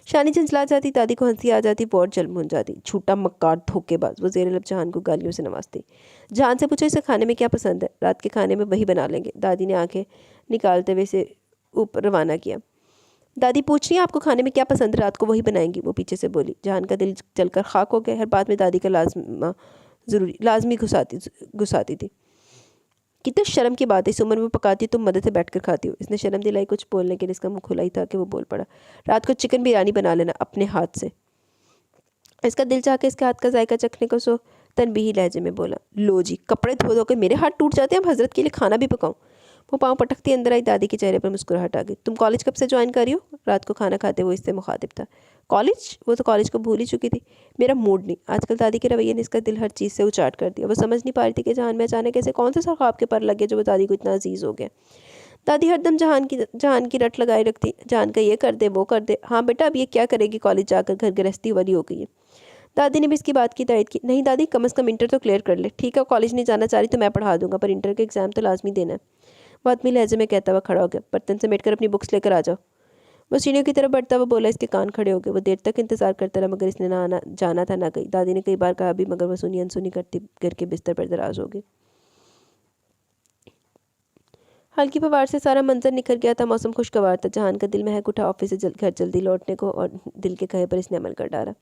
शानी झंझला जाती। दादी को हंसी आ जाती। बहुत जल भुन जाती। झूठा मक्कार धोखेबाज। वो जेर लब जहान को गालियों से नवाजती। जहान से पूछो इसे खाने में क्या पसंद है? रात के खाने में वही बना लेंगे। दादी ने आंखें निकालते हुए इसे ऊपर रवाना किया। दादी पूछ रही है आपको खाने में क्या पसंद है? रात को वही बनाएंगी, वो पीछे से बोली। जहान का दिल जलकर खाक हो गया। हर बात में दादी का लाजमी घुसाती थी। कितनी शर्म की बात है, इस उम्र में पकाती तुम मदद से बैठकर खाती हो। इसने शर्म दिलाई कुछ बोलने के लिए। इसका मुंह खुला ही था कि वो बोल पड़ा। रात को चिकन बिरयानी बना लेना अपने हाथ से। इसका दिल चाह के इसके हाथ का जायका चखने को तनबीही लहजे में बोला, लो जी, कपड़े धो धो के मेरे हाथ टूट जाते हैं, अब हजरत के लिए खाना भी पकाऊं। वो पाँव पटकती अंदर आई। दादी के चेहरे पर मुस्कुराहट आ गई। तुम कॉलेज कब से ज्वाइन कर रही हो? रात को खाना खाते वो इससे मुखातिब था। कॉलेज? वो तो कॉलेज को भूल ही चुकी थी। मेरा मूड नहीं आजकल। दादी के रवैये ने इसका दिल हर चीज़ से उचाट कर दिया। वो समझ नहीं पा रही थी कि जहान में अचानक ऐसे कौन से सा ख्वाब के पर लगे जो वो दादी को इतना अजीज हो गया। दादी हरदम जहान की रट लगाए रखती। जहान का ये कर दे, वो कर दे। हाँ बेटा, अब ये क्या करेगी, कॉलेज जाकर घर गृहस्थी वाली हो गई है। दादी ने भी इसकी बात की तायद की। नहीं दादी, कम से कम इंटर तो क्लियर कर ले। ठीक है, कॉलेज नहीं जाना चाह रही तो मैं पढ़ा दूंगा, पर इंटर के एग्जाम तो लाजमी देना है। वो आदमी लहजे में कहता हुआ खड़ा हो गया। बर्तन समेट कर अपनी बुक्स लेकर आ जाओ। वो सीढ़ियों की तरफ बढ़ता हुआ बोला। इसके कान खड़े हो गए। वो देर तक इंतजार करता रहा, मगर इसने ना आना जाना था ना गई। दादी ने कई बार कहा भी, मगर वह सुनी अनसुनी करती करके बिस्तर पर दराज हो गई। हल्की फवार से सारा मंजर निखर गया था। मौसम खुशगवार था। जहान का दिल महक उठा। ऑफिस से घर जल्दी लौटने को, और दिल के कहे पर इसने अमल कर डाला।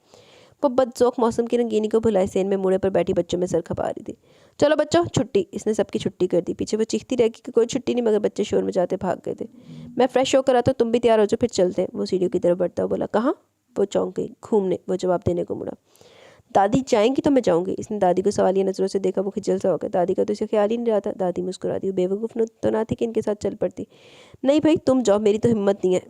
वो बदजोक मौसम की रंगीनी को भुलाए सेन में मुड़े पर बैठी बच्चों में सर खपा रही थी। चलो बच्चों, छुट्टी। इसने सबकी छुट्टी कर दी। पीछे वो चीखती रह गई कि कोई छुट्टी नहीं, मगर बच्चे शोर में जाते भाग गए थे। मैं फ्रेश होकर आता हूँ, तुम भी तैयार हो जाओ, फिर चलते हैं। वो सीढ़ियों की तरफ बढ़ता हुआ बोला। कहाँ? वो चौंक गई। घूमने। वो जवाब देने को मुड़ा। दादी जाएंगी तो मैं जाऊंगी। इसने दादी को सवालिया नजरों से देखा। वो खिजल सा हो गया। दादी का तो इसे ख्याल ही नहीं रहा था। दादी मुस्कुरा दी। वो बेवकूफ़ तो ना थी कि इनके साथ चल पड़ती। नहीं भाई, तुम जाओ, मेरी तो हिम्मत नहीं है।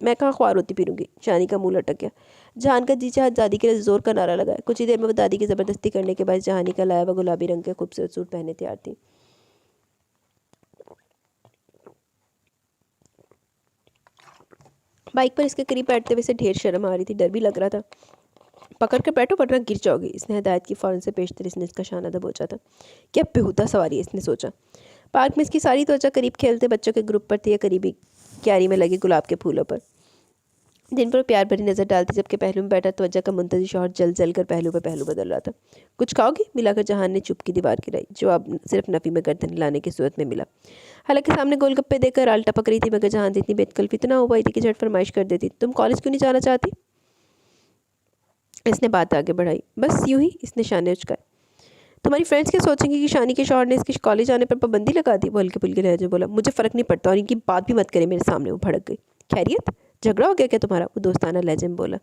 मैं कहाँ ख्वार होती फिरूंगी। शानी का मुंह लटक गया। जहान का जी चाह दादी के लिए जोर का नारा लगाया। कुछ ही देर में वो दादी की ज़बरदस्ती करने के बाद जहानी का लाया व गुलाबी रंग के खूबसूरत सूट पहने तैयार थी। बाइक पर इसके करीब बैठते हुए से ढेर शर्म आ रही थी। डर भी लग रहा था। पकड़ कर बैठो वरना गिर जाओगी। इसने हदायत की। फ़ौरन से पेशतर इसने इसका शाना दबोचा था। क्या बेहुदा सवारी है, इसने सोचा। पार्क में इसकी सारी त्वचा करीब खेलते बच्चों के ग्रुप पर थी या करीबी क्यारी में लगे गुलाब के फूलों पर, जिन पर प्यार भरी नजर डालती। जबकि पहलू में बैठा त्वचा का मुंतजी शौहर जल जल कर पहलू पर पहलू बदल रहा था। कुछ खाओगी? मिलाकर जहान ने चुप की दीवार गिराई। जवाब सिर्फ नफ़ी में गर्दन हिलाने की सूरत में मिला। हालांकि सामने गोलगप्पे देकर आल टपक रही थी, मगर जहान से इतनी बेतकल्फी तो ना हो पाई थी कि झट फरमाइश कर देती। तुम कॉलेज क्यों नहीं जाना चाहती? इसने बात आगे बढ़ाई। बस यूं ही। इसने शाने उचकाए। तुम्हारी फ्रेंड्स क्या सोचेंगी कि शानी के शौहर ने इसके कॉलेज आने पर पाबंदी लगा दी? वो हल्के फुल्के लहजे बोला। मुझे फ़र्क नहीं पड़ता, और इनकी बात भी मत करे मेरे सामने। वो भड़क गई। खैरियत? झगड़ा हो गया क्या तुम्हारा? वो दोस्ताना लहजे में बोला।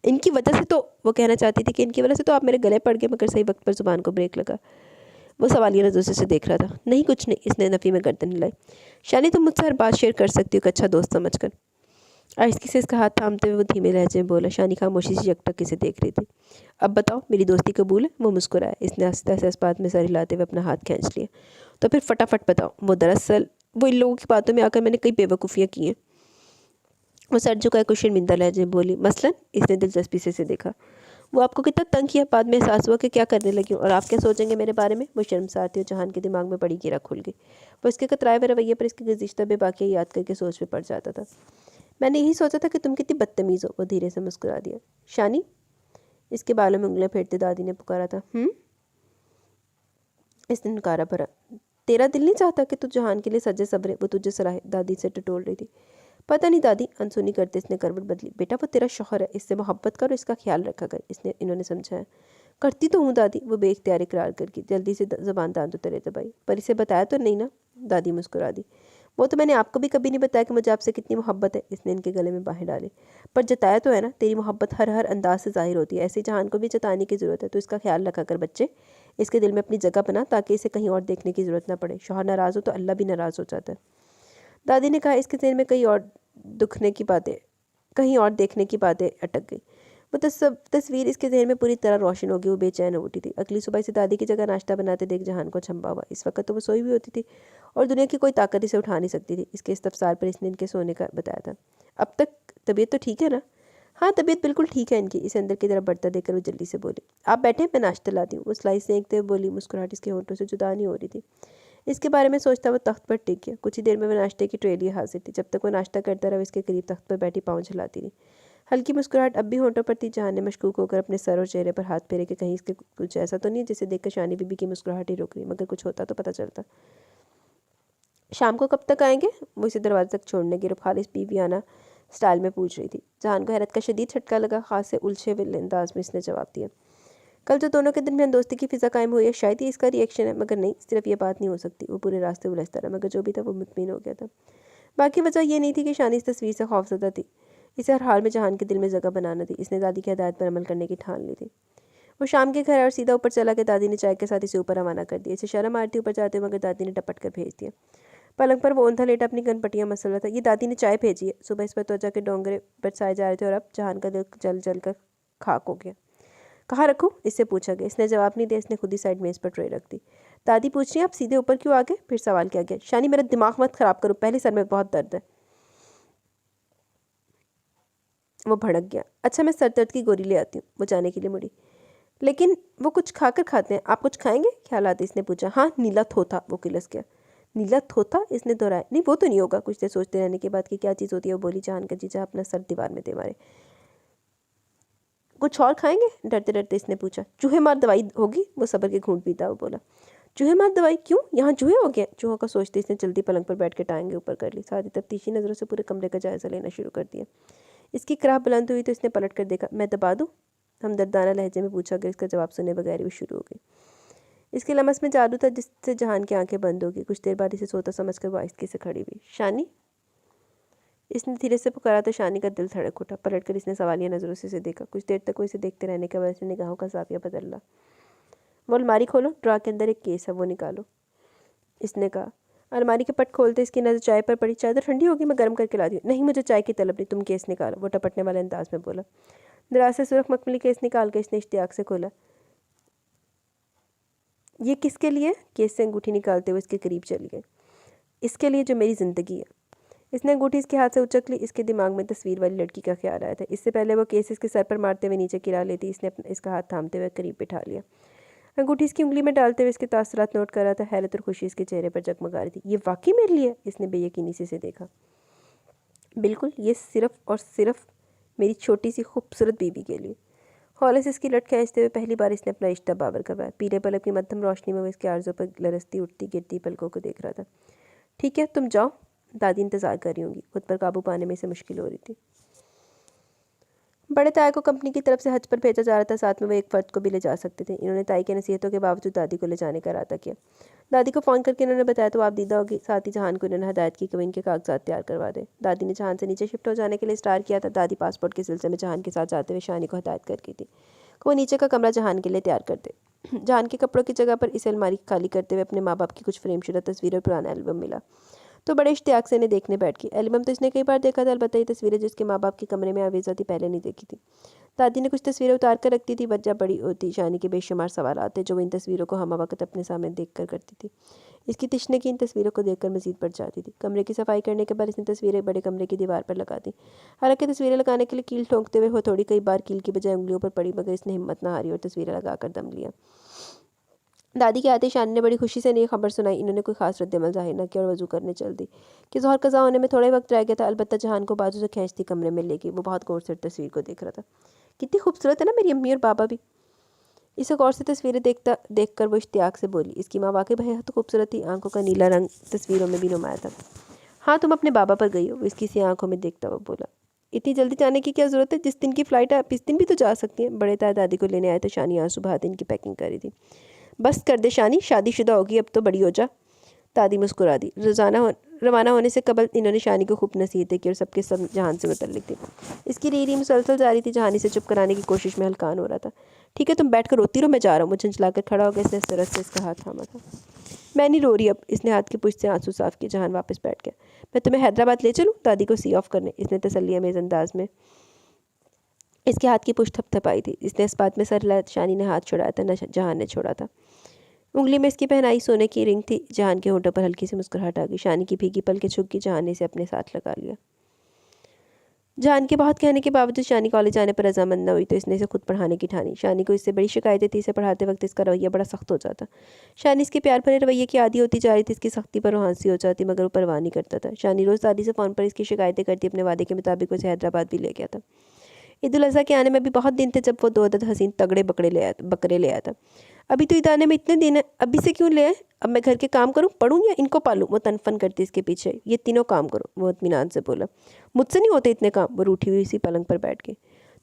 इनकी वजह से तो, वो कहना चाहती थी कि इनकी वजह से तो आप मेरे गले पड़ गए, मगर सही वक्त पर जुबान को ब्रेक लगा। वो सवालिया नजरों से देख रहा था। नहीं कुछ नहीं। इसने नफ़ी में गर्दन हिलाई। शानी, तुम मुझसे हर बात शेयर कर सकती हो, एक अच्छा दोस्त समझकर। आहिस्ती से इसका हाथ थामते हुए वो धीमे लहजे में बोला। शानी खामोशी से यकटक इसे देख रही थी। अब बताओ, मेरी दोस्ती कबूल है? वो मुस्कुराया। इसने आस्ते आस्ते इस बात में सर हिलाते हुए अपना हाथ खींच लिया। तो फिर फटाफट बताओ। वो दरअसल, वो इन लोगों की बातों में आकर मैंने कई बेवकूफ़ियाँ की हैं। वो सर झुकाए कुछ शर्मिंदा लहजे में बोली। मसलन? इसने दिलचस्पी से देखा। वो आपको कितना तंग किया, बाद में एहसास हुआ कि क्या करने लगी हूँ, और आप क्या सोचेंगे मेरे बारे में? वो शर्मसार थी और जहान के दिमाग में बड़ी कीड़ा खुल गई। वो इसके कतराए हुए रवैये पर इसके गुज़िश्ता बेबाकियाँ याद करके सोच में पड़ जाता था। मैंने यही सोचा था कि तुम कितनी बदतमीज़ हो। वो धीरे से मुस्कुरा दिया। शानी? इसके बालों में उंगलियां फेरते दादी ने पुकारा था। इसने नकारा भरा। तेरा दिल नहीं चाहता कि तू जहान के लिए सजे सबरे, वो तुझे सराहे? दादी से टटोल रही थी। पता नहीं दादी। अनसुनी करते इसने करवट बदली। बेटा, वो तेरा शौहर है, इससे मोहब्बत कर और इसका ख्याल रखा कर। इन्होंने समझाया। करती तो हूँ दादी। वो बेख्तियार इकरार करके जल्दी से ज़बान दांत उतरे दबाई। पर इसे बताया तो नहीं ना? दादी मुस्कुरा दी। वो तो मैंने आपको भी कभी नहीं बताया कि मुझे आपसे कितनी मोहब्बत है। इसने इनके गले में बाहें डाली। पर जताया तो है ना। तेरी मोहब्बत हर हर अंदाज से जाहिर होती है। ऐसे जहान को भी जताने की ज़रूरत है। तो इसका ख्याल रखा कर बच्चे। इसके दिल में अपनी जगह बना, ताकि इसे कहीं और देखने की ज़रूरत ना पड़े। शौहर नाराज़ हो तो अल्लाह भी नाराज़ हो जाता है। दादी ने कहा। इसके ज़हन में कहीं और देखने की बातें अटक गई। वो तस्वीर इसके जहन में पूरी तरह रोशन हो गई। वो बेचैन हो उठी थी। अगली सुबह से दादी की जगह नाश्ता बनाते देख जहान को छंबा हुआ। इस वक्त तो वो सोई हुई होती थी और दुनिया की कोई ताकत इसे उठा नहीं सकती थी। इसके इस्तफसार पर इसने इनके सोने का बताया था। अब तक तबीयत तो ठीक है ना? हाँ, तबीयत बिल्कुल ठीक है इनकी। इसे अंदर की तरफ बढ़ता देखकर वो जल्दी से बोली। आप बैठे, मैं नाश्ता लाती हूँ। वो स्लाइस सेंकते हुए बोली। मुस्कुराहट इसके होंठों से जुदा नहीं हो रही थी। इसके बारे में सोचता वो तख्त पर टिक गया। कुछ ही देर में वो नाश्ते की ट्रे लिए हाजिर थी। जब तक वो नाश्ता करता रहा, इसके करीब तख्त पर बैठी पाँव झिलाती रही। हल्की मुस्कुराहट अब भी होंठों पर थी। जहान ने मशकूक होकर अपने सर और चेहरे पर हाथ फेरे कि कहीं इसके कुछ ऐसा तो नहीं है जिसे देखकर शानी बीबी की मुस्कुराहट ही रोक रही, मगर कुछ होता तो पता चलता। शाम को कब तक आएंगे? वो इसे दरवाजे तक छोड़ने गिर खालिस बीवियाना स्टाइल में पूछ रही थी। जहान को हैरत का शदीद झटका लगा। खास से उलझे हुए अंदाज में इसने जवाब दिया। कल जो दोनों के दरमियान दोस्ती की फिजा कायम हुई है, शायद ही इसका रिएक्शन है, मगर नहीं, सिर्फ ये बात नहीं हो सकती। वो पूरे रास्ते उलझता रहा, मगर जो भी था वो मुतमिन हो गया था। बाकी वजह ये नहीं थी कि शानी इस तस्वीर से खौफजदा थी। इसे हर हाल में जहान के दिल में जगह बनाना थी। इसने दादी की हदायत पर अमल करने की ठान ली थी। वो शाम के घर आया और सीधा ऊपर चला गया। दादी ने चाय के साथ इसे ऊपर रवाना कर दिया। इसे शर्म आ रही थी ऊपर जाते, मगर दादी ने टपट कर भेज दिया। पलंग पर वो औंधा लेटा अपनी कनपटियाँ मसल रहा था। ये दादी ने चाय भेजी है। सुबह इस पर त्वचा के डोंगरे बरसाए जा रहे थे और अब जहान का दिल जल जल कर खाक हो गया। कहाँ रखूँ, इससे पूछा गया। इसने जवाब नहीं दिया। इसने खुद ही साइड मेज़ पर ट्रे रख दी। दादी पूछ रही है आप सीधे ऊपर क्यों आ गए? फिर सवाल किया गया। शानी मेरा दिमाग मत खराब करो, पहले सर में बहुत दर्द है। वो भड़क गया। अच्छा मैं सर दर्द की गोली ले आती हूँ। वो जाने के लिए मुड़ी। लेकिन वो कुछ खाकर खाते हैं, आप कुछ खाएंगे? ख्याल आते इसने पूछा। हाँ नीला थोथा। वो किलस गया। नीला थोथा? इसने दोहराया। नहीं वो तो नहीं होगा। कुछ देर सोचते रहने के बाद कि क्या चीज़ होती है वो बोली। जहान का जीजा अपना सर दीवार में दे मारे। कुछ और खाएंगे? डरते डरते इसने पूछा। चूहे मार दवाई होगी? वो सबर के घूंट पीता वो बोला। चूहे मार दवाई? क्यों, यहाँ चूहे हो गए? चूहों का सोचते इसने जल्दी पलंग पर बैठ के टांगे ऊपर कर ली। साथ ही तफ्तीशी नज़रों से पूरे कमरे का जायजा लेना शुरू कर दिया। इसकी कराह बुलंद हुई तो इसने पलट कर देखा। मैं दबा दूँ? हमदर्दाना लहजे में पूछा गया। इसका जवाब सुने बगैर वो शुरू हो गई। इसके लमस में जादू था जिससे जहान की आंखें बंद हो गई। कुछ देर बाद इसे सोता समझकर वो आहिस्ते से खड़ी हुई। शानी? इसने धीरे से पुकारा तो शानी का दिल धड़क उठा। पलटकर इसने सवालिया नज़रों से इसे देखा। कुछ देर तक वो इसे देखते रहने के बाद इसने निगाहों का साफिया बदला। वो अलमारी खोलो, ड्रा के अंदर एक केस है, वो निकालो, इसने कहा। अलमारी के पट खोलते इसकी नज़र चाय पर पड़ी। चाय तो ठंडी होगी, मैं गर्म करके ला दी। नहीं मुझे चाय की तलब नहीं, तुम केस निकालो, वो टपटने वाले अंदाज में बोला। दराज से सुरख मखमली केस निकाल के इसने इश्तियाक से खोला। ये किसके लिए? केस से अंगूठी निकालते हुए इसके करीब चली गई। इसके लिए जो मेरी ज़िंदगी है। इसने अंगूठी इसके हाथ से उचक ली। इसके दिमाग में तस्वीर वाली लड़की का ख्याल आया था। इससे पहले वो केस इसके सर पर मारते हुए नीचे गिरा लेती, इसने इसका हाथ थामते हुए करीब बिठा लिया। अंगूठी इसकी उंगली में डालते हुए इसके तासरात नोट कर रहा था। हैरत और खुशी इसके चेहरे पर जगमगा रही थी। ये वाकई मेरे लिए? इसने बेयकीनी से इसे देखा। बिल्कुल, ये सिर्फ और सिर्फ मेरी छोटी सी खूबसूरत बीबी के लिए। हौले से इसकी लट खींचते हुए पहली बार इसने अपना रिश्ता बाबर करवाया। पीले पलक की मध्यम रोशनी में वो इसके आर्ज़ों पर लरसती उठती गिरती पलकों को देख रहा था। ठीक है तुम जाओ, दादी इंतज़ार कर रही होंगी। खुद पर काबू पाने में इसे मुश्किल हो रही थी। बड़े ताए को कंपनी की तरफ से हज पर भेजा जा रहा था। साथ में वो एक फ़र्द को भी ले जा सकते थे। इन्होंने ताई के नसीहतों के बावजूद दादी को ले जाने का इरादा किया। दादी को फ़ोन करके इन्होंने बताया तो आप दीदा होगी। साथ ही जहान को इन्होंने हदायत की कि वो इनके कागजात तैयार करवा दे। दादी ने जहान से नीचे शिफ्ट हो जाने के लिए स्टार किया था। दादी पासपोर्ट के सिलसिले में जहान के साथ जाते हुए शानी को हदायत कर की थी कि वो नीचे का कमरा जहान के लिए तैयार कर दे। जहान के कपड़ों की जगह पर इसे अलमारी खाली करते हुए अपने माँ बाप की कुछ फ्रेमशुदा तस्वीरें और पुराना एल्बम मिला तो बड़े इश्तियाक से इन्हें देखने बैठ गई। एल्बम तो इसने कई बार देखा था, अलबत्ता ये तस्वीरें जिसके माँ बाप के कमरे में आवेज़ा थी पहले नहीं देखी थी। दादी ने कुछ तस्वीरें उतार कर रखती थी। वजह बड़ी होती शानी के बेशुमार सवाल आते जो वो इन तस्वीरों को हम वक्त अपने सामने देख कर करती थी। इसकी तिश्ने की इन तस्वीरों को देखकर मजीद बढ़ जाती थी। कमरे की सफाई करने के बाद इसने तस्वीरें बड़े कमरे की दीवार पर लगा दी। हालांकि तस्वीरें लगाने के लिए कील ठोंकते हुए हो थोड़ी कई बार कील की बजाय उंगलियों पर पड़ी, मगर इसने हिम्मत न हारी और तस्वीरें लगाकर दम लिया। दादी के आते शानी ने बड़ी खुशी से नई खबर सुनाई। इन्होंने कोई खास रद्दमल जाहिर न किया और वजू करने चल दी कि ज़ोहर कज़ा होने में थोड़ा वक्त रह गया था। अलबत्ता जहान को बाजू से खींचती कमरे में ले गई। वो बहुत गौर से तस्वीर को देख रहा था। कितनी खूबसूरत है ना मेरी अम्मी और बाबा भी। इसे गौर से तस्वीरें देखकर वो इश्तियाक से बोली। इसकी माँ वाकई बेहद खूबसूरत थी। आंखों का नीला रंग तस्वीरों में भी नुमाया था। हाँ तुम अपने बाबा पर गई हो, वो इसकी सी आंखों में देखता हुआ बोला। इतनी जल्दी जाने की क्या ज़रूरत है? जिस दिन की फ़्लाइट है आप इस दिन भी तो जा सकती हैं। बड़े ताया दादी को लेने आए तो शानी आंसू बहाते इनकी पैकिंग कर रही थी। बस कर दे शानी, शादीशुदा होगी अब तो बड़ी हो जा। दादी मुस्कुरा दी। रवाना होने से कबल इन्होंने शानी को खूब नसीहतें की और सबके सब जहान से मुतल्लिक थी। इसकी रीरी मुसलसल जारी थी। जहान इसे चुप कराने की कोशिश में हल्कान हो रहा था। ठीक है तुम बैठ कर रोती रहो, मैं जा रहा हूँ। मुझे झंझलाकर खड़ा हो गया। इसने सरस से इसका हाथ थामा था। मैं नहीं रो रही अब। इसने हाथ की पुष्ट से आंसू साफ किए। जहान वापस बैठ गया। मैं तुम्हें हैदराबाद ले चलूँ? दादी को सी ऑफ करने इसने तसल्ली मेज़ अंदाज में इसके हाथ की पुष्ट थपथपाई थी। इसने इस बात में सर हिलाया। शानी ने हाथ छोड़ाया था, न जहान ने छोड़ा था। उंगली में इसकी पहनाई सोने की रिंग थी। जहान के होठों पर हल्की सी मुस्कुराहट आ गई। शानी की भीगी पलकें झुक गई। जहान ने इसे अपने साथ लगा लिया। जहान के बहुत कहने के बावजूद शानी कॉलेज जाने पर रजामंद न हुई तो इसने इसे खुद पढ़ाने की ठानी। शानी को इससे बड़ी शिकायतें थी। इसे पढ़ाते वक्त इसका रवैया बड़ा सख्त हो जाता। शानी इसके प्यार भरे रवैये की आदी होती जा रही थी। इसकी सख्ती पर रोहानसी हो जाती, मगर वो परवाह नहीं करता था। शानी रोज़ दादी से फ़ोन पर इसकी शिकायतें करती। अपने वादे के मुताबिक उसे हैदराबाद भी ले गया था। ईद उल अज़हा के आने में भी बहुत दिन थे जब वो 2 अदद हसीन तगड़े बकरे ले आया था। अभी तो ईद आने में इतने दिन है, अभी से क्यों ले आए? अब मैं घर के काम करूं, पढ़ूं या इनको पालूं? वो तनफन करती इसके पीछे। ये तीनों काम करो, वो इत्मीनान से बोला। मुझसे नहीं होते इतने काम। वो रूठी हुई इसी पलंग पर बैठ गई।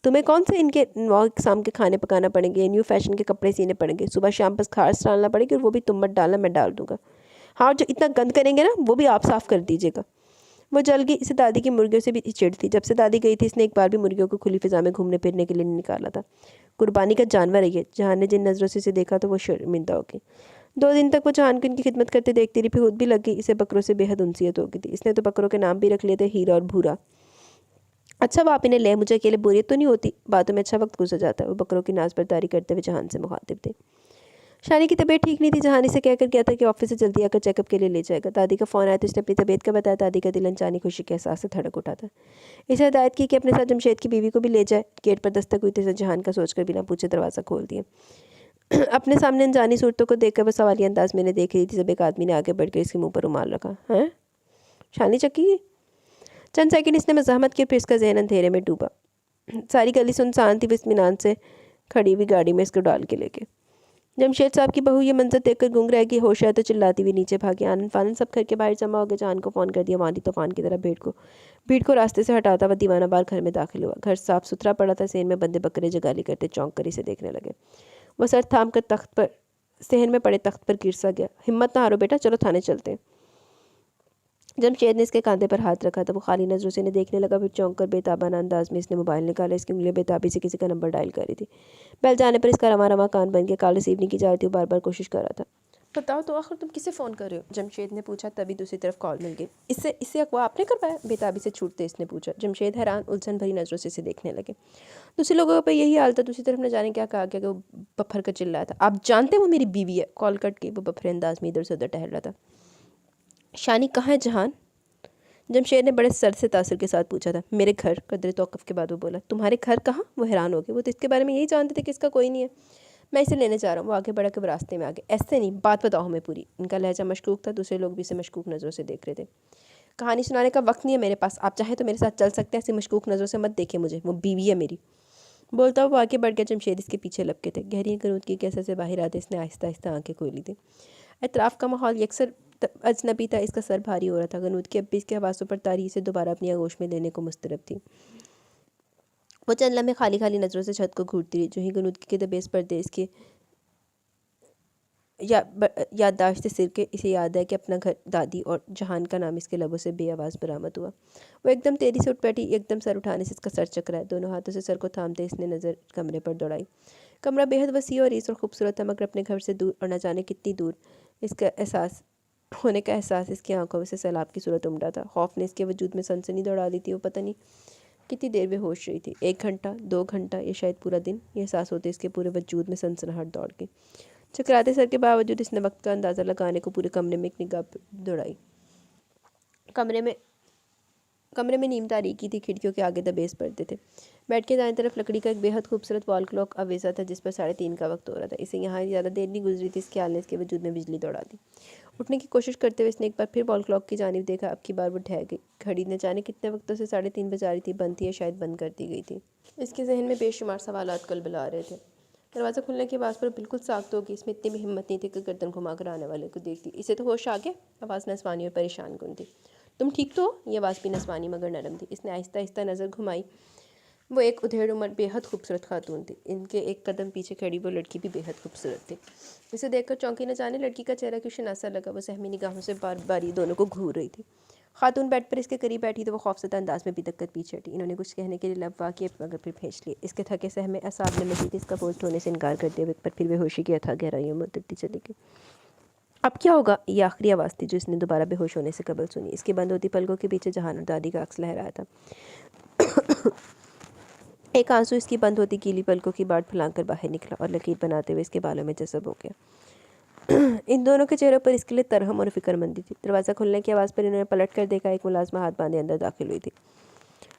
तुम्हें कौन से इनके नौ इकसाम के खाने पकाना पड़ेंगे, न्यू फैशन के कपड़े सीने पड़ेंगे, सुबह शाम बस खास डालना पड़ेगी और वो भी तुम मत डालना, मैं डाल दूंगा। हाँ, जो इतना गंद करेंगे ना वो भी आप साफ़ कर दीजिएगा। वो जल गई। इसे दादी की मुर्गियों से भी चिढ़ थी। जब से दादी गई थी इसने एक बार भी मुर्गियों को खुली फिजा में घूमने फिरने के लिए नहीं निकाला था। कुर्बानी का जानवर है ये। जहान ने जिन नज़रों से इसे देखा तो वो शर्मिंदा हो गई। 2 दिन तक वो जहान को इनकी खिदमत करते देखती रही, फिर खुद भी लग गई। इसे बकरों से बेहद उनसियत हो गई थी। इसने तो बकरों के नाम भी रख लिए थे, हीरा और भूरा। अच्छा वो आप इन्हें ले, मुझे अकेले बोरियत तो नहीं होती? बातों में अच्छा वक्त गुजर जाता है। वो बकरों की नाज़बरदारी करते हुए जहान से मुखातिब थे। शानी की तबीयत ठीक नहीं थी। जहान इसे कहकर गया था कि ऑफिस से जल्दी आकर चेकअप के लिए ले जाएगा। दादी का फ़ोन आया तो इसने अपनी तबीयत का बताया। दादी का दिल अनजानी खुशी के एहसास से धड़क उठा था। इसे हिदायत की कि अपने साथ जमशेद की बीवी को भी ले जाए। गेट पर दस्तक हुई तो इसे जहान का सोचकर बिना पूछे दरवाज़ा खोल दिया। अपने सामने अनजानी सूरतों को देखकर वह सवालिया अंदाज में देख रही थी। जब एक आदमी ने आगे बढ़कर इसके मुंह पर रुमाल रखा। हैं शानी चक्की? चंद सेकंड इसने मज़ाहमत की, फिर इसका जहन अंधेरे में डूबा। सारी गली सुनसान थी। वो इत्मीनान से खड़ी हुई गाड़ी में इसको डाल के लेके। जमशेद साहब की बहू ये मंजर देखकर गूंग रह गई। होश आया तो चिल्लाती हुई नीचे भागी। आनंद फानंद सब घर के बाहर जमा हो गए। जान को फ़ोन कर दिया। वादी तूफान की तरह भीड़ को रास्ते से हटाता हुआ दीवाना बार घर में दाखिल हुआ। घर साफ सुथरा पड़ा था। सेहन में बंदे बकरे जगाली करते चौंक कर इसे देखने लगे। वो सर थाम कर तख्त पर सेहन में पड़े तख्त पर गिर सा गया। हिम्मत ना हारो बेटा, चलो थाने चलते हैं। जमशेद ने इसके कंधे पर हाथ रखा था। वो खाली नज़रों से इन्हें देखने लगा। फिर चौंक कर बेताबाना अंदाज में इसने मोबाइल निकाला। इसकी उंगलियां बेताबी से किसी का नंबर डायल कर रही थी। बेल जाने पर इसका रवा रवा कान बन गया। कॉल रिसीव नहीं की जा रही थी। वो बार बार कोशिश कर रहा था। बताओ तो आखिर तुम किसे फ़ोन कर रहे हो? जमशेद ने पूछा। तभी दूसरी तरफ कॉल मिल गई। इससे अगवा आपने करवाया? बेताबी से छूटते इसने पूछा। जमशेद हैरान उलझन भरी नज़रों से इसे देखने लगे। दूसरे लोगों पर यही हाल था। दूसरी तरफ न जाने क्या कहा गया कि वो बफर कर चिल्लाया था। आप जानते वो मेरी बीवी है। कॉल कट गई। वो बफरे अंदाज में इधर से उधर टहल रहा था। शानी कहाँ है जहान? जमशेद ने बड़े सर से तासुर के साथ पूछा था। मेरे घर। कदरे तौक़ुफ़ के बाद वो बोला। तुम्हारे घर कहाँ? वो हैरान हो गए। वो तो इसके बारे में यही जानते थे कि इसका कोई नहीं है। मैं इसे लेने जा रहा हूँ। वो आगे बढ़ा के वो रास्ते में आ गए। ऐसे नहीं, बात बताओ हमें पूरी। इनका लहजा मशकूक था। दूसरे लोग भी इसे मशकूक नज़रों से देख रहे थे। कहानी सुनाने का वक्त नहीं है मेरे पास। आप चाहे तो मेरे साथ चल सकते हैं। ऐसी मशकूक नज़रों से मत देखें मुझे। वो बीवी है मेरी। बोलता हुआ आगे बढ़ गया। जमशेद इसके पीछे लपके थे। गहरी गरूद की कैसे से बाहर आते इसने आहिस्ता आहिस्ता आंखें खोली थी। एतराफ़ का माहौल यकसर अजनबी था। इसका सर भारी हो रहा था। गनूद की अब भी इसके हवासों पर तारी से दोबारा अपनी आगोश में लेने को मुस्तरब थी। वो चंद लम्हे खाली खाली नज़रों से छत को घूरती रही। जो ही गनूद के दबेस पर्दे इसके याददाश्त से सिर के इसे याद है कि अपना घर, दादी और जहान का नाम इसके लबों से बेआवाज़ बरामद हुआ। वो एकदम तेज़ी से उठ बैठी। एकदम सर उठाने से इसका सर चकराया। दोनों हाथों से सर को थामते इसने नज़र कमरे पर दौड़ाई। कमरा बेहद वसी और ईस और खूबसूरत था, मगर अपने घर से दूर और न जाने कितनी दूर इसका एहसास होने का एहसास इसकी आंखों में से सैलाब की सूरत उमड़ा था। खौफ ने इसके वजूद में सनसनी दौड़ा दी थी। वो पता नहीं कितनी देर में होश रही थी। 1 घंटा, 2 घंटा, या शायद पूरा दिन। ये एहसास होते इसके पूरे वजूद में सनसनाहट दौड़ गई। चकराते सर के बावजूद इसने वक्त का अंदाज़ा लगाने को पूरे कमरे में एक निगाह दौड़ाई। कमरे में नीम तारीकी थी। खिड़कियों के आगे दबेस पर्दे थे। बेड के दाएं तरफ लकड़ी का एक बेहद खूबसूरत वॉल क्लॉक अवेजा था, जिस पर 3:30 का वक्त हो रहा था। इसे यहाँ ज़्यादा देर नहीं गुजरी थी। इस ख्याल ने इसके वजूद में बिजली दौड़ा दी। उठने की कोशिश करते हुए इसने एक बार फिर वॉल क्लॉक की जानिब देखा। अब की बार वो ढह गई। घड़ी न जाने कितने वक्तों से 3:30 बजा रही थी। बंद थी या शायद बंद कर दी गई थी। इसके जहन में बेशुमार सवालात कलबला रहे थे। दरवाज़ा खुलने की आवाज़ पर बिल्कुल साख्त होगी। इसमें इतनी भी हिम्मत नहीं थी कि गर्दन घुमाकर आने वाले को देखती। इसे तो होश आ गया। आवाज़ नस्वानी और परेशान कुन थी। तुम ठीक तो हो? ये आवाज़ भी नस्वानी मगर नरम थी। इसने आहिस्ता आहिस्ता नज़र घुमाई। वो एक उधेड़ उम्र बेहद खूबसूरत खातून थी। इनके एक कदम पीछे खड़ी वो लड़की भी बेहद खूबसूरत थी। इसे देखकर चौंकी न जाने लड़की का चेहरा क्यों शनासा लगा। वो सहमी निगाहों से बार बारी दोनों को घूर रही थी। खातून बेड पर इसके करीब बैठी तो वो खौफजदा अंदाज में बिदक कर पीछे हटी। इन्होंने कुछ कहने के लिए लब वाह किए मगर फिर भेज लिए। इसके थके सहमे असाब ने मजीद इसका पोस्ट होने से इनकार कर दिया। पर फिर बेहोशी की अथाह गहराइयों में उतरती चली गई। अब क्या होगा? ये आखिरी आवाज़ थी जो इसने दोबारा बेहोश होने से कबल सुनी। इसकी बंद होती पलकों के पीछे जहान और दादी का अक्स लहराया था। एक आंसू इसकी बंद होती गीली पलकों की बाट फैलाकर बाहर निकला और लकीर बनाते हुए इसके बालों में जज़ब हो गया। इन दोनों के चेहरों पर इसके लिए तरहम और फिक्रमंदी थी। दरवाज़ा खुलने की आवाज़ पर इन्होंने पलट कर देखा। एक मुलाजमा हाथ बांधे अंदर दाखिल हुई थी।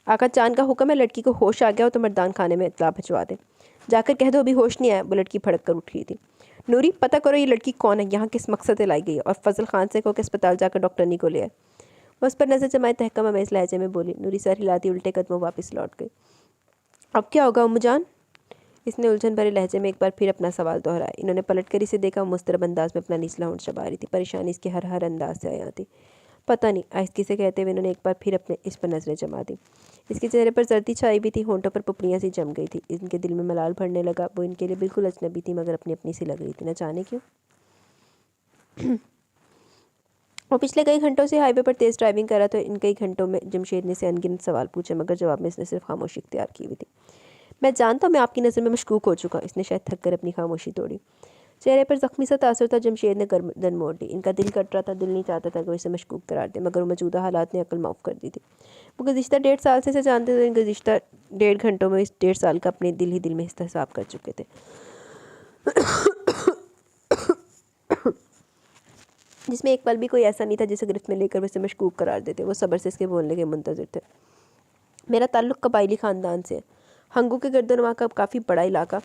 आका चांद का हुक्म है, लड़की को होश आ गया हो तो मर्दान खाने में इतला भिजवा दे। जाकर कह दो अभी होश नहीं आया। वो लड़की भड़क कर उठ रही थी। नूरी, पता करो ये लड़की कौन है, यहाँ किस मकसद से लाई गई है, और फजल खान से कहो कि अस्पताल जाकर डॉक्टरनी को ले आए। वो उस पर नजर जमाए तहकम अमेज़ लहजे में बोली। नूरी सर हिलाती उल्टे कदमों वापस लौट गई। अब क्या होगा उम्मू जान? इसने उलझन भरे लहजे में एक बार फिर अपना सवाल दोहराया। इन्होंने पलट कर इसे देखा। मुस्तरब अंदाज में अपना निचला होंठ चबा रही थी। परेशानी इसके हर हर अंदाज से आया थी। पता नहीं, आहिस्ती से कहते हुए इन्होंने एक बार फिर अपने इस पर नजरें जमा दी। इसके चेहरे पर जर्दी छाई भी थी। होंठों पर पुपड़ियाँ सी जम गई थी। इनके दिल में मलाल भरने लगा। वो इनके लिए बिल्कुल अजनबी थी मगर अपनी अपनी सी लग रही थी, न जाने क्यों। वो पिछले कई घंटों से हाईवे पर तेज़ ड्राइविंग कर रहा था। इन कई घंटों में जमशेद ने से अनगिनत सवाल पूछे, मगर जवाब में इसने सिर्फ खामोशी इख्तियार की हुई थी। मैं जानता हूँ मैं आपकी नज़र में मशकूक हो चुका। इसने शायद थक कर अपनी खामोशी तोड़ी। चेहरे पर जख्मी सा तासुर था। जमशेद ने गर्दन मोड़ ली। इनका दिल कट रहा था, दिल नहीं चाहता था कि वो इसे मशकूक करार दे, मगर वो मौजूदा हालात ने अकल माफ़ कर दी थी। वो गुज़िश्ता 1.5 साल से इसे जानते थे। गुज़िश्ता 1.5 घंटों में इस 1.5 साल का अपने दिल में हिसाब कर चुके थे, जिसमें एक पल भी कोई ऐसा नहीं था जिसे गिरफ्त में लेकर वैसे मशकूक करार देते। वो सब्र से इसके बोलने के मुंतज़िर थे। मेरा ताल्लुक़ कबायली ख़ानदान से है। हंगू के गर्दनुमा का काफ़ी बड़ा इलाका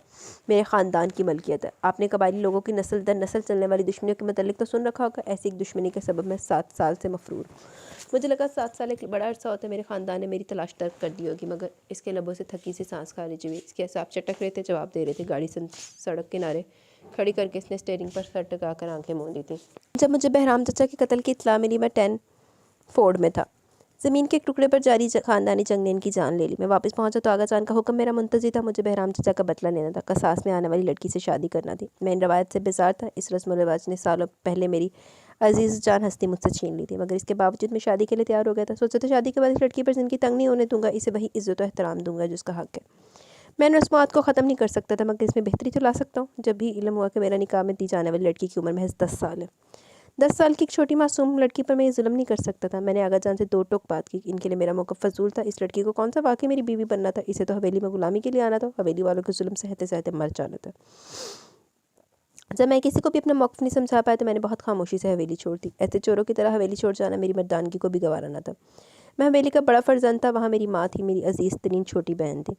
मेरे ख़ानदान की मलकियत है। आपने कबायली लोगों की नस्ल दर नस्ल चलने वाली दुश्मनियों के मतलब तो सुन रखा होगा। ऐसी एक दुश्मनी के सबब मैं 7 साल से मफरूर। मुझे लगा 7 साल एक बड़ा अरसा होता है। मेरे ख़ानदान ने मेरी तलाश तर्क कर दी होगी, मगर इसके लबों से थकी सी सांस खारिज हुई। इसके साथ चटक रहे थे, जवाब दे रहे थे। गाड़ी सड़क किनारे खड़ी करके इसने स्टीयरिंग पर सर टिका कर आंखें मूंदी थी। जब मुझे बहराम चचा के कत्ल की इत्तला मिली, मैं 10 फोर्ड में था। ज़मीन के एक टुकड़े पर जारी ख़ानदानी जंग ने इनकी जान ले ली। मैं वापस पहुंचा तो आगा जान का हुक्म मेरा मुंतज़िर था। मुझे बहराम चचा का बदला लेना था। कसास में आने वाली लड़की से शादी करना थी। मैं इन रवायत से बेजार था। इस रस्म व रिवाज ने सालों पहले मेरी अजीज़ जान हस्ती मुझसे छीन ली थी, मगर इसके बावजूद मैं शादी के लिए तैयार हो गया था। सोचा था शादी के बाद इस लड़की पर ज़िंदगी तंग नहीं होने दूंगा। इसे वही इज़्ज़त और एहतराम दूंगा जिसका हक़ है। मैं इन रस्मात को ख़त्म नहीं कर सकता था, मगर इसमें बेहतरी तो ला सकता हूँ। जब भी इल्म हुआ कि मेरा निकाह में दी जाने वाली लड़की की उम्र महज 10 साल है। 10 साल की एक छोटी मासूम लड़की पर मैं ये जुल्म नहीं कर सकता था। मैंने आगा जान से 2 टोक बात की। इनके लिए मेरा मौक़िफ़ फ़ज़ूल था। इस लड़की को कौन सा वाकई मेरी बीवी बनना था? इसे तो हवेली में ग़ुलामी के लिए आना था। हवेली वालों के जुल्म सहते सहते मर जाना था। जब मैं किसी को भी अपना मौक़िफ़ नहीं समझा पाया तो मैंने बहुत खामोशी से हवेली छोड़ दी। ऐसे चोरों की तरह हवेली छोड़ जाना मेरी मर्दानगी को भी गवारा न था। मैं हवेली का बड़ा फ़र्जंद था। वहाँ मेरी माँ थी, मेरी अजीज़ तरीन छोटी बहन थी,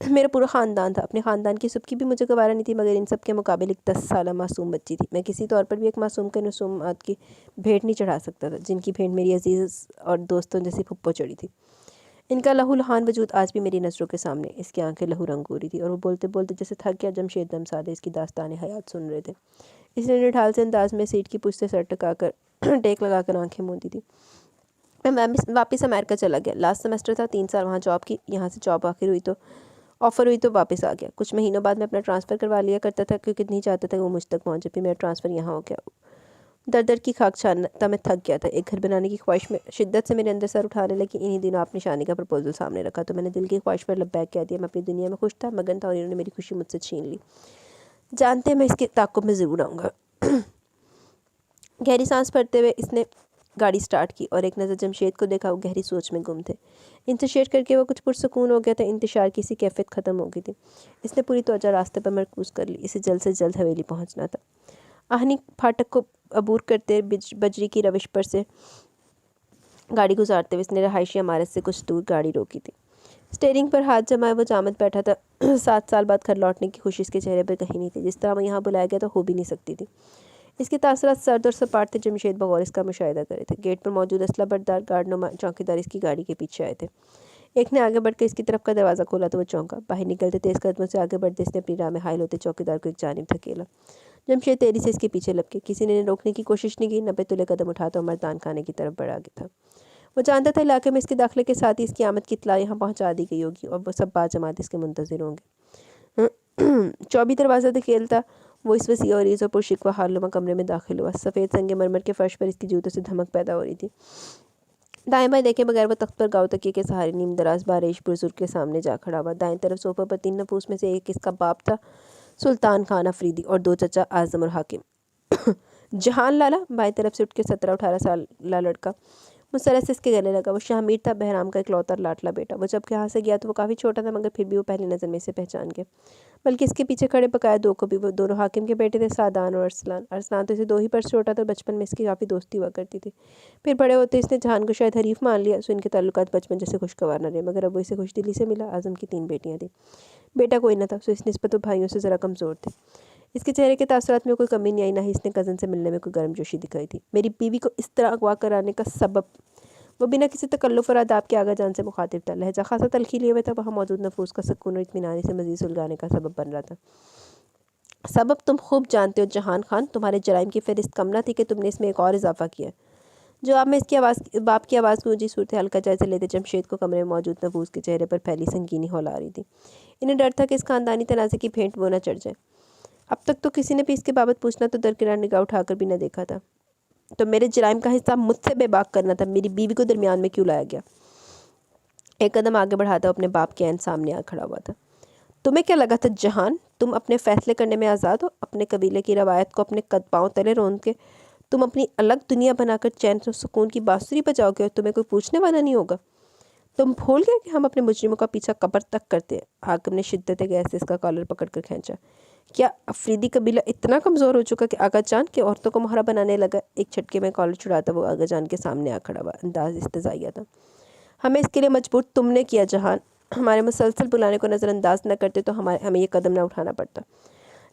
मेरा पूरा ख़ानदान था। अपने ख़ानदान की सबकी भी मुझे गवारा नहीं थी, मगर इन सब के मुकाबले एक 10 साला मासूम बच्ची थी। मैं किसी तौर पर भी एक मासूम के रसूमात की भेंट नहीं चढ़ा सकता था, जिनकी भेंट मेरी अजीज़ और दोस्तों जैसी फुप्पो चढ़ी थी। इनका लहू लुहान वजूद आज भी मेरी नज़रों के सामने। इसकी आंखें लहू रंग हो रही थी और वो बोलते बोलते जैसे थक गया। जमशेद दम साधे इसकी दास्तान हयात सुन रहे थे। इसने निढाल से अंदाज में सीट की पुछ से सर टकाकर टेक लगाकर आंखें मूंदी थी। मैं वापस अमेरिका चला गया। लास्ट सेमेस्टर था, 3 साल वहाँ जॉब की। यहाँ से जॉब ऑफ़र हुई तो वापस आ गया। कुछ महीनों बाद मैं अपना ट्रांसफ़र करवा लिया करता था, क्योंकि नहीं चाहता था कि वो मुझ तक पहुँचे। फिर मेरा ट्रांसफ़र यहाँ हो गया। दर दर की खाक छानता मैं थक गया था। एक घर बनाने की ख्वाहिश में शिद्दत से मेरे अंदर सर उठाने लगी। इन्हीं दिनों आपने शादी का प्रपोजल सामने रखा तो मैंने दिल की ख्वाहिश पर लब्बैक कह दिया। मैं अपनी दुनिया में खुश था, मगन था, और इन्होंने मेरी खुशी मुझसे छीन ली। जानते हैं मैं इसके ताक़ुब में ज़रूर आऊँगा। गहरी सांस भरते हुए इसने गाड़ी स्टार्ट की और एक नज़र जमशेद को देखा। वो गहरी सोच में गुम थे। इनसे शेयर करके वो कुछ पुरसकून हो गया था। इंतशार की सी कैफियत ख़त्म हो गई थी। इसने पूरी तवज्जो रास्ते पर मरकूज़ कर ली। इसे जल्द से जल्द हवेली पहुंचना था। आहनी फाटक को अबूर करते बजरी की रविश पर से गाड़ी गुजारते हुए इसने रहायशी इमारत से कुछ दूर गाड़ी रोकी थी। स्टीयरिंग पर हाथ जमाए वो जामद बैठा था। 7 साल बाद घर लौटने की खुशी इसके चेहरे पर कहीं नहीं थी। जिस तरह वो यहाँ बुलाया गया तो हो भी नहीं सकती थी। इसके तासरात सर्द और सपाट थे। जमशेद बगौर इसका मुशाहिदा करे थे। गेट पर मौजूद असला बरदार गार्डनुमा चौकीदार इसकी गाड़ी के पीछे आए थे। एक ने आगे बढ़कर इसकी तरफ का दरवाज़ा खोला तो वो चौंका। बाहर निकलते तेज़ कदमों से आगे बढ़ते इसने अपनी राह में हायल होते चौकीदार को एक जानिब धकेला। जमशेद तेजी से इसके पीछे लपके। किसी ने रोकने की कोशिश नहीं की। 90 तुले कदम उठाता और मर्दान खाने की तरफ बढ़ा गया था। वो जानता था इलाके में इसके दाखिले के साथ ही इसकी आमद की इत्तला यहाँ पहुँचा दी गई होगी और वो सब बाजमात इसके मुंतज़िर होंगे। 24 दरवाज़ा धकेलता वो इस वसी और ईज़ और पुरशिकवा हालनुमा कमरे में दाखिल हुआ। सफ़ेद संगे मरमर के फर्श पर इसकी जूतों से धमक पैदा हो रही थी। दाएं बाएं देखे बगैर वो तख्त पर गाँव तकिए के सहारे नीम दराज बारिश बुजुर्ग के सामने जा खड़ा हुआ। दाएं तरफ सोफे पर 3 नफूस में से एक इसका बाप था, सुल्तान खान अफरीदी, और 2 चचा आज़म और हाकिम। जहान लाला बाएं तरफ से उठ के 17-18 साल ला लड़का मुसरत से इसके गले लगा। वो शाहमीर था, बहराम का इकलौता लाडला बेटा। वो जब यहाँ से गया तो वो काफ़ी छोटा था, मगर फिर भी वो पहली नज़र में इसे पहचान गया। बल्कि इसके पीछे खड़े बकाया 2 को भी। वो दोनों हाकिम के बेटे थे, सादान और अरसलान। अरसलान तो इसे 2 ही बरस छोटा था। बचपन में इसकी काफ़ी दोस्ती हुआ करती थी। फिर बड़े होते इसने जहान को शायद हरीफ मान लिया। सो इनके ताल्लुकात बचपन जैसे खुशगवार न रहे, मगर अब वो इसे खुशदिली से मिला। आज़म की 3 बेटियाँ थी, बेटा कोई न था। सो इस निस्बत वो भाइयों से ज़रा कमज़ोर थे। इसके चेहरे के तासुरात में कोई कमी नहीं आई, ना ही इसने कज़न से मिलने में कोई गर्मजोशी दिखाई थी। मेरी बीवी को इस तरह अगवा कराने का सबब वो बिना किसी तकल्लुफ़ और आदाब के आगा जान से मुखातिब था। लहजा खासा तलखी लिए हुए था। वहाँ मौजूद नफूस का सुकून और इत्मीनान से मज़ीद सुलगाने का सबब बन रहा था। सबब तुम खूब जानते हो जहान खान। तुम्हारे जराइम की फ़हरिस्त कम न थी कि तुमने इसमें एक और इजाफा किया। जवाब में इसकी बाप की आवाज़ गूंजी। सूरत हाल का जायज़ा लेते जमशेद को कमरे में मौजूद नफूस के चेहरे पर फैली संगीनी हौला रही थी। इन्हें डर था कि इस खानदानी तनाज़े की भेंट वो न चढ़ जाए। अब तक तो किसी ने भी इसके बाबत पूछना तो दरकिनार निगाह उठाकर भी न देखा था। तो मेरे जराइम का हिसाब मुझसे बेबाक करना था, मेरी बीवी को दरमियान में क्यों लाया गया? एक कदम आगे बढ़ाता अपने बाप के ऐन सामने आ खड़ा हुआ था। तुम्हें क्या लगा था जहान, तुम अपने फैसले करने में आज़ाद हो? अपने कबीले की रवायत को अपने कद पाँव तले रोंद के तुम अपनी अलग दुनिया बनाकर चैन और सुकून की बांसुरी बजाओगे और तुम्हें कोई पूछने वाला नहीं होगा। तुम भूल गए कि हम अपने मुजरिमों का पीछा कब्र तक करते हैं? हाकिम ने शिद्दत गैस से इसका कॉलर पकड़कर खींचा। क्या अफरीदी कबीला इतना कमज़ोर हो चुका कि आगा जान के औरतों को मोहरा बनाने लगा? एक झटके में कॉलर छुड़ाता वो आगा जान के सामने आ खड़ा हुआ, अंदाज इस्तेज़ाइया था। हमें इसके लिए मजबूर तुमने किया जहान। हमारे मुसलसल बुलाने को नज़रअंदाज न करते तो हमें ये कदम न उठाना पड़ता।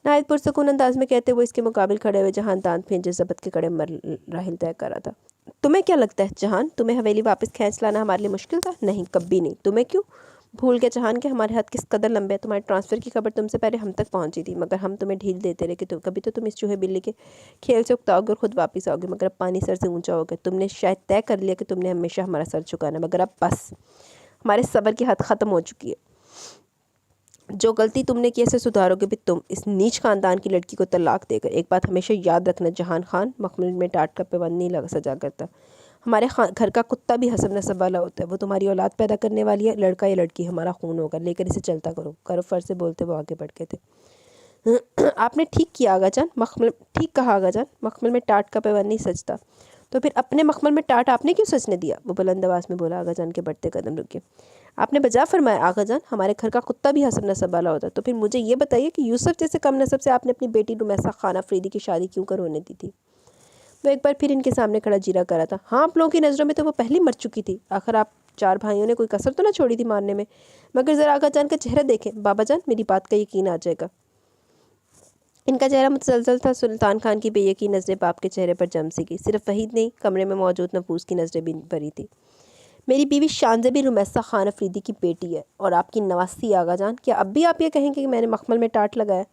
नायत पुरसकून अंदाज में कहते वो इसके मुकाबिल खड़े हुए जहान दांत फेंचे जबत के कड़े मर राहिल तय कर रहा था। तुम्हें क्या लगता है जहान, तुम्हें हवेली वापस खींच लाना हमारे लिए मुश्किल था? नहीं, कभी नहीं। तुम्हें क्यों भूल गया जहान के हमारे हाथ किस कदर लंबे हैं? तुम्हारे ट्रांसफ़र की खबर तुमसे पहले हम तक पहुंची थी, मगर हम तुम्हें ढील देते रहे कि कभी तो तुम इस चूहे बिल्ली के खेल से उकताओगे और ख़ुद वापस आओगे, मगर अब पानी सर से ऊंचा हो गया। तुमने शायद तय कर लिया कि तुमने हमेशा हमारा सर झुकाना, मगर अब बस, हमारे सब्र की हद ख़त्म हो चुकी है। जो गलती तुमने की ऐसे सुधारोगे भी तुम, इस नीच खानदान की लड़की को तलाक देकर। एक बात हमेशा याद रखना जहान खान, मखमल में टाट का पैबंद नहीं लगा सजा करता। हमारे घर का कुत्ता भी हसब नसब वाला होता है। वो तुम्हारी औलाद पैदा करने वाली है, लड़का या लड़की हमारा खून होगा, लेकर इसे चलता करो फर्ज से बोलते वो आगे बढ़ गए थे। आपने ठीक किया आगाजान, मखमल ठीक कहा आगाजान, मखमल में टाट का पैबंद नहीं सजता। तो फिर अपने मखमल में टाट आपने क्यों सजने दिया? वो बुलंद आवाज़ में बोला। आगाजान के बढ़ते कदम रुके। आपने बजा फरमाया आगाजान, हमारे घर का कुत्ता भी हसब नसब वाला होता। तो फिर मुझे ये बताइए कि यूसुफ जैसे कम नसब से आपने अपनी बेटी रुमैसा खान अफरीदी की शादी क्यों करवाने दी थी? वो एक बार फिर इनके सामने खड़ा जीरा कर रहा था। हाँ, आप लोगों की नज़रों में तो वो पहले मर चुकी थी। आखिर आप 4 भाइयों ने कोई कसर तो ना छोड़ी थी मारने में। मगर ज़रा आगाजान का चेहरा देखें। बाबा जान, मेरी बात का यकीन आ जाएगा। इनका चेहरा मुतसलसल था। सुल्तान खान की बेयकीन नज़रें बाप के चेहरे पर जम सी गई। सिर्फ वहीद नहीं, कमरे में मौजूद नफूस की नज़रें भी भरी थी। मेरी बीवी शानज़ेबी रुमैसा खान अफरीदी की बेटी है और आपकी नवासी आगाजान। क्या अब भी आप ये कहेंगे कि मैंने मखमल में टाट लगाया?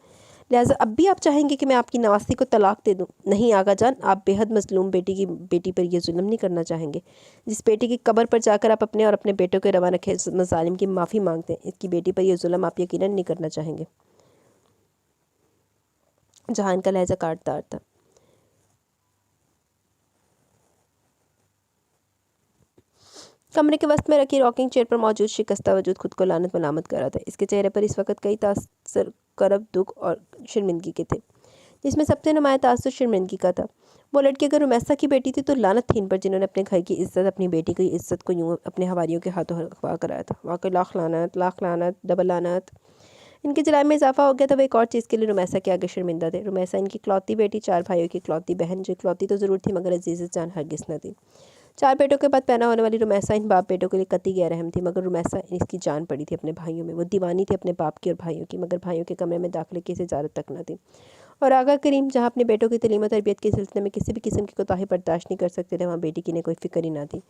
लिहाजा अब भी आप चाहेंगे कि मैं आपकी नवासी को तलाक दे दूं? नहीं आगाजान, आप बेहद मजलूम बेटी पर यह जुल्म नहीं करना चाहेंगे। जिस बेटी की कब्र पर जाकर आप अपने और अपने बेटों के रवाना खेज मजालिम की माफ़ी मांगते हैं, इसकी बेटी पर यह जुल्म आप यकीनन नहीं करना चाहेंगे। जहान का लहजा काटदार था। कमरे के वस्त में रखी रॉकिंग चेयर पर मौजूद शिकस्ता वजूद खुद को लानत मलामत कर रहा था। इसके चेहरे पर इस वक्त कई तासर करब दुख और शर्मिंदगी के थे, जिसमें सबसे नुमाया तासुर शर्मिंदगी का था। वो लड़की अगर रुमैसा की बेटी थी तो लानत थी इन पर, जिन्होंने अपने घर की इज्जत, अपनी बेटी की इज्जत को यूँ अपने हवारियों के हाथों अगवा कराया था। वाकई लाख लानत डबल लानत। इनके जलाए में इजाफा हो गया था। वो एक और चीज़ के लिए रुमैसा के आगे शर्मिंदा थे। रुमैसा इनकी इकलौती बेटी, 4 भाइयों की इकलौती बहन, जो इकलौती तो ज़रूर थी मगर अजीज़ जान हरगिज़ न थी। 4 बेटों के बाद पैदा होने वाली रुमैसा इन बाप बेटों के लिए कतई गैरहम थी, मगर रुमैसा इसकी जान पड़ी थी अपने भाइयों में। वो दीवानी थी अपने बाप की और भाइयों की, मगर भाइयों के कमरे में दाखिले की इसे इजाज़त तक न थी। और आगा करीम जहाँ अपने बेटों की तलीम और तरबियत के सिलसिले में किसी भी किस्म की कोताही बर्दाश्त नहीं कर सकते थे, वहाँ बेटी की इन्हें कोई फ़िक्र ही ना थी।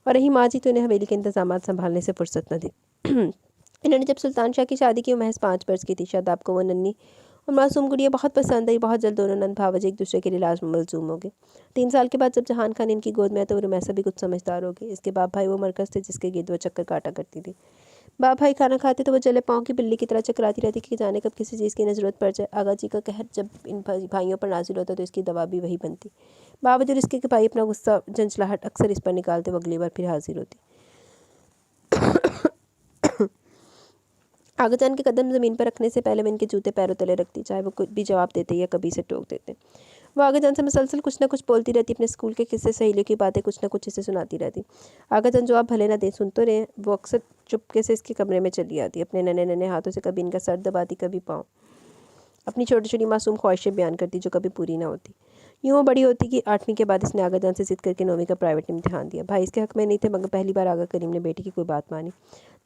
और रही माँ जी, तो इन्हें हवेली के इंतजाम संभालने से फुर्सत न थी। इन्होंने जब सुल्तान शाह की शादी की, वो महज 5 बरस की थी। शादाब को वो नन्ही और मासूम गुड़िया बहुत पसंद आई। बहुत जल्द दोनों नंद भावजे एक दूसरे के लिए लाजम मलजूम हो गए। 3 साल के बाद जब जहान खान इनकी गोद में आए तो वो रुमैसा भी कुछ समझदार हो गई। इसके बाप भाई वो मरकज़ थे जिसके गिर्द वो चक्कर काटा करती थी। बाप भाई खाना खाते तो वो जले पाँव की बिल्ली की तरह चकराती रहती कि जाने कब किसी चीज़ की इन्हें ज़रूरत पड़ जाए। आगा जी का कहर जब इन भाइयों पर नाजिल होता तो इसकी दवा भी वही बनती। बावजूद इसके कि भाई अपना गुस्सा झंझलाहट अक्सर इस पर निकालते, वो अगली बार फिर हाजिर होती। आगाजान के कदम ज़मीन पर रखने से पहले मैं इनके जूते पैरों तले रखती, चाहे वो कुछ भी जवाब देते या कभी से टोक देते। वो आगाजान से मुसलसल कुछ ना कुछ बोलती रहती, अपने स्कूल के किस्से, सहेलियों की बातें कुछ ना कुछ इसे सुनाती रहती। आगाजान जवाब भले ना दें, सुन तो रहे। वो अक्सर चुपके से इसके कमरे में चली आती, अपने नन्हे नन्हे हाथों से कभी इनका सर दबाती, कभी पाँव। अपनी छोटी छोटी मासूम ख्वाहिशें बयान करती जो कभी पूरी ना होती। यूँ बड़ी होती कि 8वीं के बाद इसने आगाजान से ज़िद करके 9वीं का प्राइवेट इम्तिहान दिया। भाई इसके हक में नहीं थे, मगर पहली बार आगा करीम ने बेटी की कोई बात मानी।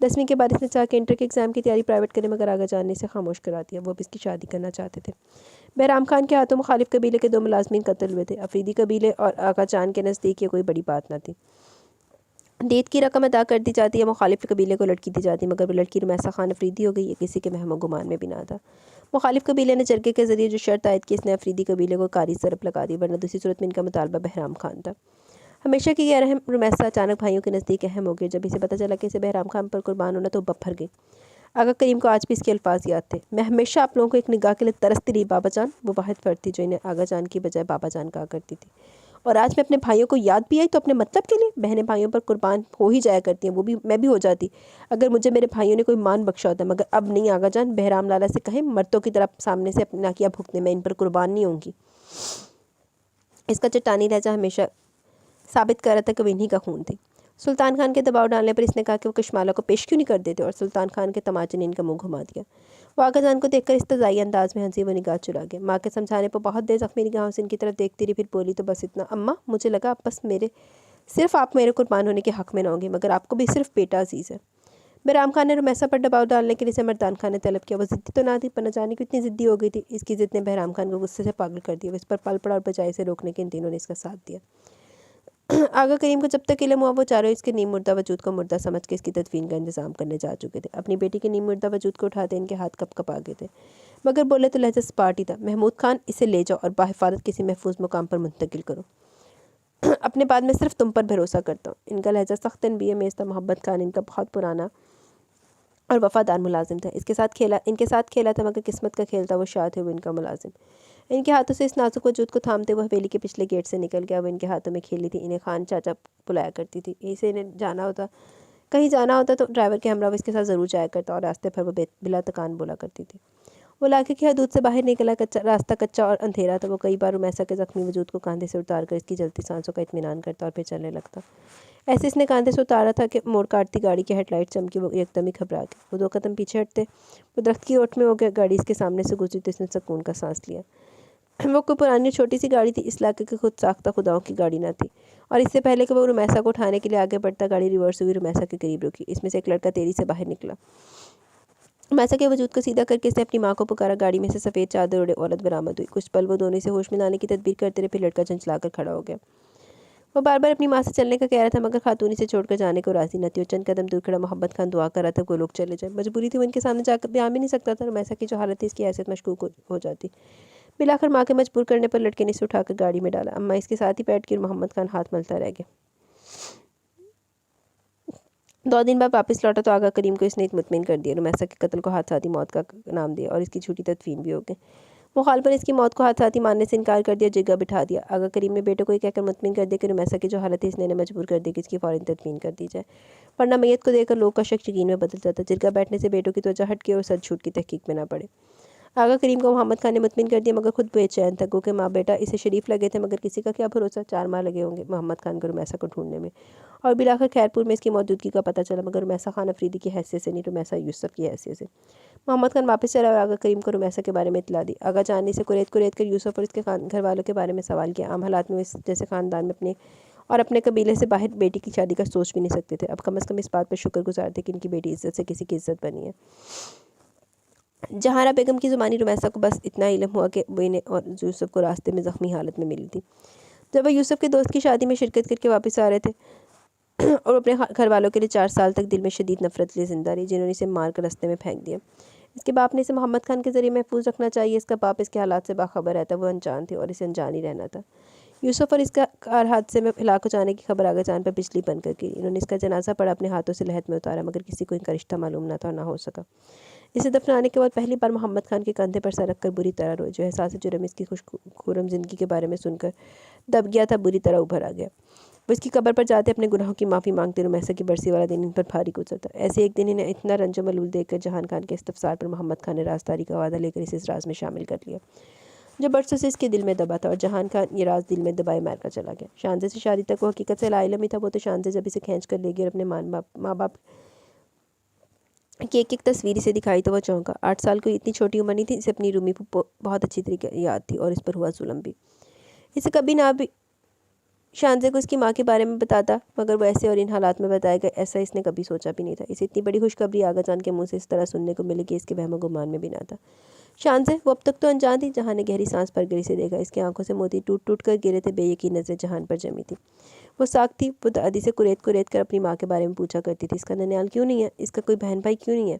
10वीं के बाद इसने चाह के इंटर के एग्ज़ाम की तैयारी प्राइवेट करे, मगर आगाजान ने इसे खामोश करा दिया। वो अब इसकी शादी करना चाहते थे। बहराम खान के हाथों मुखालिफ कबीले के 2 मुलाजमीन कत्ल हुए थे। अफरीदी कबीले और आगाजान के नज़दीक ये कोई बड़ी बात न थी। देत की रकम अदा कर दी जाती है, मुखालिफ कबीले को लड़की दी जाती, मगर वो लड़की रुमैसा खान अफरीदी हो गई, ये किसी के महमो गुमान में भी ना था। मुखालिफ कबीले ने जरगे के ज़रिए जो शर्त आयद की, इसने अफरीदी कबीले को कारी सरप लगा दी, वरना दूसरी सूरत में इनका मुतालबा बहराम खान था। हमेशा की गैर अहम रुमैसा अचानक भाइयों के नज़दीक अहम हो गई। जब इसे पता चला कि इसे बहराम खान पर कुर्बान होना, तो बफर गई। आगा करीम को आज भी इसके अल्फाज याद थे। मैं हमेशा आप लोगों को एक निगाह के लिए तरसती रही बाबा जान। वो वाहिद फ़र्द थी जो इन्हें आगा जान की बजाय बाबा जान कहा करती थी, और आज मैं अपने भाइयों को याद भी आई तो अपने मतलब के लिए। बहनें भाइयों पर कुर्बान हो ही जाया करती हैं, वो भी मैं भी हो जाती अगर मुझे मेरे भाइयों ने कोई मान बख्शा होता। मगर अब नहीं आगा जान, बहराम लाला से कहें मर्दों की तरफ सामने से अपना किया भुगतने, मैं इन पर कुर्बान नहीं होंगी। इसका चट्टानी लहजा हमेशा साबित कर रहा था कि वो इन्हीं का खून थी। सुल्तान खान के दबाव डालने पर इसने कहा कि वो कश्माला को पेश क्यों नहीं कर देते, और सुल्तान खान के तमाचे ने इनका मुंह घुमा दिया। वो आगा जान को देखकर इस्तज़ाई अंदाज में हंसी, वो निगाह चुरा गया। माँ के समझाने पर बहुत देर जख्मी निगाहों से इनकी तरफ देखती रही, फिर बोली तो बस इतना। अम्मा, मुझे लगा बस सिर्फ आप मेरे कुर्बान होने के हक़ में न होंगे, मगर आपको भी सिर्फ बेटा अजीज़ है। बहराम खान ने रुमैसा पर दबाव डालने के लिए समरदान खान ने तलब किया। वो ज़िद्दी तो ना थी, पर न जाने की इतनी ज़िद्दी हो गई थी। इसकी ज़िद ने बहराम खान को गुस्से से पागल कर दिया। वो इस पर पल पड़ा और बजाय से रोकने के इन तीनों ने इसका साथ दिया। आगा करीम को जब तक इल्म हुआ, वो चारों इसके नीम मुर्दा वजूद को मुर्दा समझ के इसकी तदफीन का इंतजाम करने जा चुके थे। अपनी बेटी के नीम मुर्दा वजूद को उठाते इनके हाथ कप कप आ गए थे, मगर बोले तो लहजा सपाट ही था। महमूद खान, इसे ले जाओ और बाहिफाजत किसी महफूज मुकाम पर मुंतकिल करो। अपने बाद में सिर्फ तुम पर भरोसा करता हूँ। इनका लहजा सख्त बेमेज़ था। मोहब्बत खान इनका बहुत पुराना और वफादार मुलाजिम था। इनके साथ खेला था, मगर किस्मत का खेल था। वो शाह थे, वो इनका मुलाजिम। इनके हाथों से इस नाजुक वजूद को थामते हुए हवेली के पिछले गेट से निकल गया। वो इनके हाथों में खेली थी। इन्हें खान चाचा बुलाया करती थी। इसे इन्हें कहीं जाना होता तो ड्राइवर के हमरा इसके साथ ज़रूर जाया करता, और रास्ते पर वो बिला तकान बोला करती थी। वो इलाके की हदूद से बाहर निकला। रास्ता कच्चा और अंधेरा था। वो कई बार रुमैसा के ज़ख्मी वजूद को कांधे से उतार कर इसकी जलती सांसों का इत्मीनान करता और फिर चलने लगता। ऐसे इसने कांधे से उतारा था कि मोड़ काटती गाड़ी की हेडलाइट चमकी। वो एकदम ही घबरा गया। वो 2 कदम पीछे हटते, वो दरख्त की ओट में हो गया। गाड़ी इसके सामने से गुजरी तो इसने सुकून का सांस लिया। वो कोई पुरानी छोटी सी गाड़ी थी। इस इलाके की खुद साख्ता खुदाओं की गाड़ी ना थी। और इससे पहले कि वो रुमैसा को उठाने के लिए आगे बढ़ता, गाड़ी रिवर्स हुई, रुमैसा के करीब रुकी। इसमें से एक लड़का तेजी से बाहर निकला। रुमैसा के वजूद को सीधा करके इसने अपनी माँ को पुकारा। गाड़ी में से सफ़ेद चादर ओढ़े औरत बरामद हुई। कुछ पल वो दोनों से होश में लाने की तदबीर करते रहे, फिर लड़का झंझलाकर खड़ा हो गया। वो बार बार अपनी माँ से चलने का कह रहा था, मगर खातून इसे छोड़कर जाने को राजी न थी। और चंद कदम दूर खड़ा मोहब्बत खान दुआ कर रहा था वो लोग चले जाए। मजबूरी थी, वो इनके सामने जाकर बयान भी नहीं सकता था। रुमैसा की जो हालत थी, इसकी हैसियत मशकूक हो जाती। मिलाकर माँ के मजबूर करने पर लड़के ने इसे उठाकर गाड़ी में डाला। अम्मा इसके साथ ही बैठ कर मोहम्मद खान हाथ मलता रह गया। 2 दिन बाद वापस लौटा तो आगा करीम को इसने मुतमिन कर दिया। रुमैसा के कत्ल को हादसाती मौत का नाम दिया और इसकी झूठी तदफीन भी हो गई। मुखालिफ ने इसकी मौत को हादसाती मानने से इनकार कर दिया, जिगा बिठा दिया। आगा करीम ने बेटे को ये कहकर मुतमिन कर दिया कि रुमैसा की जो हालत है, इसने मजबूर कर दी कि इसकी फ़ौरन तदफीन कर दी जाए, वरना मैयत को देखकर लोग का शक यकीन में बदल जाता। जिरगा बैठने से बेटों की त्वचा हट के और सर छूट की तहकीक में ना पड़े। आगा करीम को मोहम्मद खान ने मुतमिन कर दिया, मगर खुद बेचैन था। क्योंकि माँ बेटा इसे शरीफ लगे थे, मगर किसी का क्या भरोसा। 4 माह लगे होंगे मोहम्मद खान को रुमैसा को ढूंढने में, और बिलाखिर खैरपुर में इसकी मौजूदगी का पता चला, मगर रुमैसा खान अफरीदी की हैसियत से नहीं, रुमैसा यूसुफ की हैसियत से। मोहम्मद खान वापस चला और आगा करीम को रुमैसा के बारे में इतला दी। आगा जानने से कुरेद कर यूसुफ और इसके घर वालों के बारे में सवाल किया। आम हालात में इस जैसे ख़ानदान में अपने कबीले से बाहर बेटी की शादी का सोच भी नहीं सकते थे। अब कम अज़ कम इस बात पर शुक्रगुजार थे कि इनकी बेटी इज़्ज़त से किसी की इज़्ज़त बनी है। जहारा बेगम की ज़ुबानी रुमैसा को बस इतना इल्म हुआ कि वो इन्हें और यूसुफ को रास्ते में ज़ख्मी हालत में मिली थी। जब वह यूसुफ के दोस्त की शादी में शिरकत करके वापस आ रहे थे और अपने घर वालों के लिए 4 साल तक दिल में शदीद नफरत लिए ज़िंदा रही, जिन्होंने इसे मार कर रास्ते में फेंक दिया। इसके बाप ने इसे मोहम्मद खान के ज़रिए महफूज रखना चाहिए। इसका बाप इसके हालात से बाखबर रहता, वो अनजान थे और इसे अनजान ही रहना था। यूसुफ और इसका कार हादसे में हिलाक हो जाने की खबर आगे जान पर बिजली बनकर गिरी। इन्होंने इसका जनाजा पड़ा, अपने हाथों से लहद में उतारा, मगर किसी को इनका रिश्ता मालूम न था और ना हो सका। इसे दफनाने के बाद पहली बार मोहम्मद खान के कंधे पर सर रखकर बुरी तरह रोए। जो एहसास जुर्म इसकी खुशखुरम ज़िंदगी के बारे में सुनकर दब गया था, बुरी तरह उभर आ गया। वो इसकी कब्र पर जाते अपने गुनाहों की माफ़ी मांगते। रुमैसा की बरसी वाला दिन इन पर भारी गुजरता। ऐसे एक दिन इन्हें इतना रंजो मलूल देखकर जहान खान के इस्तफसार पर मोहम्मद खान ने राजदारी का वादा लेकर इसे इस राज में शामिल कर लिया, जो बरसों से इसके दिल में दबा था। और जहान खान ये राज दिल में दबाए मार कर चला गया। शानजे से शादी तक वो हकीकत से लाइलम ही था। वो तो शानजे जब इसे खींच कर ले गया और अपने माँ बाप की एक तस्वीर इसे दिखाई तो वह चौंका। 8 साल की इतनी छोटी उम्र नहीं थी। इसे अपनी रूमी बहुत अच्छी तरीके याद थी और इस पर हुआ जुल्म भी। इसे कभी ना भी शानजे को इसकी माँ के बारे में बताता, मगर वो ऐसे और इन हालात में बताया गया, ऐसा इसने कभी सोचा भी नहीं था। इसे इतनी बड़ी खुशखबरी आगा जान के मुंह से इस तरह सुनने को मिली कि इसके वहम गुमान में भी ना था। शानजे वो अब तक तो अनजान थी। जहां ने गहरी सांस पर गिरी से देखा। इसकी आंखों से मोती टूट टूट कर गिरे थे। बेयकीन नजरें जहान पर जमी थी। वो साख थी। वो दादी से कुरेद कर अपनी माँ के बारे में पूछा करती थी, इसका ननियाल क्यों नहीं है, इसका कोई बहन भाई क्यों नहीं है।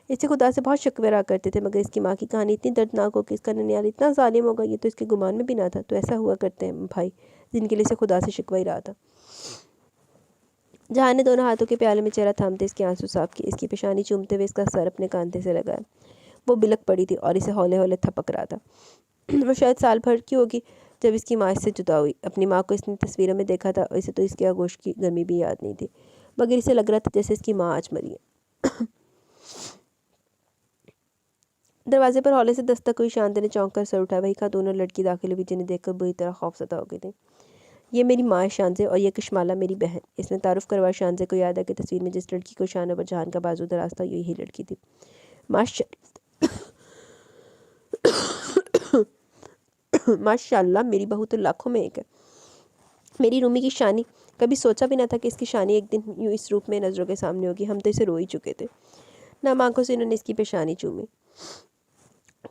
इसे खुदा से बहुत शकवेरा करते थे, मगर इसकी माँ की कहानी इतनी दर्दनाक हो कि इसका ननियाल इतना जालिम होगा, ये तो इसके गुमान में भी ना था। तो ऐसा हुआ करते हैं भाई जिनके लिए इसे खुदा से शिकवा ही रहा था। जहां ने दोनों हाथों के प्याले में चेहरा थामते इसके आंसू साफ किए। इसकी पेशानी चूमते हुए इसका सर अपने कांधे से लगाया। वो बिलक पड़ी थी और इसे हौले हौले थपक रहा था। वो शायद साल भर की होगी जब इसकी माँ इससे जुदा हुई। अपनी माँ को इसने तस्वीरों में देखा था और इसे तो इसके आगोश की गर्मी भी याद नहीं थी, मगर इसे लग रहा था जैसे इसकी माँ आज मरी है। दरवाजे पर हौले से दस्तक हुई। शांति ने चौंक कर सर उठाया। वही खातून और लड़की दाखिल हुई, जिन्हें देखकर बुरी तरह खौफजदा हो गई थी। ये मेरी माँ है शानज़े, और ये कशमाला मेरी बहन। इसने तारुफ करवा। शानज़े को याद है कि तस्वीर में जिस लड़की को शान पर जहान का बाजू दराज था, यही लड़की थी। माशाल्लाह, मेरी बहू तो लाखों में एक है। मेरी रूमी की शानी। कभी सोचा भी ना था कि इसकी शानी एक दिन यूँ इस रूप में नज़रों के सामने होगी। हम तो इसे रो ही चुके थे। नाम आंखों से इन्होंने इसकी पेशानी चूमी।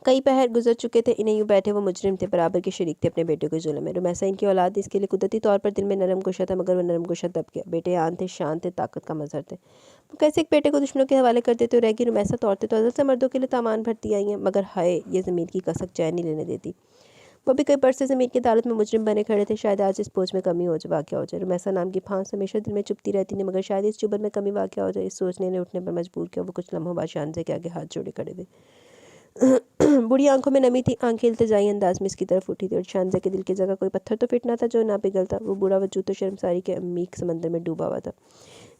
कई पहर गुजर चुके थे। इन्हें यूँ बैठे वो मुजरिम थे, बराबर के शरीक थे अपने बेटे के जुल्म में। रुमैसा इनकी औलाद, इसके लिए कुदरती तौर पर दिल में नरम गुशा था, मगर वह नरम गुशा दब गया। बेटे आन थे, शान थे, ताकत का मजहर थे। वो कैसे एक बेटे को दुश्मनों के हवाले कर देते रहेगी। रुमैसा तो औरतें तो अज़ल से मर्दों के लिए तामान भरती आई हैं, मगर हाय, ये ज़मीन की कसक चैन नहीं लेने देती। वो भी कई बरस से ज़मीन की अदालत में मुजरिम बने खड़े थे। शायद आज इस बोझ में कमी हो जाए, वाक़या हो जाए। रुमैसा नाम की फांस हमेशा दिल में चुभती रहती थी, मगर शायद इस चुभन में कमी वाक़या हो जाए। इस सोचने ने उठने पर मजबूर किया। वो कुछ लम्हों बाद शानज़े के आगे हाथ जोड़े खड़े थे। बुढ़ी आंखों में नमी थी। आंखें इल्तिजाई अंदाज में इसकी तरफ उठी थी, और शानज़े के दिल की जगह कोई पत्थर तो फिट ना था जो ना पिघलता। वो बूढ़ा वजूद तो शर्मसारी के अमीक समंदर में डूबा हुआ था।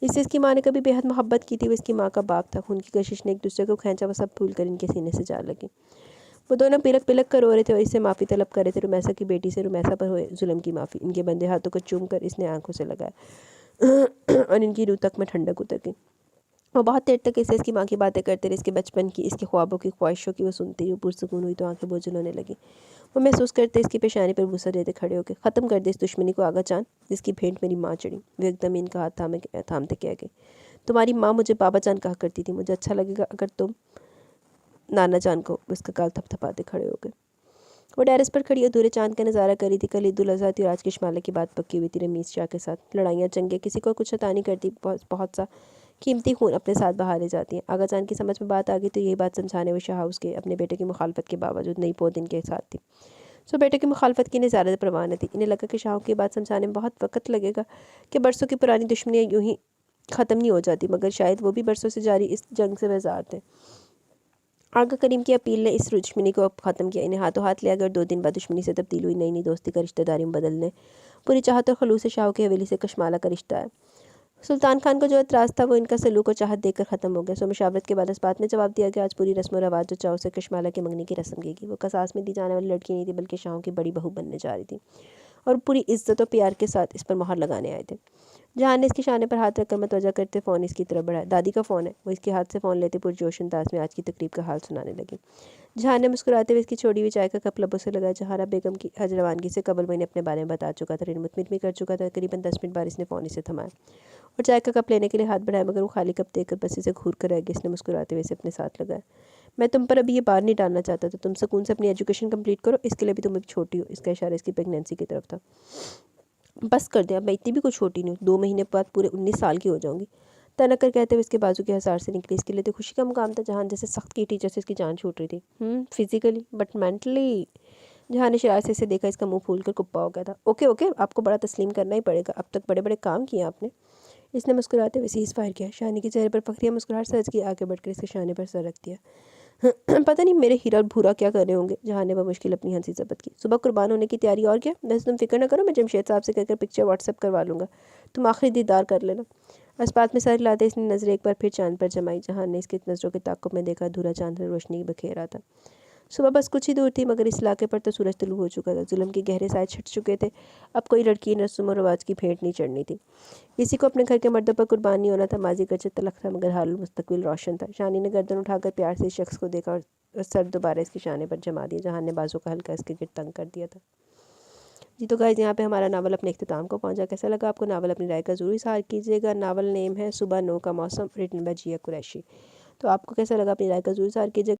इससे इसकी माँ ने कभी बेहद मोहब्बत की थी। वो इसकी माँ का बाप था। खून की कशिश ने एक दूसरे को खींचा। वो सब भूल कर इनके सीने से जा लगी। वो दोनों पिलक पिलक कर रो रहे थे और इससे माफ़ी तलब कर रहे थे। रुमैसा की बेटी से रुमैसा पर हुए जुल्म की माफ़ी। इनके बंदे हाथों को चूम कर इसने आंखों से लगाया और इनकी रूह तक में ठंडक उतर गई। वो बहुत देर तक इससे इसकी माँ की बातें करते रहे। इसके बचपन की, इसके ख्वाबों की, ख्वाहिशों की। वो सुनती रही। पुरसुकून हुई तो आंखें बोझल होने लगी। वो महसूस करते इसकी पेशानी पर बूसा देते खड़े होकर, ख़त्म कर दे इस दुश्मनी को आगा चांद, जिसकी भेंट मेरी माँ चढ़ी। वो एकदम इनका हाथ थामते कह गए, तुम्हारी माँ मुझे बाबा जान कहा करती थी। मुझे अच्छा लगेगा अगर तुम नाना जान को। उसका गाल थपथपाते खड़े हो गए। वो टेरेस पर खड़ी अधूरे चांद का नज़ारा कर रही थी। कल ईद उल अज़हा थी और आज कशमाला की बात पक्की हुई थी रमीज़ शाह के साथ। लड़ाइयाँ जंगें किसी को कुछ अता नहीं करती। बहुत सा कीमती खून अपने साथ बहा ले जाती हैं। आगा जान की समझ में बात आ गई तो यही बात समझाने वो शाह हाउस के अपने बेटे की मुखालफत के बावजूद नई पौध इनके साथ थी। सो बेटे की मुखालफत की इन्हें ज़्यादा परवाह न थी। इन्हें लगा कि शाह की बात समझाने में बहुत वक्त लगेगा, कि बरसों की पुरानी दुश्मनियाँ यूँ ही ख़त्म नहीं हो जाती, मगर शायद वो भी बरसों से जारी इस जंग से बेजार थे। आगा करीम की अपील ने इस दुश्मनी को अब ख़त्म किया। इन्हें हाथों हाथ लिया गया और 2 दिन बाद दुश्मनी से तब्दील हुई नई नई दोस्ती का रिश्तेदारी में बदलने पूरी चाहत और खलूस से शाह की हवेली से कशमाला का रिश्ता है। सुल्तान खान को जो एतराज़ था वो इनका सलूक और चाहत देखकर ख़त्म हो गया। सो मशावरत के बाद इस बात में जवाब दिया गया। आज पूरी रस्म और रवाज जो चाव से कशमाला की मंगनी की रस्म की। वो कसास में दी जाने वाली लड़की नहीं थी, बल्कि शाहों की बड़ी बहू बनने जा रही थी, और पूरी इज्जत और प्यार के साथ इस पर मोहर लगाने आए थे। जहान ने इसके शाने पर हाथ रखकर मतवजा करते फ़ोन इसकी तरफ बढ़ाया। दादी का फ़ोन है। वो इसके हाथ से फ़ोन लेते पुरजोश अंदाज में आज की तकरीब का हाल सुनाने लगी। जहान ने मुस्कुराते हुए इसकी छोड़ी हुई चाय का कप लबों से लगाया। जहारा बेगम की हज रवानगी से कबल मैंने अपने बारे में बता चुका था, मुतमिन भी कर चुका था। करीबन 10 मिनट बाद इसने फ़ोन इसे थमाया और चाय का कप लेने के लिए हाथ बढ़ाया, मगर वो खाली कप देकर बस इसे घूर कर रह गया। इसने मुस्कुराते हुए इसे अपने साथ लगाया। मैं तुम पर अभी ये बार नहीं डालना चाहता था। तुम सुकून से अपनी एजुकेशन कंप्लीट करो, इसके लिए भी तुम अभी छोटी हो। इसका इशारा इसकी प्रेगनेंसी की तरफ था। बस कर दे, अब मैं इतनी भी कुछ छोटी नहीं हूँ। 2 महीने बाद पूरे 19 साल की हो जाऊँगी, तनक कर कहते हुए इसके बाजू के हसार से निकली। इसके लिए तो खुशी का मुकाम था। जहाँ जैसे सख्त की टीचर से इसकी जान छूट रही थी, फिजिकली बट मेंटली। जहाँ ने शरारत से इसे देखा, इसका मुंह फूल कर कुप्पा हो गया था। ओके ओके, आपको बड़ा तस्लीम करना ही पड़ेगा। अब तक बड़े बड़े काम किए आपने। इसने मुस्कुराते हुए सीज फायर किया। शानी के चेहरे पर फखरिया मुस्कुराहट सर्ज की। आगे बढ़कर इसके शाने पर सर रख दिया। पता नहीं मेरे हीरा और भूरा क्या कर रहे होंगे। जहाँ ने मुश्किल अपनी हंसी जब्त की। सुबह कुर्बान होने की तैयारी। और क्या, वैसे तुम फिक्र ना करो, मैं जमशेद साहब से कहकर पिक्चर व्हाट्सएप करवा लूँगा। तुम आखिरी दीदार कर लेना। अस्पात में सर हिलाते इसने नज़र एक बार फिर चांद पर जमाई। जहाँ ने इसकी नज़रों के ताक़ुब में देखा अधूरा चांद से रोशनी बखेर रहा था। सुबह बस कुछ ही दूर थी, मगर इस इलाके पर तो सूरज तुलू हो चुका था। जुल्म के गहरे साए छिट चुके थे। अब कोई लड़की रस्म और रवाज की भेंट नहीं चढ़नी थी। किसी को अपने घर के मर्दों पर कुर्बान नहीं होना था। माजी गरचे तलख था, मगर हाल मुस्तकबिल रोशन था। शानी ने गर्दन उठाकर प्यार से इस शख्स को देखा और सर दोबारा इसके शाने पर जमा दिया। जहान ने बाजू का हल्का इसके गिर तंग कर दिया था। जी तो गाइस, यहाँ पे हमारा नावल अपने इख्तिताम को पहुँचा। कैसा लगा आपको नावल? अपनी राय का ज़रूर इज़हार कीजिएगा। नावल नेम है सुबह 9 का मौसम, रिटन बाय जिया कुरैशी। तो आपको कैसा लगा? अपनी राय का ज़रूर इज़हार कीजिएगा।